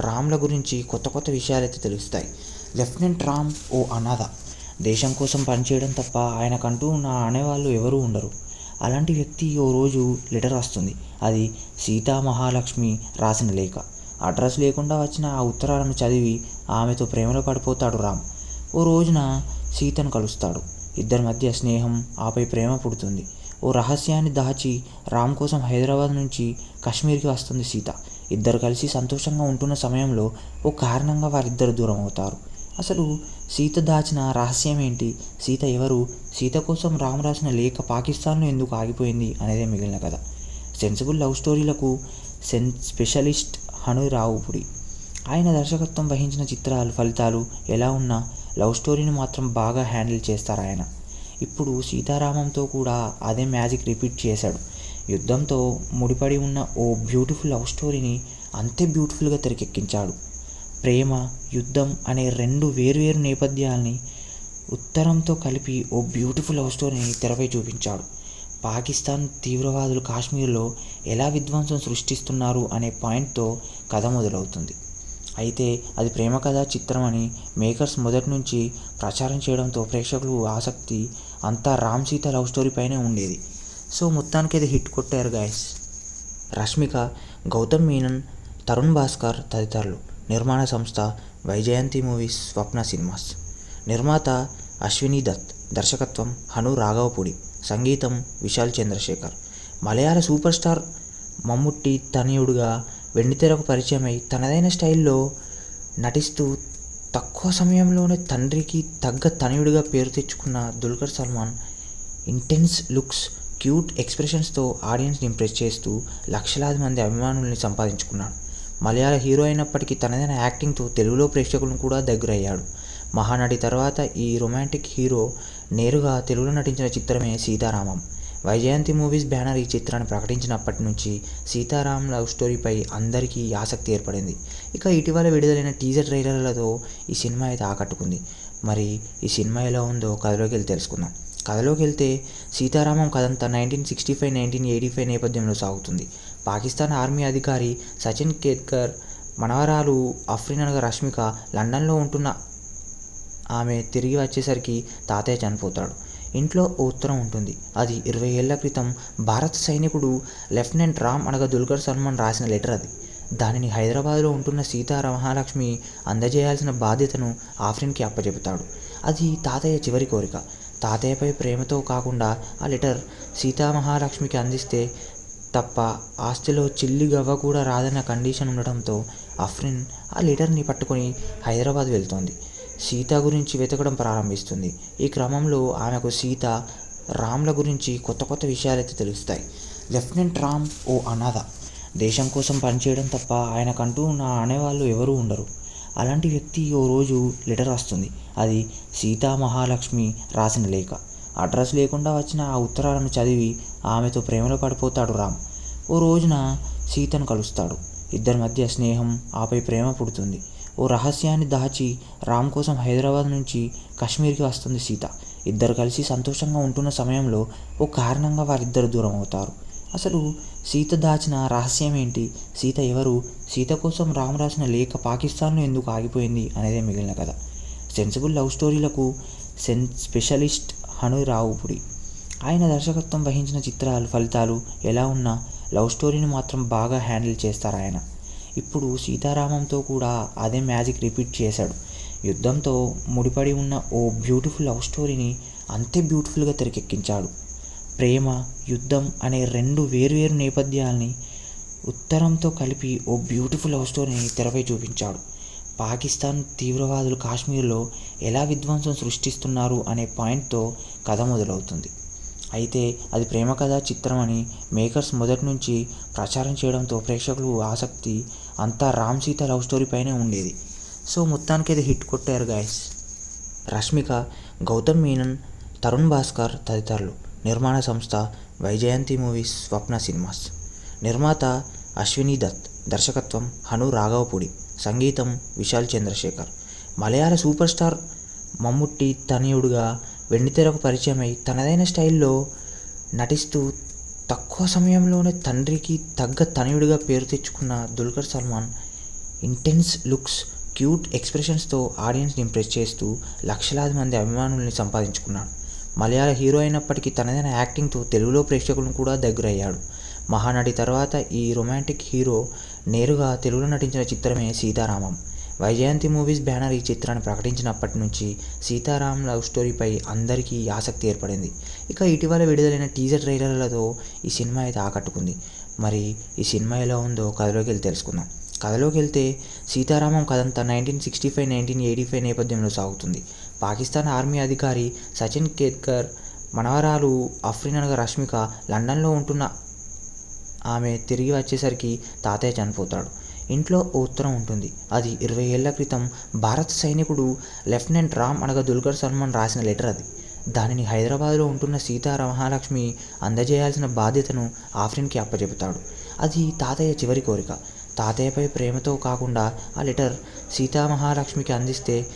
రామ్ల గురించి కొత్త కొత్త విషయాలైతే తెలుస్తాయి. లెఫ్టినెంట్ రామ్ ఓ అనాథ. దేశం కోసం పనిచేయడం తప్ప ఆయనకంటూ నా అనేవాళ్ళు ఎవరూ ఉండరు. అలాంటి వ్యక్తి ఓ రోజు లెటర్ వస్తుంది. అది మహాలక్ష్మి రాసిన లేఖ. అడ్రస్ లేకుండా వచ్చిన ఆ ఉత్తరాలను చదివి ఆమెతో ప్రేమలో పడిపోతాడు రామ్. ఓ రోజున సీతను కలుస్తాడు. ఇద్దరి మధ్య స్నేహం, ఆపై ప్రేమ పుడుతుంది. ఓ రహస్యాన్ని దాచి రామ్ కోసం హైదరాబాద్ నుంచి కాశ్మీర్కి వస్తుంది సీత. ఇద్దరు కలిసి సంతోషంగా ఉంటున్న సమయంలో ఓ కారణంగా వారిద్దరు దూరం అవుతారు. అసలు సీత దాచిన రహస్యం ఏంటి? సీత ఎవరు? సీత కోసం రామ్ రాసిన లేఖ పాకిస్తాన్లో ఎందుకు ఆగిపోయింది అనేదే మిగిలిన కథ. సెన్సిబుల్ లవ్ స్టోరీలకు స్పెషలిస్ట్ హను రావుపుడి. ఆయన దర్శకత్వం వహించిన చిత్రాలు ఫలితాలు ఎలా ఉన్నా లవ్ స్టోరీని మాత్రం బాగా హ్యాండిల్ చేస్తారు ఆయన. ఇప్పుడు సీతారామంతో కూడా అదే మ్యాజిక్ రిపీట్ చేశాడు. యుద్ధంతో ముడిపడి ఉన్న ఓ బ్యూటిఫుల్ లవ్ స్టోరీని అంతే బ్యూటిఫుల్గా తెరకెక్కించాడు. ప్రేమ, యుద్ధం అనే రెండు వేర్వేరు నేపథ్యాల్ని ఉత్తరంతో కలిపి ఓ బ్యూటిఫుల్ లవ్ స్టోరీని తెరపై చూపించాడు. పాకిస్తాన్ తీవ్రవాదులు కాశ్మీర్లో ఎలా విధ్వంసం సృష్టిస్తున్నారు అనే పాయింట్తో కథ మొదలవుతుంది. అయితే అది ప్రేమ కథా చిత్రం అని మేకర్స్ మొదటి నుంచి ప్రచారం చేయడంతో ప్రేక్షకులు ఆసక్తి అంతా రామ్ సీత లవ్ స్టోరీ పైనే ఉండేది. సో మొత్తానికి అది హిట్ కొట్టారు గాయస్. రష్మిక, గౌతమ్ మీనన్, తరుణ్ భాస్కర్ తదితరులు. నిర్మాణ సంస్థ వైజయంతి మూవీస్, స్వప్న సినిమాస్. నిర్మాత అశ్వినీ దత్. దర్శకత్వం హను రాఘవపూడి. సంగీతం విశాల్ చంద్రశేఖర్. మలయాళ సూపర్ స్టార్ మమ్ముట్టి తనయుడుగా వెండితెరకు పరిచయమై తనదైన స్టైల్లో నటిస్తూ తక్కువ సమయంలోనే తండ్రికి తగ్గ తనయుడిగా పేరు తెచ్చుకున్న Dulquer Salmaan intense looks, cute ఎక్స్ప్రెషన్స్తో ఆడియన్స్ని ఇంప్రెస్ చేస్తూ లక్షలాది మంది అభిమానుల్ని సంపాదించుకున్నాడు. మలయాళ హీరో అయినప్పటికీ తనదైన యాక్టింగ్తో తెలుగులో ప్రేక్షకులను కూడా దగ్గరయ్యాడు. మహానటి తర్వాత ఈ రొమాంటిక్ హీరో నేరుగా తెలుగులో నటించిన చిత్రమే సీతారామం. వైజయంతి మూవీస్ బ్యానర్ ఈ చిత్రాన్ని ప్రకటించినప్పటి నుంచి సీతారాం లవ్ స్టోరీపై అందరికీ ఆసక్తి ఏర్పడింది. ఇక ఇటీవల విడుదలైన టీజర్ ట్రైలర్లతో ఈ సినిమా అయితే ఆకట్టుకుంది. మరి ఈ సినిమా ఎలా ఉందో కథలోకి వెళ్ళి తెలుసుకుందాం. కథలోకి వెళ్తే సీతారామం కథంతా 1965-1985 నేపథ్యంలో సాగుతుంది. పాకిస్తాన్ ఆర్మీ అధికారి సచిన్ కేత్కర్ మనవరాలు అఫ్రిన్ అనగా రష్మిక లండన్లో ఉంటున్న ఆమె తిరిగి వచ్చేసరికి తాతయ్య చనిపోతాడు. ఇంట్లో ఓ ఉత్తరం ఉంటుంది. అది 20 ఏళ్ల క్రితం భారత సైనికుడు లెఫ్టినెంట్ రామ్ అనగా దుల్కర్ సల్మాన్ రాసిన లెటర్. అది దానిని హైదరాబాద్లో ఉంటున్న మహాలక్ష్మి అందజేయాల్సిన బాధ్యతను ఆఫ్రిన్కి అప్పచెబుతాడు. అది తాతయ్య చివరి కోరిక. తాతయ్యపై ప్రేమతో కాకుండా ఆ లెటర్ మహాలక్ష్మికి అందిస్తే తప్ప ఆస్తిలో చిల్లి గవ్వ కూడా రాదన్న కండిషన్ ఉండటంతో అఫ్రిన్ ఆ లెటర్ని పట్టుకొని హైదరాబాద్ వెళ్తోంది. సీత గురించి వెతకడం ప్రారంభిస్తుంది. ఈ క్రమంలో ఆమెకు సీత, రామ్ల గురించి కొత్త కొత్త విషయాలైతే తెలుస్తాయి. లెఫ్టినెంట్ రామ్ ఓ అనాథ. దేశం కోసం పనిచేయడం తప్ప ఆయనకంటూ అనేవాళ్ళు ఎవరూ ఉండరు. అలాంటి వ్యక్తి ఓ రోజు లెటర్ వస్తుంది. అది మహాలక్ష్మి రాసిన లేఖ. అడ్రస్ లేకుండా వచ్చిన ఆ ఉత్తరాలను చదివి ఆమెతో ప్రేమలో పడిపోతాడు రామ్. ఓ రోజున సీతను కలుస్తాడు. ఇద్దరి మధ్య స్నేహం, ఆపై ప్రేమ పుడుతుంది. ఓ రహస్యాన్ని దాచి రామ్ కోసం హైదరాబాద్ నుంచి కాశ్మీర్కి వస్తుంది సీత. ఇద్దరు కలిసి సంతోషంగా ఉంటున్న సమయంలో ఓ కారణంగా వారిద్దరు దూరం అవుతారు. అసలు సీత దాచిన రహస్యం ఏంటి? సీత ఎవరు? సీత కోసం రామ్ రాసిన లేఖ పాకిస్తాన్లో ఎందుకు ఆగిపోయింది అనేదే మిగిలిన కథ. సెన్సిబుల్ లవ్ స్టోరీలకు స్పెషలిస్ట్ హను రాఘవపూడి. ఆయన దర్శకత్వం వహించిన చిత్రాలు ఫలితాలు ఎలా ఉన్నా లవ్ స్టోరీని మాత్రం బాగా హ్యాండిల్ చేస్తారు ఆయన. ఇప్పుడు సీతారామంతో కూడా అదే మ్యాజిక్ రిపీట్ చేశాడు. యుద్ధంతో ముడిపడి ఉన్న ఓ బ్యూటిఫుల్ లవ్ స్టోరీని అంతే బ్యూటిఫుల్గా తెరకెక్కించాడు. ప్రేమ, యుద్ధం అనే రెండు వేర్వేరు నేపథ్యాల్ని ఉత్తరంతో కలిపి ఓ బ్యూటిఫుల్ లవ్ స్టోరీని తెరపై చూపించాడు. పాకిస్తాన్ తీవ్రవాదులు కాశ్మీర్లో ఎలా విధ్వంసం సృష్టిస్తున్నారు అనే పాయింట్తో కథ మొదలవుతుంది. అయితే అది ప్రేమ కథా చిత్రం అని మేకర్స్ మొదటి నుంచి ప్రచారం చేయడంతో ప్రేక్షకులు ఆసక్తి అంతా రామ్ సీత లవ్ స్టోరీ పైనే ఉండేది. సో మొత్తానికి అది హిట్ కొట్టారు గాయస్. రష్మిక, గౌతమ్ మీనన్, తరుణ్ భాస్కర్ తదితరులు. నిర్మాణ సంస్థ వైజయంతి మూవీస్, స్వప్న సినిమాస్. నిర్మాత అశ్వినీ దత్. దర్శకత్వం హను రాఘవపూడి. సంగీతం విశాల్ చంద్రశేఖర్. మలయాళ సూపర్ స్టార్ మమ్ముట్టి తనయుడుగా వెండితెరకు పరిచయమై తనదైన స్టైల్లో నటిస్తూ తక్కువ సమయంలోనే తండ్రికి తగ్గ తనయుడిగా పేరు తెచ్చుకున్న Dulquer Salmaan intense looks, cute ఎక్స్ప్రెషన్స్తో ఆడియన్స్ని ఇంప్రెస్ చేస్తూ లక్షలాది మంది అభిమానుల్ని సంపాదించుకున్నాడు. మలయాళ హీరో అయినప్పటికీ తనదైన యాక్టింగ్తో తెలుగులో ప్రేక్షకులను కూడా దగ్గరయ్యాడు. మహానటి తర్వాత ఈ రొమాంటిక్ హీరో నేరుగా తెలుగులో నటించిన చిత్రమే సీతారామం. వైజయంతి మూవీస్ బ్యానర్ ఈ చిత్రాన్ని ప్రకటించినప్పటి నుంచి సీతారాం లవ్ స్టోరీపై అందరికీ ఆసక్తి ఏర్పడింది. ఇక ఇటీవల విడుదలైన టీజర్ ట్రైలర్లతో ఈ సినిమా అయితే ఆకట్టుకుంది. మరి ఈ సినిమా ఎలా ఉందో కథలోకి వెళ్ళి తెలుసుకుందాం. కథలోకి వెళ్తే సీతారామం కథంతా 1965-1985 నేపథ్యంలో సాగుతుంది. పాకిస్తాన్ ఆర్మీ అధికారి సచిన్ కేత్కర్ మనవరాలు అఫ్రిన్ అనగా రష్మిక లండన్లో ఉంటున్న ఆమె తిరిగి వచ్చేసరికి తాతయ్య చనిపోతాడు. ఇంట్లో ఓ ఉత్తరం ఉంటుంది. అది 20 ఏళ్ల క్రితం భారత సైనికుడు లెఫ్టినెంట్ రామ్ అనగా దుల్కర్ సల్మాన్ రాసిన లెటర్. అది దానిని హైదరాబాద్లో ఉంటున్న సీతామహాలక్ష్మి అందజేయాల్సిన బాధ్యతను ఆఫ్రిన్కి అప్పచెబుతాడు. అది తాతయ్య చివరి కోరిక. తాతయ్యపై ప్రేమతో కాకుండా ఆ లెటర్ సీతామహాలక్ష్మికి అందిస్తే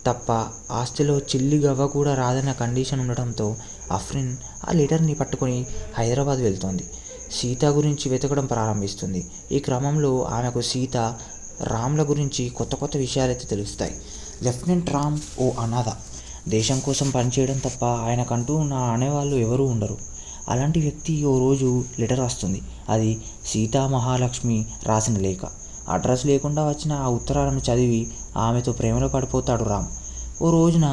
తప్ప ఆస్తిలో చిల్లి గవ్వ కూడా రాదన్న కండిషన్ ఉండటంతో ఆఫ్రిన్ ఆ లెటర్ని పట్టుకొని హైదరాబాద్ వెళ్తోంది. సీత గురించి వెతకడం ప్రారంభిస్తుంది. ఈ క్రమంలో ఆమెకు సీత, రామ్ల గురించి కొత్త కొత్త విషయాలైతే తెలుస్తాయి. లెఫ్టినెంట్ రామ్ ఓ అనాథ. దేశం కోసం పనిచేయడం తప్ప ఆయనకంటూ నా అనేవాళ్ళు ఎవరూ ఉండరు. అలాంటి వ్యక్తి ఓ రోజు లెటర్ వస్తుంది. అది సీతామహాలక్ష్మి రాసిన లేఖ. అడ్రస్ లేకుండా వచ్చిన ఆ ఉత్తరాలను చదివి ఆమెతో ప్రేమలో పడిపోతాడు రామ్. ఓ రోజున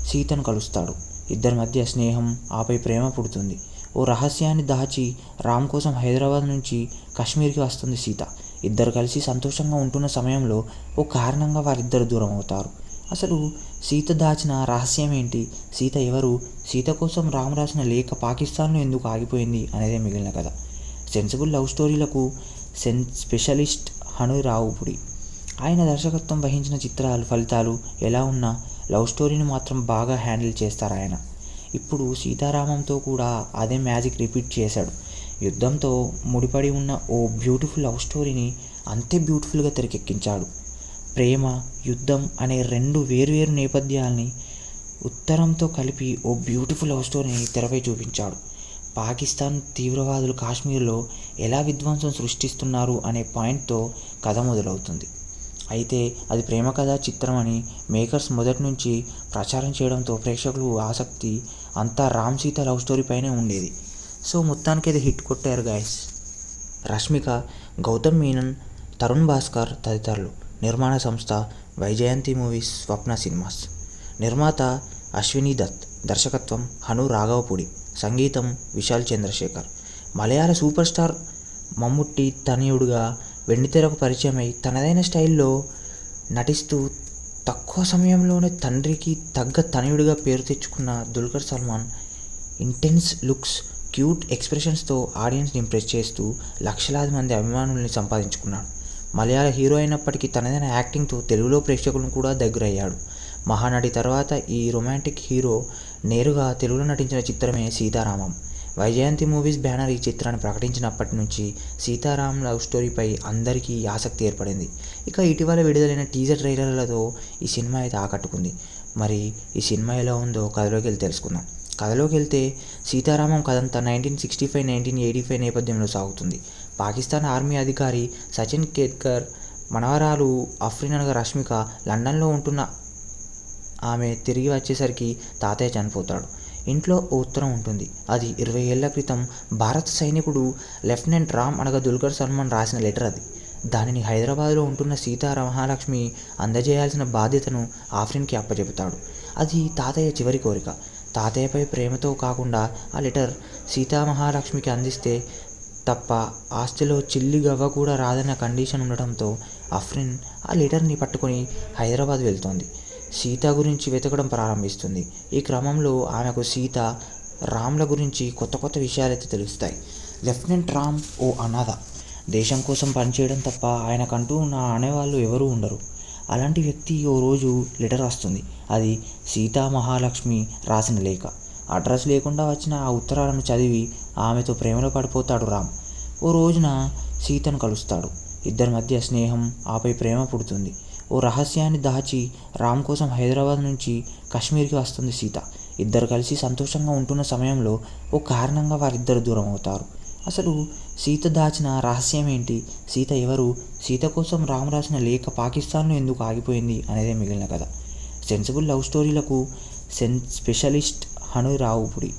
సీతను కలుస్తాడు. ఇద్దరి మధ్య స్నేహం, ఆపై ప్రేమ పుడుతుంది. ఓ రహస్యాన్ని దాచి రామ్ కోసం హైదరాబాద్ నుంచి కాశ్మీర్కి వస్తుంది సీత. ఇద్దరు కలిసి సంతోషంగా ఉంటున్న సమయంలో ఓ కారణంగా వారిద్దరు దూరం అవుతారు. అసలు సీత దాచిన రహస్యం ఏంటి? సీత ఎవరు? సీత కోసం రామ్ రాసిన లేఖ పాకిస్తాన్లో ఎందుకు ఆగిపోయింది అనేదే మిగిలిన కథ. సెన్సిబుల్ లవ్ స్టోరీలకు స్పెషలిస్ట్ హను రావుపుడి. ఆయన దర్శకత్వం వహించిన చిత్రాలు ఫలితాలు ఎలా ఉన్నా లవ్ స్టోరీని మాత్రం బాగా హ్యాండిల్ చేస్తారు ఆయన. ఇప్పుడు సీతారామంతో కూడా అదే మ్యాజిక్ రిపీట్ చేశాడు. యుద్ధంతో ముడిపడి ఉన్న ఓ బ్యూటిఫుల్ లవ్ స్టోరీని అంతే బ్యూటిఫుల్గా తెరకెక్కించాడు. ప్రేమ, యుద్ధం అనే రెండు వేర్వేరు నేపథ్యాల్ని ఉత్తరంతో కలిపి ఓ బ్యూటిఫుల్ లవ్ స్టోరీని తెరపై చూపించాడు. పాకిస్తాన్ తీవ్రవాదులు కాశ్మీర్లో ఎలా విధ్వంసం సృష్టిస్తున్నారు అనే పాయింట్తో కథ మొదలవుతుంది. అయితే అది ప్రేమ కథ చిత్రం అని మేకర్స్ మొదటి నుంచి ప్రచారం చేయడంతో ప్రేక్షకులు ఆసక్తి అంతా రామ్ సీత లవ్ స్టోరీ పైనే ఉండేది. సో మొత్తానికి అది హిట్ కొట్టారు గాయస్. రష్మిక, గౌతమ్ మీనన్, తరుణ్ భాస్కర్ తదితరులు. నిర్మాణ సంస్థ వైజయంతి మూవీస్, స్వప్న సినిమాస్. నిర్మాత అశ్విని దత్. దర్శకత్వం హను రాఘవపూడి. సంగీతం విశాల్ చంద్రశేఖర్. మలయాళ సూపర్ స్టార్ మమ్ముట్టి తనయుడుగా వెండితెరకు పరిచయమై తనదైన స్టైల్లో నటిస్తూ తక్కువ సమయంలోనే తండ్రికి తగ్గ తనయుడిగా పేరు తెచ్చుకున్న Dulquer Salmaan intense looks, cute ఎక్స్ప్రెషన్స్తో ఆడియన్స్ని ఇంప్రెస్ చేస్తూ లక్షలాది మంది అభిమానుల్ని సంపాదించుకున్నాడు. మలయాళ హీరో అయినప్పటికీ తనదైన యాక్టింగ్తో తెలుగులో ప్రేక్షకులను కూడా దగ్గరయ్యాడు. మహానటి తర్వాత ఈ రొమాంటిక్ హీరో నేరుగా తెలుగులో నటించిన చిత్రమే సీతారామం. వైజయంతి మూవీస్ బ్యానర్ ఈ చిత్రాన్ని ప్రకటించినప్పటి నుంచి సీతారాం లవ్ స్టోరీపై అందరికీ ఆసక్తి ఏర్పడింది. ఇక ఇటీవల విడుదలైన టీజర్ ట్రైలర్లతో ఈ సినిమా అయితే ఆకట్టుకుంది. మరి ఈ సినిమా ఎలా ఉందో కథలోకి వెళ్ళి తెలుసుకుందాం. కథలోకి వెళ్తే సీతారామం కథంతా 1965-1985 నేపథ్యంలో సాగుతుంది. పాకిస్తాన్ ఆర్మీ అధికారి సచిన్ కేత్కర్ మనవరాలు అఫ్రిన్ అనగా రష్మిక లండన్లో ఉంటున్న ఆమె తిరిగి వచ్చేసరికి తాతయ్య చనిపోతాడు. ఇంట్లో ఓ ఉత్తరం ఉంటుంది. అది 20 ఏళ్ల క్రితం భారత సైనికుడు లెఫ్టినెంట్ రామ్ అనగా దుల్కర్ సల్మాన్ రాసిన లెటర్. అది దానిని హైదరాబాద్లో ఉంటున్న సీతామహాలక్ష్మి అందజేయాల్సిన బాధ్యతను ఆఫ్రిన్కి అప్పచెబుతాడు. అది తాతయ్య చివరి కోరిక. తాతయ్యపై ప్రేమతో కాకుండా ఆ లెటర్ సీతామహాలక్ష్మికి అందిస్తే తప్ప ఆస్తిలో చిల్లి గవ్వ కూడా రాదన్న కండిషన్ ఉండటంతో ఆఫ్రిన్ ఆ లెటర్ని పట్టుకొని హైదరాబాద్ వెళ్తోంది. సీత గురించి వెతకడం ప్రారంభిస్తుంది. ఈ క్రమంలో ఆమెకు సీత, రామ్ల గురించి కొత్త కొత్త విషయాలైతే తెలుస్తాయి. లెఫ్టినెంట్ రామ్ ఓ అనాథ. దేశం కోసం పనిచేయడం తప్ప ఆయనకంటూ నా అనేవాళ్ళు ఎవరూ ఉండరు. అలాంటి వ్యక్తి ఓ రోజు లెటర్ వస్తుంది. అది సీతామహాలక్ష్మి రాసిన లేఖ. అడ్రస్ లేకుండా వచ్చిన ఆ ఉత్తరాలను చదివి ఆమెతో ప్రేమలో పడిపోతాడు రామ్. ఓ రోజున సీతను కలుస్తాడు. ఇద్దరి మధ్య స్నేహం, ఆపై ప్రేమ పుడుతుంది. ఓ రహస్యాన్ని దాచి రామ్ కోసం హైదరాబాద్ నుంచి కాశ్మీర్కి వస్తుంది సీత. ఇద్దరు కలిసి సంతోషంగా ఉంటున్న సమయంలో ఓ కారణంగా వారిద్దరు దూరం అవుతారు. అసలు సీత దాచిన రహస్యం ఏంటి? సీత ఎవరు? సీత కోసం రామ్ రాసిన లేఖ పాకిస్తాన్లో ఎందుకు ఆగిపోయింది అనేదే మిగిలిన కథ. సెన్సిబుల్ లవ్ స్టోరీలకు స్పెషలిస్ట్ హను రావుపుడి.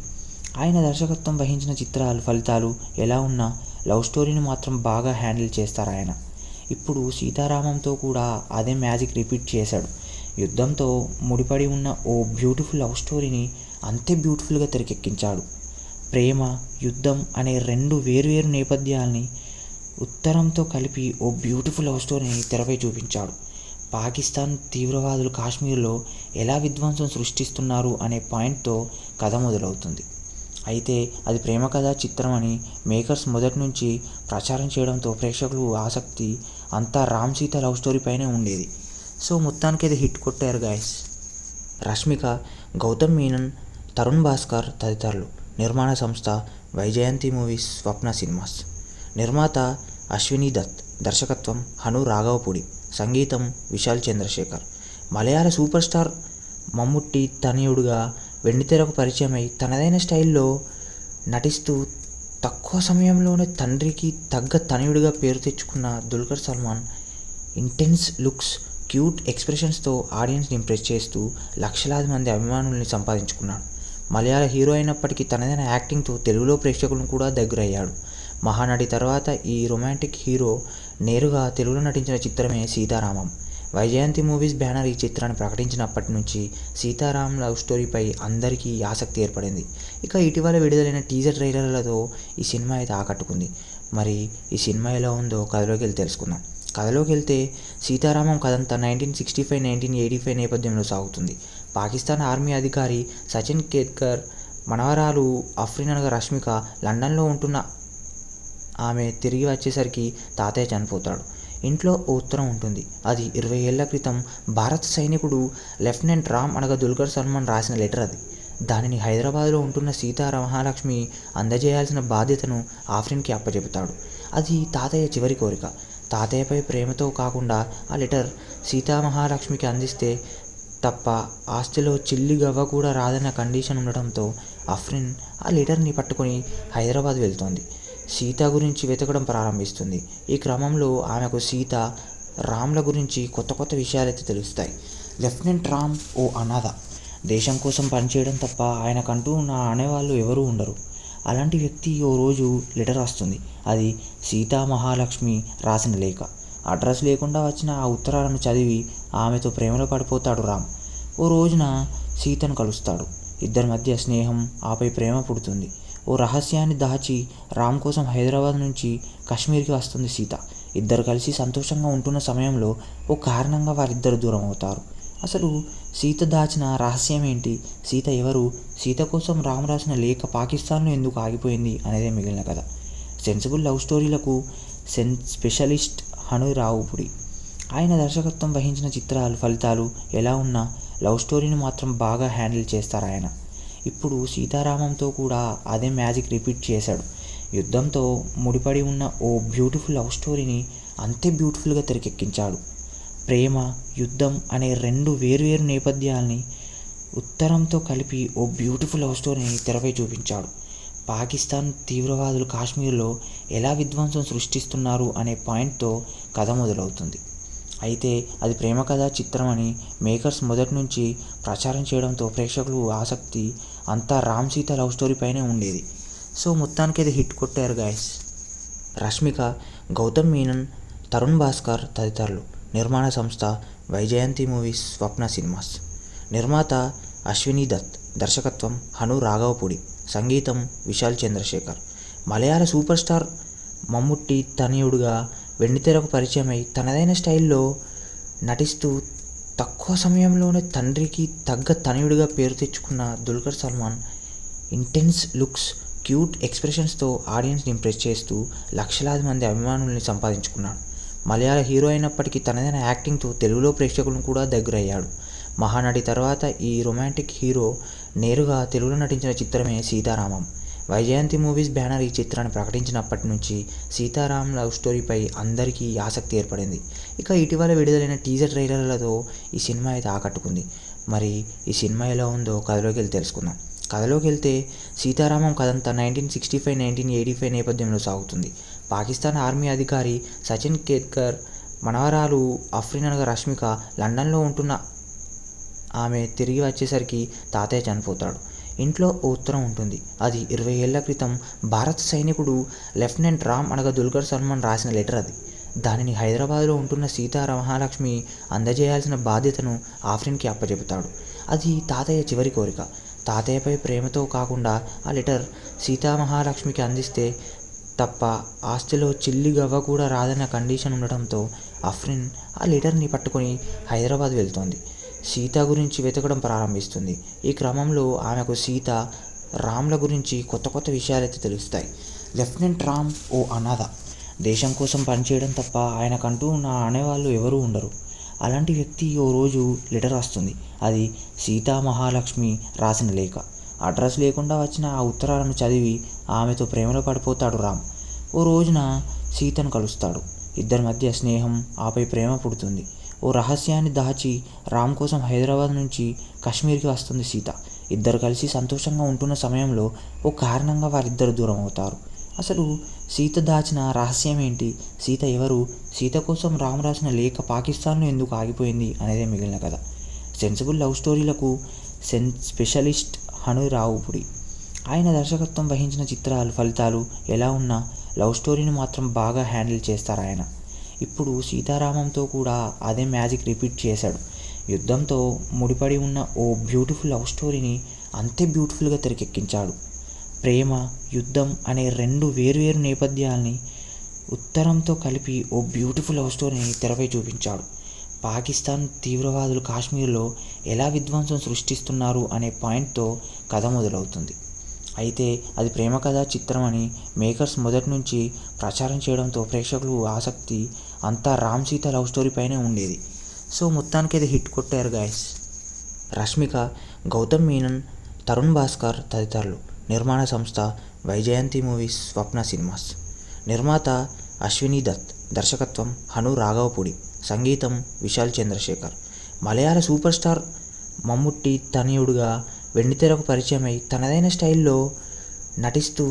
ఆయన దర్శకత్వం వహించిన చిత్రాలు ఫలితాలు ఎలా ఉన్నా లవ్ స్టోరీని మాత్రం బాగా హ్యాండిల్ చేస్తారు ఆయన. ఇప్పుడు సీతారామంతో కూడా అదే మ్యాజిక్ రిపీట్ చేశాడు. యుద్ధంతో ముడిపడి ఉన్న ఓ బ్యూటిఫుల్ లవ్ స్టోరీని అంతే బ్యూటిఫుల్గా తెరకెక్కించాడు. ప్రేమ, యుద్ధం అనే రెండు వేర్వేరు నేపథ్యాల్ని ఉత్తరంతో కలిపి ఓ బ్యూటిఫుల్ లవ్ స్టోరీని తెరపై చూపించాడు. పాకిస్తాన్ తీవ్రవాదులు కాశ్మీర్లో ఎలా విధ్వంసం సృష్టిస్తున్నారు అనే పాయింట్తో కథ మొదలవుతుంది. అయితే అది ప్రేమ కథ చిత్రం అని మేకర్స్ మొదటి నుంచి ప్రచారం చేయడంతో ప్రేక్షకులు ఆసక్తి అంతా రామ్ సీత లవ్ స్టోరీ పైనే ఉండేది. సో మొత్తానికి అది హిట్ కొట్టారు గాయస్. రష్మిక, గౌతమ్ మీనన్, తరుణ్ భాస్కర్ తదితరులు. నిర్మాణ సంస్థ వైజయంతి మూవీస్, స్వప్న సినిమాస్. నిర్మాత అశ్వినీ దత్. దర్శకత్వం హను రాఘవపూడి. సంగీతం విశాల్ చంద్రశేఖర్. మలయాళ సూపర్ స్టార్ మమ్ముట్టి తనయుడుగా వెండితెరకు పరిచయమై తనదైన స్టైల్లో నటిస్తూ తక్కువ సమయంలోనే తండ్రికి తగ్గ తనయుడిగా పేరు తెచ్చుకున్న Dulquer Salmaan intense looks, cute ఎక్స్ప్రెషన్స్తో ఆడియన్స్ని ఇంప్రెస్ చేస్తూ లక్షలాది మంది అభిమానుల్ని సంపాదించుకున్నాడు. మలయాళ హీరో అయినప్పటికీ తనదైన యాక్టింగ్తో తెలుగులో ప్రేక్షకులను కూడా దగ్గరయ్యాడు. మహానటి తర్వాత ఈ రొమాంటిక్ హీరో నేరుగా తెలుగులో నటించిన చిత్రమే సీతారామం. వైజయంతి మూవీస్ బ్యానర్ ఈ చిత్రాన్ని ప్రకటించినప్పటి నుంచి సీతారాం లవ్ స్టోరీపై అందరికీ ఆసక్తి ఏర్పడింది. ఇక ఇటీవల విడుదలైన టీజర్ ట్రైలర్లతో ఈ సినిమా అయితే ఆకట్టుకుంది. మరి ఈ సినిమా ఎలా ఉందో కథలోకి వెళ్ళి తెలుసుకుందాం. కథలోకి వెళ్తే సీతారామం కథంతా 1965-1985 నేపథ్యంలో సాగుతుంది. పాకిస్తాన్ ఆర్మీ అధికారి సచిన్ కేత్కర్ మనవరాలు అఫ్రిన్ అనగా రష్మిక లండన్లో ఉంటున్న ఆమె తిరిగి వచ్చేసరికి తాతయ్య చనిపోతాడు. ఇంట్లో ఓ ఉత్తరం ఉంటుంది. అది 20 ఏళ్ల క్రితం భారత సైనికుడు లెఫ్టినెంట్ రామ్ అనగా దుల్కర్ సల్మాన్ రాసిన లెటర్. అది దానిని హైదరాబాద్లో ఉంటున్న మహాలక్ష్మి అందజేయాల్సిన బాధ్యతను ఆఫ్రిన్కి అప్పచెబుతాడు. అది తాతయ్య చివరి కోరిక. తాతయ్యపై ప్రేమతో కాకుండా ఆ లెటర్ మహాలక్ష్మికి అందిస్తే తప్ప ఆస్తిలో చిల్లి గవ్వ కూడా రాదన్న కండిషన్ ఉండడంతో అఫ్రిన్ ఆ లెటర్ని పట్టుకొని హైదరాబాద్ వెళ్తోంది. సీత గురించి వెతకడం ప్రారంభిస్తుంది. ఈ క్రమంలో ఆమెకు సీత, రామ్ల గురించి కొత్త కొత్త విషయాలైతే తెలుస్తాయి. లెఫ్టినెంట్ రామ్ ఓ అనాథ. దేశం కోసం పనిచేయడం తప్ప ఆయనకంటూ నా అనేవాళ్ళు ఎవరూ ఉండరు. అలాంటి వ్యక్తి ఓ రోజు లెటర్ వస్తుంది. అది మహాలక్ష్మి రాసిన లేఖ. అడ్రస్ లేకుండా వచ్చిన ఆ ఉత్తరాలను చదివి ఆమెతో ప్రేమలో పడిపోతాడు రామ్. ఓ రోజున సీతను కలుస్తాడు. ఇద్దరి మధ్య స్నేహం, ఆపై ప్రేమ పుడుతుంది. ఓ రహస్యాన్ని దాచి రామ్ కోసం హైదరాబాద్ నుంచి కాశ్మీర్కి వస్తుంది సీత. ఇద్దరు కలిసి సంతోషంగా ఉంటున్న సమయంలో ఓ కారణంగా వారిద్దరు దూరం అవుతారు. అసలు సీత దాచిన రహస్యం ఏంటి? సీత ఎవరు? సీత కోసం రామ్ రాసిన లేఖ పాకిస్తాన్లో ఎందుకు ఆగిపోయింది అనేదే మిగిలిన కథ. సెన్సిబుల్ లవ్ స్టోరీలకు స్పెషలిస్ట్ హను రాఘవపూడి. ఆయన దర్శకత్వం వహించిన చిత్రాలు ఫలితాలు ఎలా ఉన్నా లవ్ స్టోరీని మాత్రం బాగా హ్యాండిల్ చేస్తారు ఆయన. ఇప్పుడు సీతారామంతో కూడా అదే మ్యాజిక్ రిపీట్ చేశాడు. యుద్ధంతో ముడిపడి ఉన్న ఓ బ్యూటిఫుల్ లవ్ స్టోరీని అంతే బ్యూటిఫుల్గా తెరకెక్కించాడు. ప్రేమ, యుద్ధం అనే రెండు వేర్వేరు నేపథ్యాల్ని ఉత్తరంతో కలిపి ఓ బ్యూటిఫుల్ లవ్ స్టోరీని తెరపై చూపించాడు. పాకిస్తాన్ తీవ్రవాదులు కాశ్మీర్లో ఎలా విధ్వంసం సృష్టిస్తున్నారు అనే పాయింట్తో కథ మొదలవుతుంది. అయితే అది ప్రేమ కథ చిత్రం అని మేకర్స్ మొదటి నుంచి ప్రచారం చేయడంతో ప్రేక్షకులు ఆసక్తి అంతా రామ్ సీత లవ్ స్టోరీ పైనే ఉండేది. సో మొత్తానికి అది హిట్ కొట్టారు గాయస్. రష్మిక, గౌతమ్ మీనన్, తరుణ్ భాస్కర్ తదితరులు. నిర్మాణ సంస్థ వైజయంతి మూవీస్, స్వప్న సినిమాస్. నిర్మాత అశ్వినీ దత్. దర్శకత్వం హను రాఘవపూడి. సంగీతం విశాల్ చంద్రశేఖర్. మలయాళ సూపర్ స్టార్ మమ్ముట్టి తనయుడుగా వెండితెరకు పరిచయమై తనదైన స్టైల్లో నటిస్తూ తక్కువ సమయంలోనే తండ్రికి తగ్గ తనయుడిగా పేరు తెచ్చుకున్న Dulquer Salmaan intense looks, cute ఎక్స్ప్రెషన్స్తో ఆడియన్స్ని ఇంప్రెస్ చేస్తూ లక్షలాది మంది అభిమానుల్ని సంపాదించుకున్నాడు. మలయాళ హీరో అయినప్పటికీ తనదైన యాక్టింగ్తో తెలుగులో ప్రేక్షకులను కూడా దగ్గరయ్యాడు. మహానటి తర్వాత ఈ రొమాంటిక్ హీరో నేరుగా తెలుగులో నటించిన చిత్రమే సీతారామం. వైజయంతి మూవీస్ బ్యానర్ ఈ చిత్రాన్ని ప్రకటించినప్పటి నుంచి సీతారాం లవ్ స్టోరీపై అందరికీ ఆసక్తి ఏర్పడింది. ఇక ఇటీవల విడుదలైన టీజర్ ట్రైలర్లతో ఈ సినిమా అయితే ఆకట్టుకుంది. మరి ఈ సినిమా ఎలా ఉందో కథలోకి వెళ్ళి తెలుసుకుందాం. కథలోకి వెళ్తే సీతారామం కథంతా 1965-1985 నేపథ్యంలో సాగుతుంది. పాకిస్తాన్ ఆర్మీ అధికారి సచిన్ కేత్కర్ మనవరాలు అఫ్రిన్ అనగా రష్మిక లండన్లో ఉంటున్న ఆమె తిరిగి వచ్చేసరికి తాతయ్య చనిపోతాడు. ఇంట్లో ఓ ఉత్తరం ఉంటుంది. అది 20 ఏళ్ల క్రితం భారత సైనికుడు లెఫ్టినెంట్ రామ్ అనగా దుల్కర్ సల్మాన్ రాసిన లెటర్. అది దానిని హైదరాబాద్లో ఉంటున్న మహాలక్ష్మి అందజేయాల్సిన బాధ్యతను ఆఫ్రిన్కి అప్పచెబుతాడు. అది తాతయ్య చివరి కోరిక. తాతయ్యపై ప్రేమతో కాకుండా ఆ లెటర్ మహాలక్ష్మికి అందిస్తే తప్ప ఆస్తిలో చిల్లి గవ్వ కూడా రాదన్న కండిషన్ ఉండడంతో అఫ్రిన్ ఆ లెటర్ని పట్టుకొని హైదరాబాద్ వెళ్తోంది. సీత గురించి వెతకడం ప్రారంభిస్తుంది. ఈ క్రమంలో ఆమెకు సీత, రామ్ల గురించి కొత్త కొత్త విషయాలైతే తెలుస్తాయి. లెఫ్టినెంట్ రామ్ ఓ అనాథ. దేశం కోసం పనిచేయడం తప్ప ఆయనకంటూ నా అనేవాళ్ళు ఎవరూ ఉండరు. అలాంటి వ్యక్తి ఓ రోజు లెటర్ వస్తుంది. అది మహాలక్ష్మి రాసిన లేఖ. అడ్రస్ లేకుండా వచ్చిన ఆ ఉత్తరాలను చదివి ఆమెతో ప్రేమలో పడిపోతాడు రామ్. ఓ రోజున సీతను కలుస్తాడు. ఇద్దరి మధ్య స్నేహం, ఆపై ప్రేమ పుడుతుంది. ఓ రహస్యాన్ని దాచి రామ్ కోసం హైదరాబాద్ నుంచి కాశ్మీర్కి వస్తుంది సీత. ఇద్దరు కలిసి సంతోషంగా ఉంటున్న సమయంలో ఓ కారణంగా వారిద్దరు దూరం అవుతారు. అసలు సీత దాచిన రహస్యం ఏంటి, సీత ఎవరు, సీత కోసం రామ్ రాసిన లేఖ పాకిస్తాన్లో ఎందుకు ఆగిపోయింది అనేదే మిగిలిన కథ. సెన్సిబుల్ లవ్ స్టోరీలకు స్పెషలిస్ట్ హను రావుపుడి. ఆయన దర్శకత్వం వహించిన చిత్రాలు ఫలితాలు ఎలా ఉన్నా లవ్ స్టోరీని మాత్రం బాగా హ్యాండిల్ చేస్తారు ఆయన. ఇప్పుడు సీతారామంతో కూడా అదే మ్యాజిక్ రిపీట్ చేశాడు. యుద్ధంతో ముడిపడి ఉన్న ఓ బ్యూటిఫుల్ లవ్ స్టోరీని అంతే బ్యూటిఫుల్గా తెరకెక్కించాడు. ప్రేమ, యుద్ధం అనే రెండు వేర్వేరు నేపథ్యాల్ని ఉత్తరంతో కలిపి ఓ బ్యూటిఫుల్ లవ్ స్టోరీని తెరపై చూపించాడు. పాకిస్తాన్ తీవ్రవాదులు కాశ్మీర్లో ఎలా విధ్వంసం సృష్టిస్తున్నారు అనే పాయింట్తో కథ మొదలవుతుంది. అయితే అది ప్రేమ కథా చిత్రం అని మేకర్స్ మొదటి నుంచి ప్రచారం చేయడంతో ప్రేక్షకులు ఆసక్తి అంతా రామ్ సీత లవ్ స్టోరీ పైనే ఉండేది. సో మొత్తానికి అది హిట్ కొట్టారు గాయస్. రష్మిక, గౌతమ్ మీనన్, తరుణ్ భాస్కర్ తదితరులు. నిర్మాణ సంస్థ వైజయంతి మూవీస్, స్వప్న సినిమాస్. నిర్మాత అశ్విని దత్. దర్శకత్వం హను రాఘవపూడి. సంగీతం విశాల్ చంద్రశేఖర్. మలయాళ సూపర్ స్టార్ మమ్ముట్టి తనయుడుగా వెండితెరకు పరిచయమై తనదైన స్టైల్లో నటిస్తూ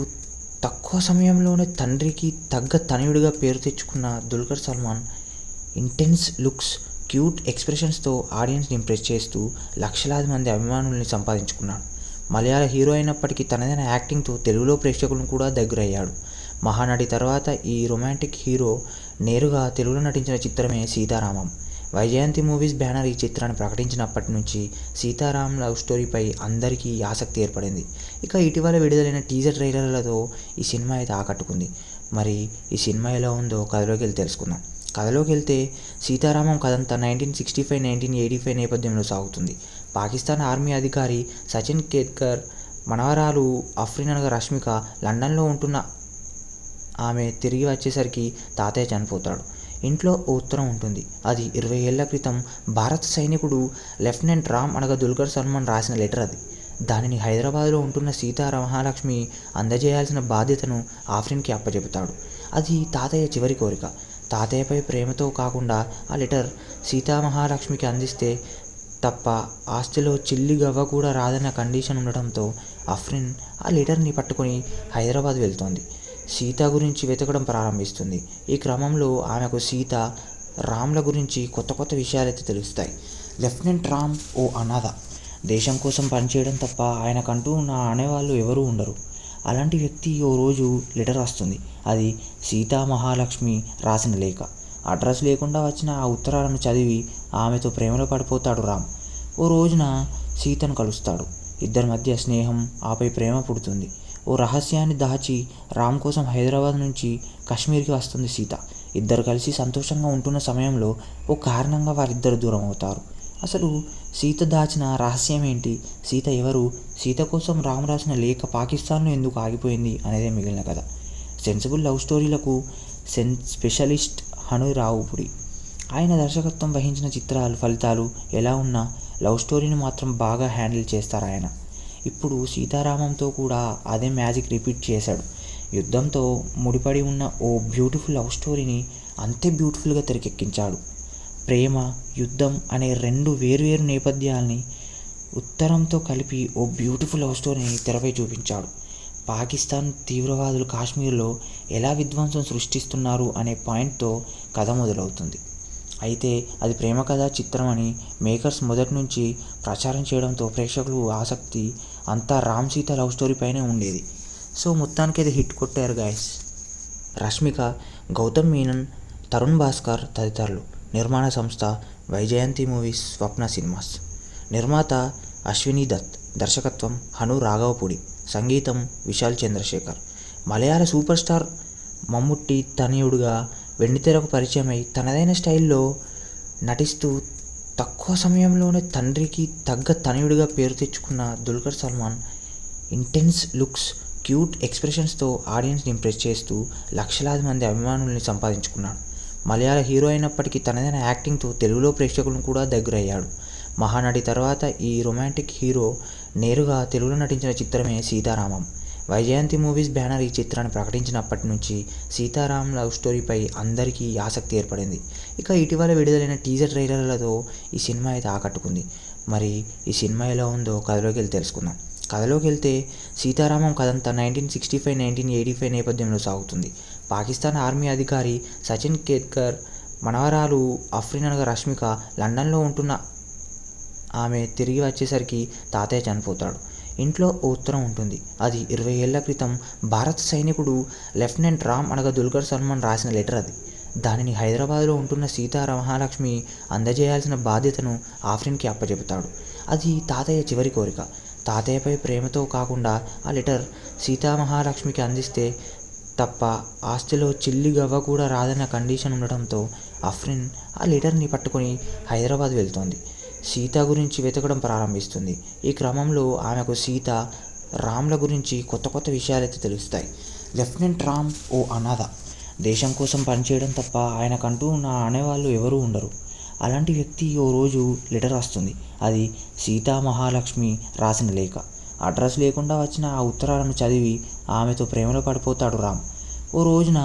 తక్కువ సమయంలోనే తండ్రికి తగ్గ తనయుడిగా పేరు తెచ్చుకున్న Dulquer Salmaan intense looks, cute ఎక్స్ప్రెషన్స్తో ఆడియన్స్ని ఇంప్రెస్ చేస్తూ లక్షలాది మంది అభిమానుల్ని సంపాదించుకున్నాడు. మలయాళ హీరో అయినప్పటికీ తనదైన యాక్టింగ్తో తెలుగులో ప్రేక్షకులను కూడా దగ్గరయ్యాడు. మహానటి తర్వాత ఈ రొమాంటిక్ హీరో నేరుగా తెలుగులో నటించిన చిత్రమే సీతారామం. వైజయంతి మూవీస్ బ్యానర్ ఈ చిత్రాన్ని ప్రకటించినప్పటి నుంచి సీతారాం లవ్ స్టోరీపై అందరికీ ఆసక్తి ఏర్పడింది. ఇక ఇటీవల విడుదలైన టీజర్ ట్రైలర్లతో ఈ సినిమా అయితే ఆకట్టుకుంది. మరి ఈ సినిమా ఎలా ఉందో కథలోకి వెళ్ళి తెలుసుకుందాం. కథలోకి వెళ్తే సీతారామం కథంతా 1965-1985 నేపథ్యంలో సాగుతుంది. పాకిస్తాన్ ఆర్మీ అధికారి సచిన్ కేత్కర్ మనవరాలు అఫ్రిన్ అనగా రష్మిక లండన్లో ఉంటున్న ఆమె తిరిగి వచ్చేసరికి తాతయ్య చనిపోతాడు. ఇంట్లో ఓ ఉత్తరం ఉంటుంది. అది 20 ఏళ్ల క్రితం భారత సైనికుడు లెఫ్టినెంట్ రామ్ అనగా దుల్కర్ సల్మాన్ రాసిన లెటర్. అది దానిని హైదరాబాద్లో ఉంటున్న మహాలక్ష్మి అందజేయాల్సిన బాధ్యతను ఆఫ్రిన్కి అప్పచెబుతాడు. అది తాతయ్య చివరి కోరిక. తాతయ్యపై ప్రేమతో కాకుండా ఆ లెటర్ మహాలక్ష్మికి అందిస్తే తప్ప ఆస్తిలో చిల్లి గవ్వ కూడా రాదన్న కండిషన్ ఉండటంతో అఫ్రిన్ ఆ లెటర్ని పట్టుకొని హైదరాబాద్ వెళ్తోంది. సీత గురించి వెతకడం ప్రారంభిస్తుంది. ఈ క్రమంలో ఆమెకు సీత, రామ్ల గురించి కొత్త కొత్త విషయాలైతే తెలుస్తాయి. లెఫ్టినెంట్ రామ్ ఓ అనాథ. దేశం కోసం పనిచేయడం తప్ప ఆయనకంటూ నా అనేవాళ్ళు ఎవరూ ఉండరు. అలాంటి వ్యక్తి ఓ రోజు లెటర్ వస్తుంది. అది మహాలక్ష్మి రాసిన లేఖ. అడ్రస్ లేకుండా వచ్చిన ఆ ఉత్తరాలను చదివి ఆమెతో ప్రేమలో పడిపోతాడు రామ్. ఓ రోజున సీతను కలుస్తాడు. ఇద్దరి మధ్య స్నేహం, ఆపై ప్రేమ పుడుతుంది. ఓ రహస్యాన్ని దాచి రామ్ కోసం హైదరాబాద్ నుంచి కాశ్మీర్కి వస్తుంది సీత. ఇద్దరు కలిసి సంతోషంగా ఉంటున్న సమయంలో ఓ కారణంగా వారిద్దరు దూరం అవుతారు. అసలు సీత దాచిన రహస్యం ఏంటి, సీత ఎవరు, సీత కోసం రామ్ రాసిన లేఖ పాకిస్తాన్లో ఎందుకు ఆగిపోయింది అనేదే మిగిలిన కథ. సెన్సిబుల్ లవ్ స్టోరీలకు స్పెషలిస్ట్ హను రావుపుడి. ఆయన దర్శకత్వం వహించిన చిత్రాలు ఫలితాలు ఎలా ఉన్నా లవ్ స్టోరీని మాత్రం బాగా హ్యాండిల్ చేస్తారు ఆయన. ఇప్పుడు సీతారామంతో కూడా అదే మ్యాజిక్ రిపీట్ చేశాడు. యుద్ధంతో ముడిపడి ఉన్న ఓ బ్యూటిఫుల్ లవ్ స్టోరీని అంతే బ్యూటిఫుల్గా తెరకెక్కించాడు. ప్రేమ, యుద్ధం అనే రెండు వేర్వేరు నేపథ్యాల్ని ఉత్తరంతో కలిపి ఓ బ్యూటిఫుల్ లవ్ స్టోరీని తెరపై చూపించాడు. పాకిస్తాన్ తీవ్రవాదులు కాశ్మీర్లో ఎలా విధ్వంసం సృష్టిస్తున్నారు అనే పాయింట్తో కథ మొదలవుతుంది. అయితే అది ప్రేమ కథా చిత్రం అని మేకర్స్ మొదటి నుంచి ప్రచారం చేయడంతో ప్రేక్షకులు ఆసక్తి అంతా రామ్ సీత లవ్ స్టోరీ పైనే ఉండేది. సో మొత్తానికి అది హిట్ కొట్టారు గాయస్. రష్మిక, గౌతమ్ మీనన్, తరుణ్ భాస్కర్ తదితరులు. నిర్మాణ సంస్థ వైజయంతి మూవీస్, స్వప్న సినిమాస్. నిర్మాత అశ్విని దత్. దర్శకత్వం హను రాఘవపూడి. సంగీతం విశాల్ చంద్రశేఖర్. మలయాళ సూపర్ స్టార్ మమ్ముట్టి తనయుడుగా వెండితెరకు పరిచయమై తనదైన స్టైల్లో నటిస్తూ తక్కువ సమయంలోనే తండ్రికి తగ్గ తనయుడిగా పేరు తెచ్చుకున్న Dulquer Salmaan intense looks, cute ఎక్స్ప్రెషన్స్తో ఆడియన్స్ని ఇంప్రెస్ చేస్తూ లక్షలాది మంది అభిమానుల్ని సంపాదించుకున్నాడు. మలయాళ హీరో అయినప్పటికీ తనదైన యాక్టింగ్తో తెలుగులో ప్రేక్షకులను కూడా దగ్గరయ్యాడు. మహానటి తర్వాత ఈ రొమాంటిక్ హీరో నేరుగా తెలుగులో నటించిన చిత్రమే సీతారామం. వైజయంతి మూవీస్ బ్యానర్ ఈ చిత్రాన్ని ప్రకటించినప్పటి నుంచి సీతారాం లవ్ స్టోరీపై అందరికీ ఆసక్తి ఏర్పడింది. ఇక ఇటీవల విడుదలైన టీజర్ ట్రైలర్లతో ఈ సినిమా అయితే ఆకట్టుకుంది. మరి ఈ సినిమా ఎలా ఉందో కథలోకి వెళ్ళి తెలుసుకుందాం. కథలోకి వెళ్తే సీతారామం కథంతా 1965-1985 నేపథ్యంలో సాగుతుంది. పాకిస్తాన్ ఆర్మీ అధికారి సచిన్ కేత్కర్ మనవరాలు అఫ్రిన్ అనగా రష్మిక లండన్లో ఉంటున్న ఆమె తిరిగి వచ్చేసరికి తాతయ్య చనిపోతాడు. ఇంట్లో ఓ ఉత్తరం ఉంటుంది. అది 20 ఏళ్ల క్రితం భారత సైనికుడు లెఫ్టినెంట్ రామ్ అనగా దుల్కర్ సల్మాన్ రాసిన లెటర్. అది దానిని హైదరాబాద్లో ఉంటున్న మహాలక్ష్మి అందజేయాల్సిన బాధ్యతను ఆఫ్రిన్కి అప్పచెబుతాడు. అది తాతయ్య చివరి కోరిక. తాతయ్యపై ప్రేమతో కాకుండా ఆ లెటర్ మహాలక్ష్మికి అందిస్తే తప్ప ఆస్తిలో చిల్లి గవ్వ కూడా రాదన్న కండిషన్ ఉండటంతో అఫ్రిన్ ఆ లెటర్ని పట్టుకొని హైదరాబాద్ వెళ్తోంది. సీత గురించి వెతకడం ప్రారంభిస్తుంది. ఈ క్రమంలో ఆమెకు సీత, రామ్ల గురించి కొత్త కొత్త విషయాలైతే తెలుస్తాయి. లెఫ్టినెంట్ రామ్ ఓ అనాథ. దేశం కోసం పనిచేయడం తప్ప ఆయనకంటూ నా అనేవాళ్ళు ఎవరూ ఉండరు. అలాంటి వ్యక్తి ఓ రోజు లెటర్ వస్తుంది. అది మహాలక్ష్మి రాసిన లేఖ. అడ్రస్ లేకుండా వచ్చిన ఆ ఉత్తరాలను చదివి ఆమెతో ప్రేమలో పడిపోతాడు రామ్. ఓ రోజున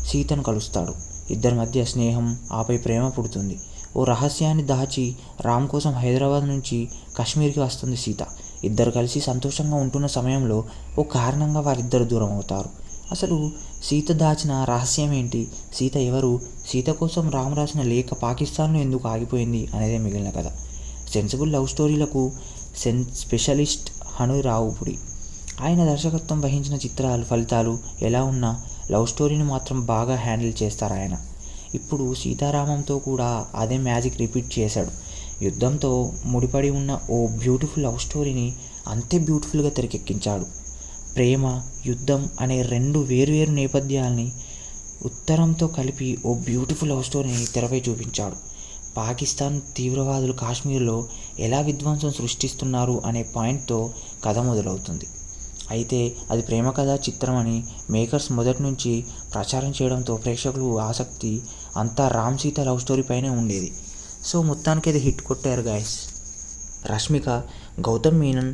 సీతను కలుస్తాడు. ఇద్దరి మధ్య స్నేహం, ఆపై ప్రేమ పుడుతుంది. ఓ రహస్యాన్ని దాచి రామ్ కోసం హైదరాబాద్ నుంచి కాశ్మీర్కి వస్తుంది సీత. ఇద్దరు కలిసి సంతోషంగా ఉంటున్న సమయంలో ఓ కారణంగా వారిద్దరు దూరం అవుతారు. అసలు సీత దాచిన రహస్యం ఏంటి? సీత ఎవరు? సీత కోసం రామ్ రాసిన లేఖ పాకిస్తాన్లో ఎందుకు ఆగిపోయింది అనేదే మిగిలిన కథ. సెన్సిబుల్ లవ్ స్టోరీలకు స్పెషలిస్ట్ హను రావుపుడి. ఆయన దర్శకత్వం వహించిన చిత్రాలు ఫలితాలు ఎలా ఉన్నా లవ్ స్టోరీని మాత్రం బాగా హ్యాండిల్ చేస్తారు ఆయన. ఇప్పుడు సీతారామంతో కూడా అదే మ్యాజిక్ రిపీట్ చేశాడు. యుద్ధంతో ముడిపడి ఉన్న ఓ బ్యూటిఫుల్ లవ్ స్టోరీని అంతే బ్యూటిఫుల్గా తెరకెక్కించాడు. ప్రేమ, యుద్ధం అనే రెండు వేర్వేరు నేపథ్యాల్ని ఉత్తరంతో కలిపి ఓ బ్యూటిఫుల్ లవ్ స్టోరీని తెరపై చూపించాడు. పాకిస్తాన్ తీవ్రవాదులు కాశ్మీర్లో ఎలా విధ్వంసం సృష్టిస్తున్నారు అనే పాయింట్తో కథ మొదలవుతుంది. అయితే అది ప్రేమ కథా చిత్రం అని మేకర్స్ మొదటి నుంచి ప్రచారం చేయడంతో ప్రేక్షకులు ఆసక్తి అంతా రామ్ సీత లవ్ స్టోరీ పైనే ఉండేది. సో మొత్తానికి అది హిట్ కొట్టారు గాయస్. రష్మిక, గౌతమ్ మీనన్,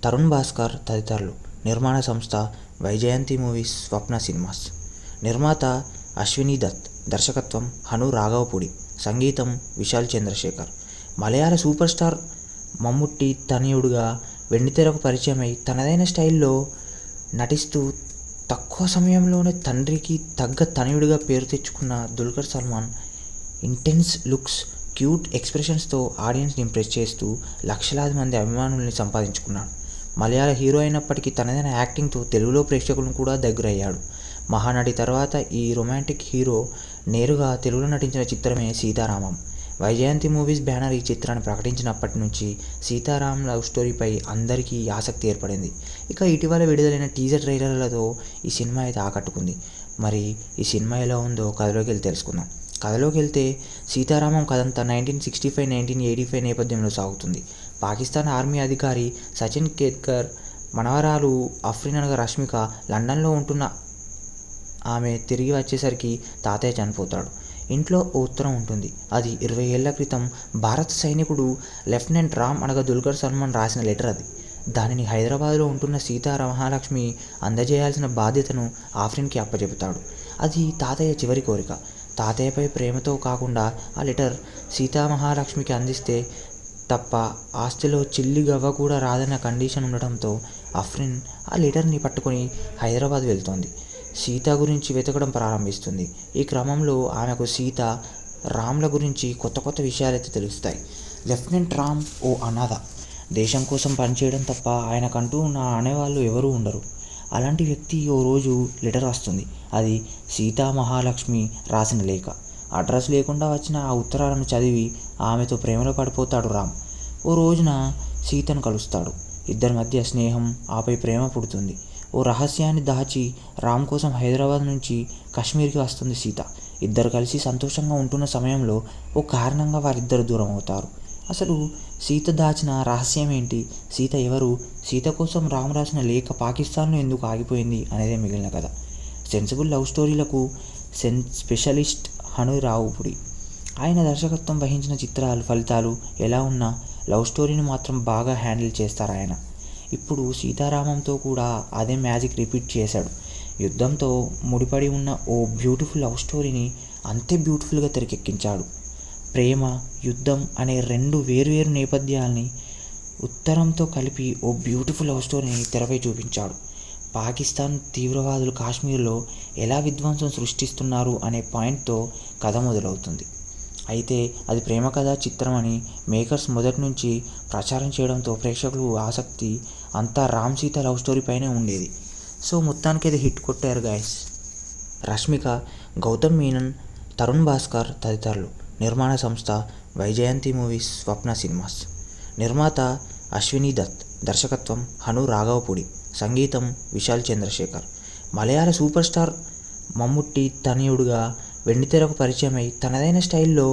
తరుణ్ భాస్కర్ తదితరులు. నిర్మాణ సంస్థ వైజయంతి మూవీస్, స్వప్న సినిమాస్. నిర్మాత అశ్విని దత్. దర్శకత్వం హను రాఘవపూడి. సంగీతం విశాల్ చంద్రశేఖర్. మలయాళ సూపర్ స్టార్ మమ్ముట్టి తనయుడుగా వెండితెరకు పరిచయమై తనదైన స్టైల్లో నటిస్తూ తక్కువ సమయంలోనే తండ్రికి తగ్గ తనయుడిగా పేరు తెచ్చుకున్న Dulquer Salmaan intense looks, cute ఎక్స్ప్రెషన్స్తో ఆడియన్స్ని ఇంప్రెస్ చేస్తూ లక్షలాది మంది అభిమానుల్ని సంపాదించుకున్నాడు. మలయాళ హీరో అయినప్పటికీ తనదైన యాక్టింగ్తో తెలుగులో ప్రేక్షకులను కూడా దగ్గరయ్యాడు. మహానటి తర్వాత ఈ రొమాంటిక్ హీరో నేరుగా తెలుగులో నటించిన చిత్రమే సీతారామం. వైజయంతి మూవీస్ బ్యానర్ ఈ చిత్రాన్ని ప్రకటించినప్పటి నుంచి సీతారాం లవ్ స్టోరీపై అందరికీ ఆసక్తి ఏర్పడింది. ఇక ఇటీవల విడుదలైన టీజర్ ట్రైలర్లతో ఈ సినిమా అయితే ఆకట్టుకుంది. మరి ఈ సినిమా ఎలా ఉందో కథలోకి వెళ్ళి తెలుసుకుందాం. కథలోకి వెళ్తే సీతారామం కథంతా 1965-1985 నేపథ్యంలో సాగుతుంది. పాకిస్తాన్ ఆర్మీ అధికారి సచిన్ కేత్కర్ మనవరాలు అఫ్రిన్ అనగా రష్మిక లండన్లో ఉంటున్న ఆమె తిరిగి వచ్చేసరికి తాతయ్య చనిపోతాడు. ఇంట్లో ఓ ఉత్తరం ఉంటుంది. అది 20 ఏళ్ల క్రితం భారత సైనికుడు లెఫ్టినెంట్ రామ్ అనగా దుల్కర్ సల్మాన్ రాసిన లెటర్. అది దానిని హైదరాబాద్లో ఉంటున్న మహాలక్ష్మి అందజేయాల్సిన బాధ్యతను ఆఫ్రిన్కి అప్పచెబుతాడు. అది తాతయ్య చివరి కోరిక. తాతయ్యపై ప్రేమతో కాకుండా ఆ లెటర్ మహాలక్ష్మికి అందిస్తే తప్ప ఆస్తిలో చిల్లి గవ్వ కూడా రాదన్న కండిషన్ ఉండటంతో అఫ్రిన్ ఆ లెటర్ని పట్టుకొని హైదరాబాద్ వెళ్తోంది. సీత గురించి వెతకడం ప్రారంభిస్తుంది. ఈ క్రమంలో ఆమెకు సీత, రామ్ల గురించి కొత్త కొత్త విషయాలైతే తెలుస్తాయి. లెఫ్టినెంట్ రామ్ ఓ అనాథ. దేశం కోసం పనిచేయడం తప్ప ఆయనకంటూ నా అనేవాళ్ళు ఎవరూ ఉండరు. అలాంటి వ్యక్తి ఓ రోజు లెటర్ వస్తుంది. అది మహాలక్ష్మి రాసిన లేఖ. అడ్రస్ లేకుండా వచ్చిన ఆ ఉత్తరాలను చదివి ఆమెతో ప్రేమలో పడిపోతాడు రామ్. ఓ రోజున సీతను కలుస్తాడు. ఇద్దరి మధ్య స్నేహం, ఆపై ప్రేమ పుడుతుంది. ఓ రహస్యాన్ని దాచి రామ్ కోసం హైదరాబాద్ నుంచి కాశ్మీర్కి వస్తుంది సీత. ఇద్దరు కలిసి సంతోషంగా ఉంటున్న సమయంలో ఓ కారణంగా వారిద్దరు దూరం అవుతారు. అసలు సీత దాచిన రహస్యం ఏంటి? సీత ఎవరు? సీత కోసం రామ్ రాసిన లేఖ పాకిస్తాన్లో ఎందుకు ఆగిపోయింది అనేదే మిగిలిన కథ. సెన్సిబుల్ లవ్ స్టోరీలకు స్పెషలిస్ట్ హను రావుపుడి. ఆయన దర్శకత్వం వహించిన చిత్రాలు ఫలితాలు ఎలా ఉన్నా లవ్ స్టోరీని మాత్రం బాగా హ్యాండిల్ చేస్తారు ఆయన. ఇప్పుడు సీతారామంతో కూడా అదే మ్యాజిక్ రిపీట్ చేశాడు. యుద్ధంతో ముడిపడి ఉన్న ఓ బ్యూటిఫుల్ లవ్ స్టోరీని అంతే బ్యూటిఫుల్గా తెరకెక్కించాడు. ప్రేమ, యుద్ధం అనే రెండు వేర్వేరు నేపథ్యాల్ని ఉత్తరంతో కలిపి ఓ బ్యూటిఫుల్ లవ్ స్టోరీని తెరపై చూపించాడు. పాకిస్తాన్ తీవ్రవాదులు కాశ్మీర్లో ఎలా విధ్వంసం సృష్టిస్తున్నారు అనే పాయింట్తో కథ మొదలవుతుంది. అయితే అది ప్రేమ కథా చిత్రం అని మేకర్స్ మొదటి నుంచి ప్రచారం చేయడంతో ప్రేక్షకులు ఆసక్తి అంతా రామ్ సీత లవ్ స్టోరీ పైనే ఉండేది. సో మొత్తానికి అది హిట్ కొట్టారు గాయస్. రష్మిక, గౌతమ్ మీనన్, తరుణ్ భాస్కర్ తదితరులు. నిర్మాణ సంస్థ వైజయంతి మూవీస్, స్వప్న సినిమాస్. నిర్మాత అశ్వినీ దత్. దర్శకత్వం హను రాఘవపూడి. సంగీతం విశాల్ చంద్రశేఖర్. మలయాళ సూపర్ స్టార్ మమ్ముట్టి తనయుడుగా వెండితెరకు పరిచయమై తనదైన స్టైల్లో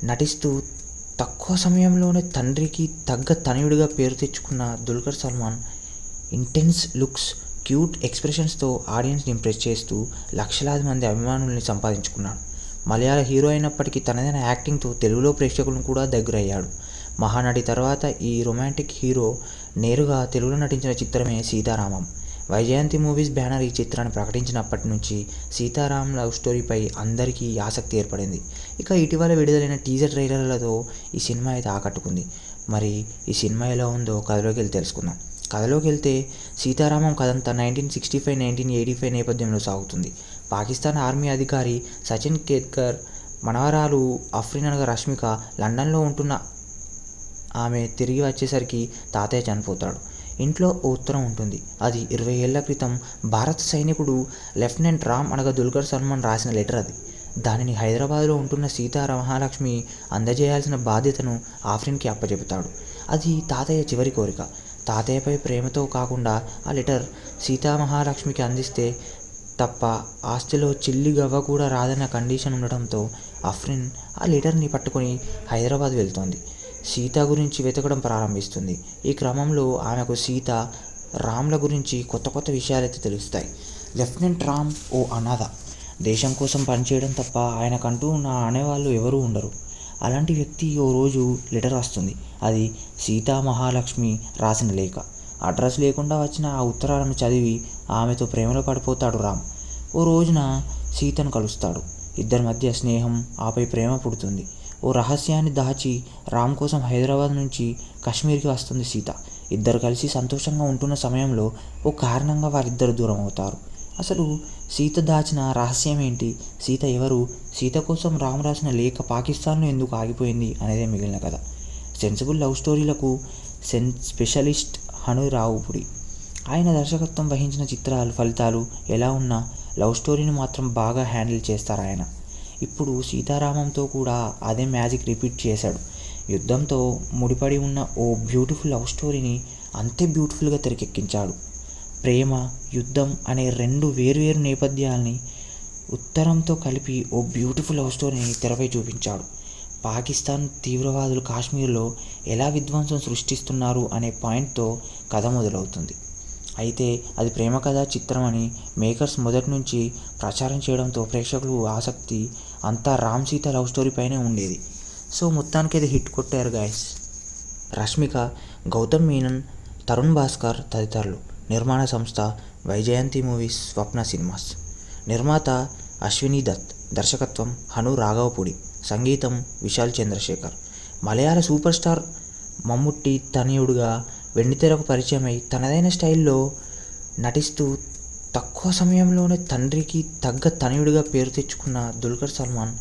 నటిస్తూ తక్కువ సమయంలోనే తండ్రికి తగ్గ తనయుడిగా పేరు తెచ్చుకున్న Dulquer Salmaan intense looks, cute ఎక్స్ప్రెషన్స్తో ఆడియన్స్ని ఇంప్రెస్ చేస్తూ లక్షలాది మంది అభిమానుల్ని సంపాదించుకున్నాడు. మలయాళ హీరో అయినప్పటికీ తనదైన యాక్టింగ్తో తెలుగులో ప్రేక్షకులను కూడా దగ్గరయ్యాడు. మహానటి తర్వాత ఈ రొమాంటిక్ హీరో నేరుగా తెలుగులో నటించిన చిత్రమే సీతారామం. వైజయంతి మూవీస్ బ్యానర్ ఈ చిత్రాన్ని ప్రకటించినప్పటి నుంచి సీతారాం లవ్ స్టోరీపై అందరికీ ఆసక్తి ఏర్పడింది. ఇక ఇటీవల విడుదలైన టీజర్ ట్రైలర్లతో ఈ సినిమా అయితే ఆకట్టుకుంది. మరి ఈ సినిమా ఎలా ఉందో కథలోకి వెళ్ళి తెలుసుకుందాం. కథలోకి వెళ్తే సీతారామం కథంతా 1965-1985 నేపథ్యంలో సాగుతుంది. పాకిస్తాన్ ఆర్మీ అధికారి సచిన్ కేత్కర్ మనవరాలు అఫ్రిన్ అనగా రష్మిక లండన్లో ఉంటున్న ఆమె తిరిగి వచ్చేసరికి తాతయ్య చనిపోతాడు. ఇంట్లో ఓ ఉత్తరం ఉంటుంది. అది 20 ఏళ్ల క్రితం భారత సైనికుడు లెఫ్టినెంట్ రామ్ అనగా దుల్కర్ సల్మాన్ రాసిన లెటర్. అది దానిని హైదరాబాద్లో ఉంటున్న మహాలక్ష్మి అందజేయాల్సిన బాధ్యతను ఆఫ్రిన్కి అప్పచెబుతాడు. అది తాతయ్య చివరి కోరిక. తాతయ్యపై ప్రేమతో కాకుండా ఆ లెటర్ మహాలక్ష్మికి అందిస్తే తప్ప ఆస్తిలో చిల్లి గవ్వ కూడా రాదన్న కండిషన్ ఉండడంతో అఫ్రిన్ ఆ లెటర్ని పట్టుకొని హైదరాబాద్ వెళ్తోంది. సీత గురించి వెతకడం ప్రారంభిస్తుంది. ఈ క్రమంలో ఆమెకు సీత, రామ్ల గురించి కొత్త కొత్త విషయాలైతే తెలుస్తాయి. లెఫ్టినెంట్ రామ్ ఓ అనాథ. దేశం కోసం పనిచేయడం తప్ప ఆయనకంటూ నా అనేవాళ్ళు ఎవరూ ఉండరు. అలాంటి వ్యక్తి ఓ రోజు లెటర్ వస్తుంది. అది మహాలక్ష్మి రాసిన లేఖ. అడ్రస్ లేకుండా వచ్చిన ఆ ఉత్తరాలను చదివి ఆమెతో ప్రేమలో పడిపోతాడు రామ్. ఓ రోజున సీతను కలుస్తాడు. ఇద్దరి మధ్య స్నేహం, ఆపై ప్రేమ పుడుతుంది. ఓ రహస్యాన్ని దాచి రామ్ కోసం హైదరాబాద్ నుంచి కాశ్మీర్కి వస్తుంది సీత. ఇద్దరు కలిసి సంతోషంగా ఉంటున్న సమయంలో ఓ కారణంగా వారిద్దరు దూరం అవుతారు. అసలు సీత దాచిన రహస్యం ఏంటి? సీత ఎవరు? సీత కోసం రామ్ రాసిన లేఖ పాకిస్తాన్లో ఎందుకు ఆగిపోయింది అనేదే మిగిలిన కథ. సెన్సిబుల్ లవ్ స్టోరీలకు స్పెషలిస్ట్ హను రాఘవపూడి. ఆయన దర్శకత్వం వహించిన చిత్రాలు ఫలితాలు ఎలా ఉన్నా లవ్ స్టోరీని మాత్రం బాగా హ్యాండిల్ చేస్తారు ఆయన. ఇప్పుడు సీతారామంతో కూడా అదే మ్యాజిక్ రిపీట్ చేశాడు. యుద్ధంతో ముడిపడి ఉన్న ఓ బ్యూటిఫుల్ లవ్ స్టోరీని అంతే బ్యూటిఫుల్గా తెరకెక్కించాడు. ప్రేమ, యుద్ధం అనే రెండు వేర్వేరు నేపథ్యాల్ని ఉత్తరంతో కలిపి ఓ బ్యూటిఫుల్ లవ్ స్టోరీని తెరపై చూపించాడు. పాకిస్తాన్ తీవ్రవాదులు కాశ్మీర్లో ఎలా విధ్వంసం సృష్టిస్తున్నారు అనే పాయింట్తో కథ మొదలవుతుంది. అయితే అది ప్రేమ కథా చిత్రం అని మేకర్స్ మొదటి నుంచి ప్రచారం చేయడంతో ప్రేక్షకులు ఆసక్తి అంతా రామ్ సీత లవ్ స్టోరీ పైనే ఉండేది. సో మొత్తానికి అది హిట్ కొట్టారు గాయస్. రష్మిక, గౌతమ్ మీనన్, తరుణ్ భాస్కర్ తదితరులు. నిర్మాణ సంస్థ వైజయంతి మూవీస్, స్వప్న సినిమాస్. నిర్మాత అశ్వినీ దత్. దర్శకత్వం హను రాఘవపూడి. సంగీతం విశాల్ చంద్రశేఖర్. మలయాళ సూపర్ స్టార్ మమ్ముట్టి తనయుడుగా వెండితెరకు పరిచయమై తనదైన స్టైల్లో నటిస్తూ తక్కువ సమయంలోనే తండ్రికి తగ్గ తనయుడిగా పేరు తెచ్చుకున్న Dulquer Salmaan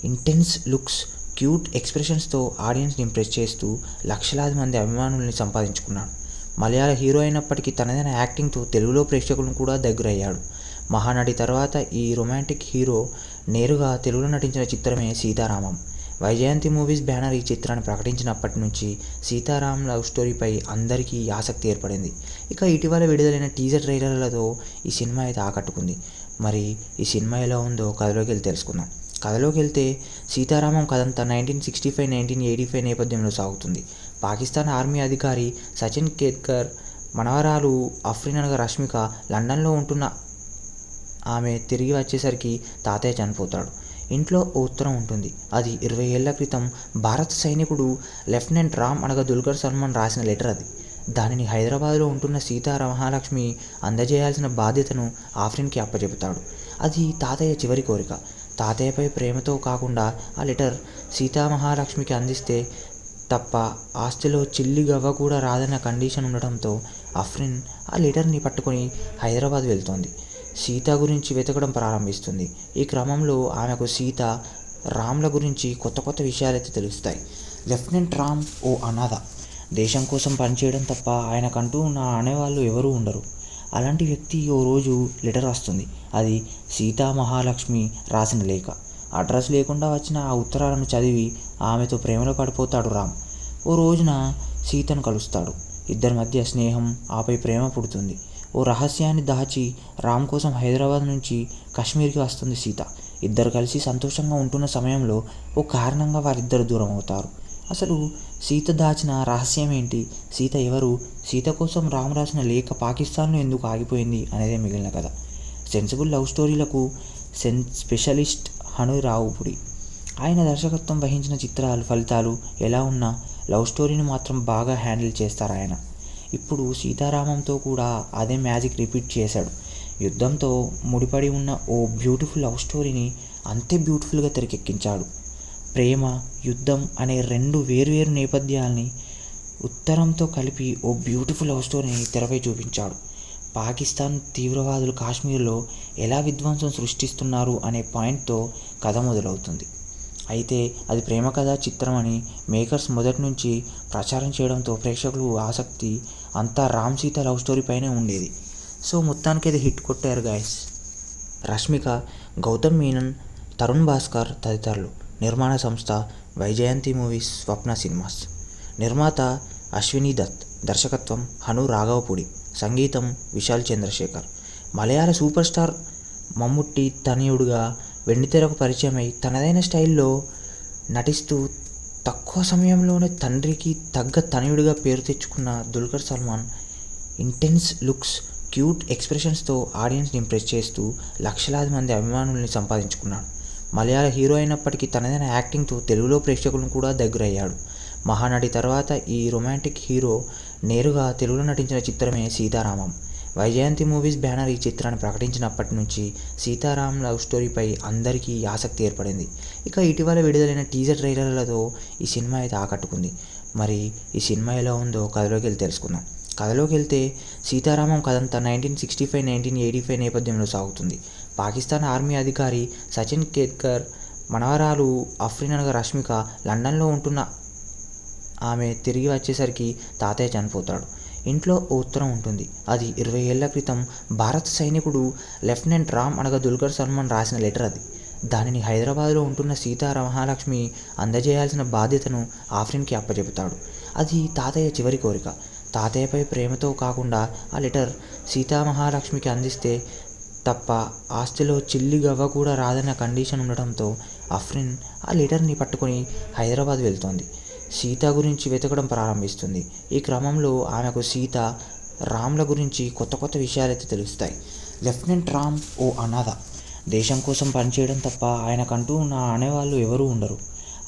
intense looks, cute ఎక్స్ప్రెషన్స్తో ఆడియన్స్ని ఇంప్రెస్ చేస్తూ లక్షలాది మంది అభిమానుల్ని సంపాదించుకున్నాడు. మలయాళ హీరో అయినప్పటికీ తనదైన యాక్టింగ్తో తెలుగులో ప్రేక్షకులను కూడా దగ్గరయ్యాడు. మహానటి తర్వాత ఈ రొమాంటిక్ హీరో నేరుగా తెలుగులో నటించిన చిత్రమే సీతారామం. వైజయంతి మూవీస్ బ్యానర్ ఈ చిత్రాన్ని ప్రకటించినప్పటి నుంచి సీతారాం లవ్ స్టోరీపై అందరికీ ఆసక్తి ఏర్పడింది. ఇక ఇటీవల విడుదలైన టీజర్ ట్రైలర్లతో ఈ సినిమా అయితే ఆకట్టుకుంది. మరి ఈ సినిమా ఎలా ఉందో కథలోకి వెళ్ళి తెలుసుకుందాం. కథలోకి వెళ్తే సీతారామం కథంతా 1965-1985 నేపథ్యంలో సాగుతుంది. పాకిస్తాన్ ఆర్మీ అధికారి సచిన్ కేత్కర్ మనవరాలు అఫ్రిన్ అనగా రష్మిక లండన్లో ఉంటున్న ఆమె తిరిగి వచ్చేసరికి తాతయ్య చనిపోతాడు. ఇంట్లో ఓ ఉత్తరం ఉంటుంది. అది 20 ఏళ్ల క్రితం భారత సైనికుడు లెఫ్టినెంట్ రామ్ అనగా దుల్కర్ సల్మాన్ రాసిన లెటర్. అది దానిని హైదరాబాద్లో ఉంటున్న సీతామహాలక్ష్మి అందజేయాల్సిన బాధ్యతను ఆఫ్రిన్కి అప్పచెబుతాడు. అది తాతయ్య చివరి కోరిక. తాతయ్యపై ప్రేమతో కాకుండా ఆ లెటర్ సీతామహాలక్ష్మికి అందిస్తే తప్ప ఆస్తిలో చిల్లి గవ్వ కూడా రాదన్న కండిషన్ ఉండటంతో ఆఫ్రిన్ ఆ లెటర్ని పట్టుకొని హైదరాబాద్ వెళ్తోంది. సీత గురించి వెతకడం ప్రారంభిస్తుంది. ఈ క్రమంలో ఆమెకు సీత, రామ్ల గురించి కొత్త కొత్త విషయాలైతే తెలుస్తాయి. లెఫ్టినెంట్ రామ్ ఓ అనాథ. దేశం కోసం పనిచేయడం తప్ప ఆయనకంటూ అనేవాళ్ళు ఎవరూ ఉండరు. అలాంటి వ్యక్తి ఓ రోజు లెటర్ వస్తుంది. అది సీతామహాలక్ష్మి రాసిన లేఖ. అడ్రస్ లేకుండా వచ్చిన ఆ ఉత్తరాలను చదివి ఆమెతో ప్రేమలో పడిపోతాడు రామ్. ఓ రోజున సీతను కలుస్తాడు. ఇద్దరి మధ్య స్నేహం, ఆపై ప్రేమ పుడుతుంది. ఓ రహస్యాన్ని దాచి రామ్ కోసం హైదరాబాద్ నుంచి కాశ్మీర్కి వస్తుంది సీత. ఇద్దరు కలిసి సంతోషంగా ఉంటున్న సమయంలో ఓ కారణంగా వారిద్దరు దూరం అవుతారు. అసలు సీత దాచిన రహస్యం ఏంటి? సీత ఎవరు? సీత కోసం రామ్ రాసిన లేఖ పాకిస్తాన్లో ఎందుకు ఆగిపోయింది అనేదే మిగిలిన కథ. సెన్సిబుల్ లవ్ స్టోరీలకు స్పెషలిస్ట్ హను రావుపుడి. ఆయన దర్శకత్వం వహించిన చిత్రాలు ఫలితాలు ఎలా ఉన్నా లవ్ స్టోరీని మాత్రం బాగా హ్యాండిల్ చేస్తారు ఆయన. ఇప్పుడు సీతారామంతో కూడా అదే మ్యాజిక్ రిపీట్ చేశాడు. యుద్ధంతో ముడిపడి ఉన్న ఓ బ్యూటిఫుల్ లవ్ స్టోరీని అంతే బ్యూటిఫుల్గా తెరకెక్కించాడు. ప్రేమ, యుద్ధం అనే రెండు వేర్వేరు నేపథ్యాల్ని ఉత్తరంతో కలిపి ఓ బ్యూటిఫుల్ లవ్ స్టోరీని తెరపై చూపించాడు. పాకిస్తాన్ తీవ్రవాదులు కాశ్మీర్లో ఎలా విధ్వంసం సృష్టిస్తున్నారు అనే పాయింట్తో కథ మొదలవుతుంది. అయితే అది ప్రేమ కథా చిత్రం అని మేకర్స్ మొదటి నుంచి ప్రచారం చేయడంతో ప్రేక్షకులు ఆసక్తి అంతా రామ్ సీత లవ్ స్టోరీ పైనే ఉండేది. సో మొత్తానికి అది హిట్ కొట్టారు గాయస్. రష్మిక, గౌతమ్ మీనన్, తరుణ్ భాస్కర్ తదితరులు. నిర్మాణ సంస్థ వైజయంతి మూవీస్, స్వప్న సినిమాస్. నిర్మాత అశ్విని దత్. దర్శకత్వం హను రాఘవపుడి. సంగీతం విశాల్ చంద్రశేఖర్. మలయాళ సూపర్ స్టార్ మమ్ముట్టి తనయుడుగా వెండితెరకు పరిచయమై తనదైన స్టైల్లో నటిస్తూ తక్కువ సమయంలోనే తండ్రికి తగ్గ తనయుడిగా పేరు తెచ్చుకున్న Dulquer Salmaan intense looks, cute ఎక్స్ప్రెషన్స్తో ఆడియన్స్ని ఇంప్రెస్ చేస్తూ లక్షలాది మంది అభిమానుల్ని సంపాదించుకున్నాడు. మలయాళ హీరో అయినప్పటికీ తనదైన యాక్టింగ్తో తెలుగులో ప్రేక్షకులను కూడా దగ్గరయ్యాడు. మహానటి తర్వాత ఈ రొమాంటిక్ హీరో నేరుగా తెలుగులో నటించిన చిత్రమే సీతారామం. వైజయంతి మూవీస్ బ్యానర్ ఈ చిత్రాన్ని ప్రకటించినప్పటి నుంచి సీతారాం లవ్ స్టోరీపై అందరికీ ఆసక్తి ఏర్పడింది. ఇక ఇటీవల విడుదలైన టీజర్ ట్రైలర్లతో ఈ సినిమా అయితే ఆకట్టుకుంది. మరి ఈ సినిమా ఎలా ఉందో కథలోకి వెళ్ళి తెలుసుకుందాం. కథలోకి వెళ్తే సీతారామం కథంతా 1965-1985 నేపథ్యంలో సాగుతుంది. పాకిస్తాన్ ఆర్మీ అధికారి సచిన్ కేత్కర్ మనవరాలు ఆఫ్రిన్ అనగా రష్మిక లండన్లో ఉంటున్న ఆమె తిరిగి వచ్చేసరికి తాతయ్య చనిపోతాడు. ఇంట్లో ఓ ఉత్తరం ఉంటుంది. అది 20 ఏళ్ల క్రితం భారత సైనికుడు లెఫ్టినెంట్ రామ్ అనగా దుల్కర్ సల్మాన్ రాసిన లెటర్. అది దానిని హైదరాబాద్లో ఉంటున్న సీతామహాలక్ష్మి అందజేయాల్సిన బాధ్యతను ఆఫ్రిన్కి అప్పచెబుతాడు. అది తాతయ్య చివరి కోరిక. తాతయ్యపై ప్రేమతో కాకుండా ఆ లెటర్ సీతామహాలక్ష్మికి అందిస్తే తప్ప ఆస్తిలో చిల్లి గవ్వ కూడా రాదన్న కండిషన్ ఉండటంతో ఆఫ్రిన్ ఆ లెటర్ని పట్టుకొని హైదరాబాద్ వెళ్తోంది. సీత గురించి వెతకడం ప్రారంభిస్తుంది. ఈ క్రమంలో ఆమెకు సీత, రామ్ల గురించి కొత్త కొత్త విషయాలైతే తెలుస్తాయి. లెఫ్టినెంట్ రామ్ ఓ అనాథ. దేశం కోసం పనిచేయడం తప్ప ఆయనకంటూ అనేవాళ్ళు ఎవరూ ఉండరు.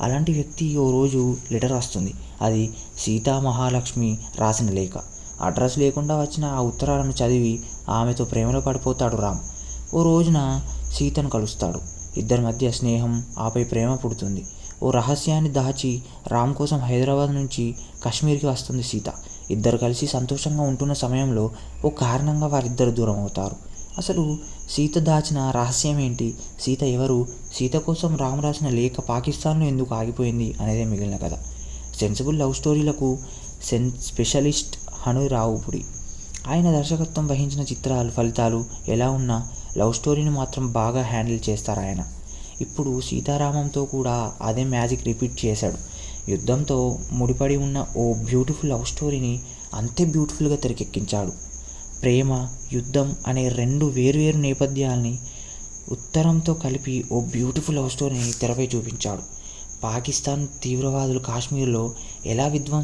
అలాంటి వ్యక్తి ఓ రోజు లెటర్ వస్తుంది. అది సీతామహాలక్ష్మి రాసిన లేఖ. అడ్రస్ లేకుండా వచ్చిన ఆ ఉత్తరాలను చదివి ఆమెతో ప్రేమలో పడిపోతాడు రామ్. ఓ రోజున సీతను కలుస్తాడు. ఇద్దరి మధ్య స్నేహం, ఆపై ప్రేమ పుడుతుంది. ఓ రహస్యాన్ని దాచి రామ్ కోసం హైదరాబాద్ నుంచి కాశ్మీర్కి వస్తుంది సీత. ఇద్దరు కలిసి సంతోషంగా ఉంటున్న సమయంలో ఓ కారణంగా వారిద్దరు దూరం అవుతారు. అసలు సీత దాచిన రహస్యం ఏంటి? సీత ఎవరు? సీత కోసం రామ్ రాసిన లేఖ పాకిస్తాన్లో ఎందుకు ఆగిపోయింది అనేదే మిగిలిన కథ. సెన్సిబుల్ లవ్ స్టోరీలకు స్పెషలిస్ట్ హను రావుపుడి. ఆయన దర్శకత్వం వహించిన చిత్రాలు ఫలితాలు ఎలా ఉన్నా లవ్ స్టోరీని మాత్రం బాగా హ్యాండిల్ చేస్తారు ఆయన. ఇప్పుడు సీతారామంతో కూడా అదే మ్యాజిక్ రిపీట్ చేశాడు. యుద్ధంతో ముడిపడి ఉన్న ఓ బ్యూటిఫుల్ లవ్ స్టోరీని అంతే బ్యూటిఫుల్గా తెరకెక్కించాడు. ప్రేమ, యుద్ధం అనే రెండు వేర్వేరు నేపథ్యాల్ని ఉత్తరంతో కలిపి ఓ బ్యూటిఫుల్ లవ్ స్టోరీని తెరపై చూపించాడు. పాకిస్తాన్ తీవ్రవాదులు కాశ్మీర్లో ఎలా విధ్వంసం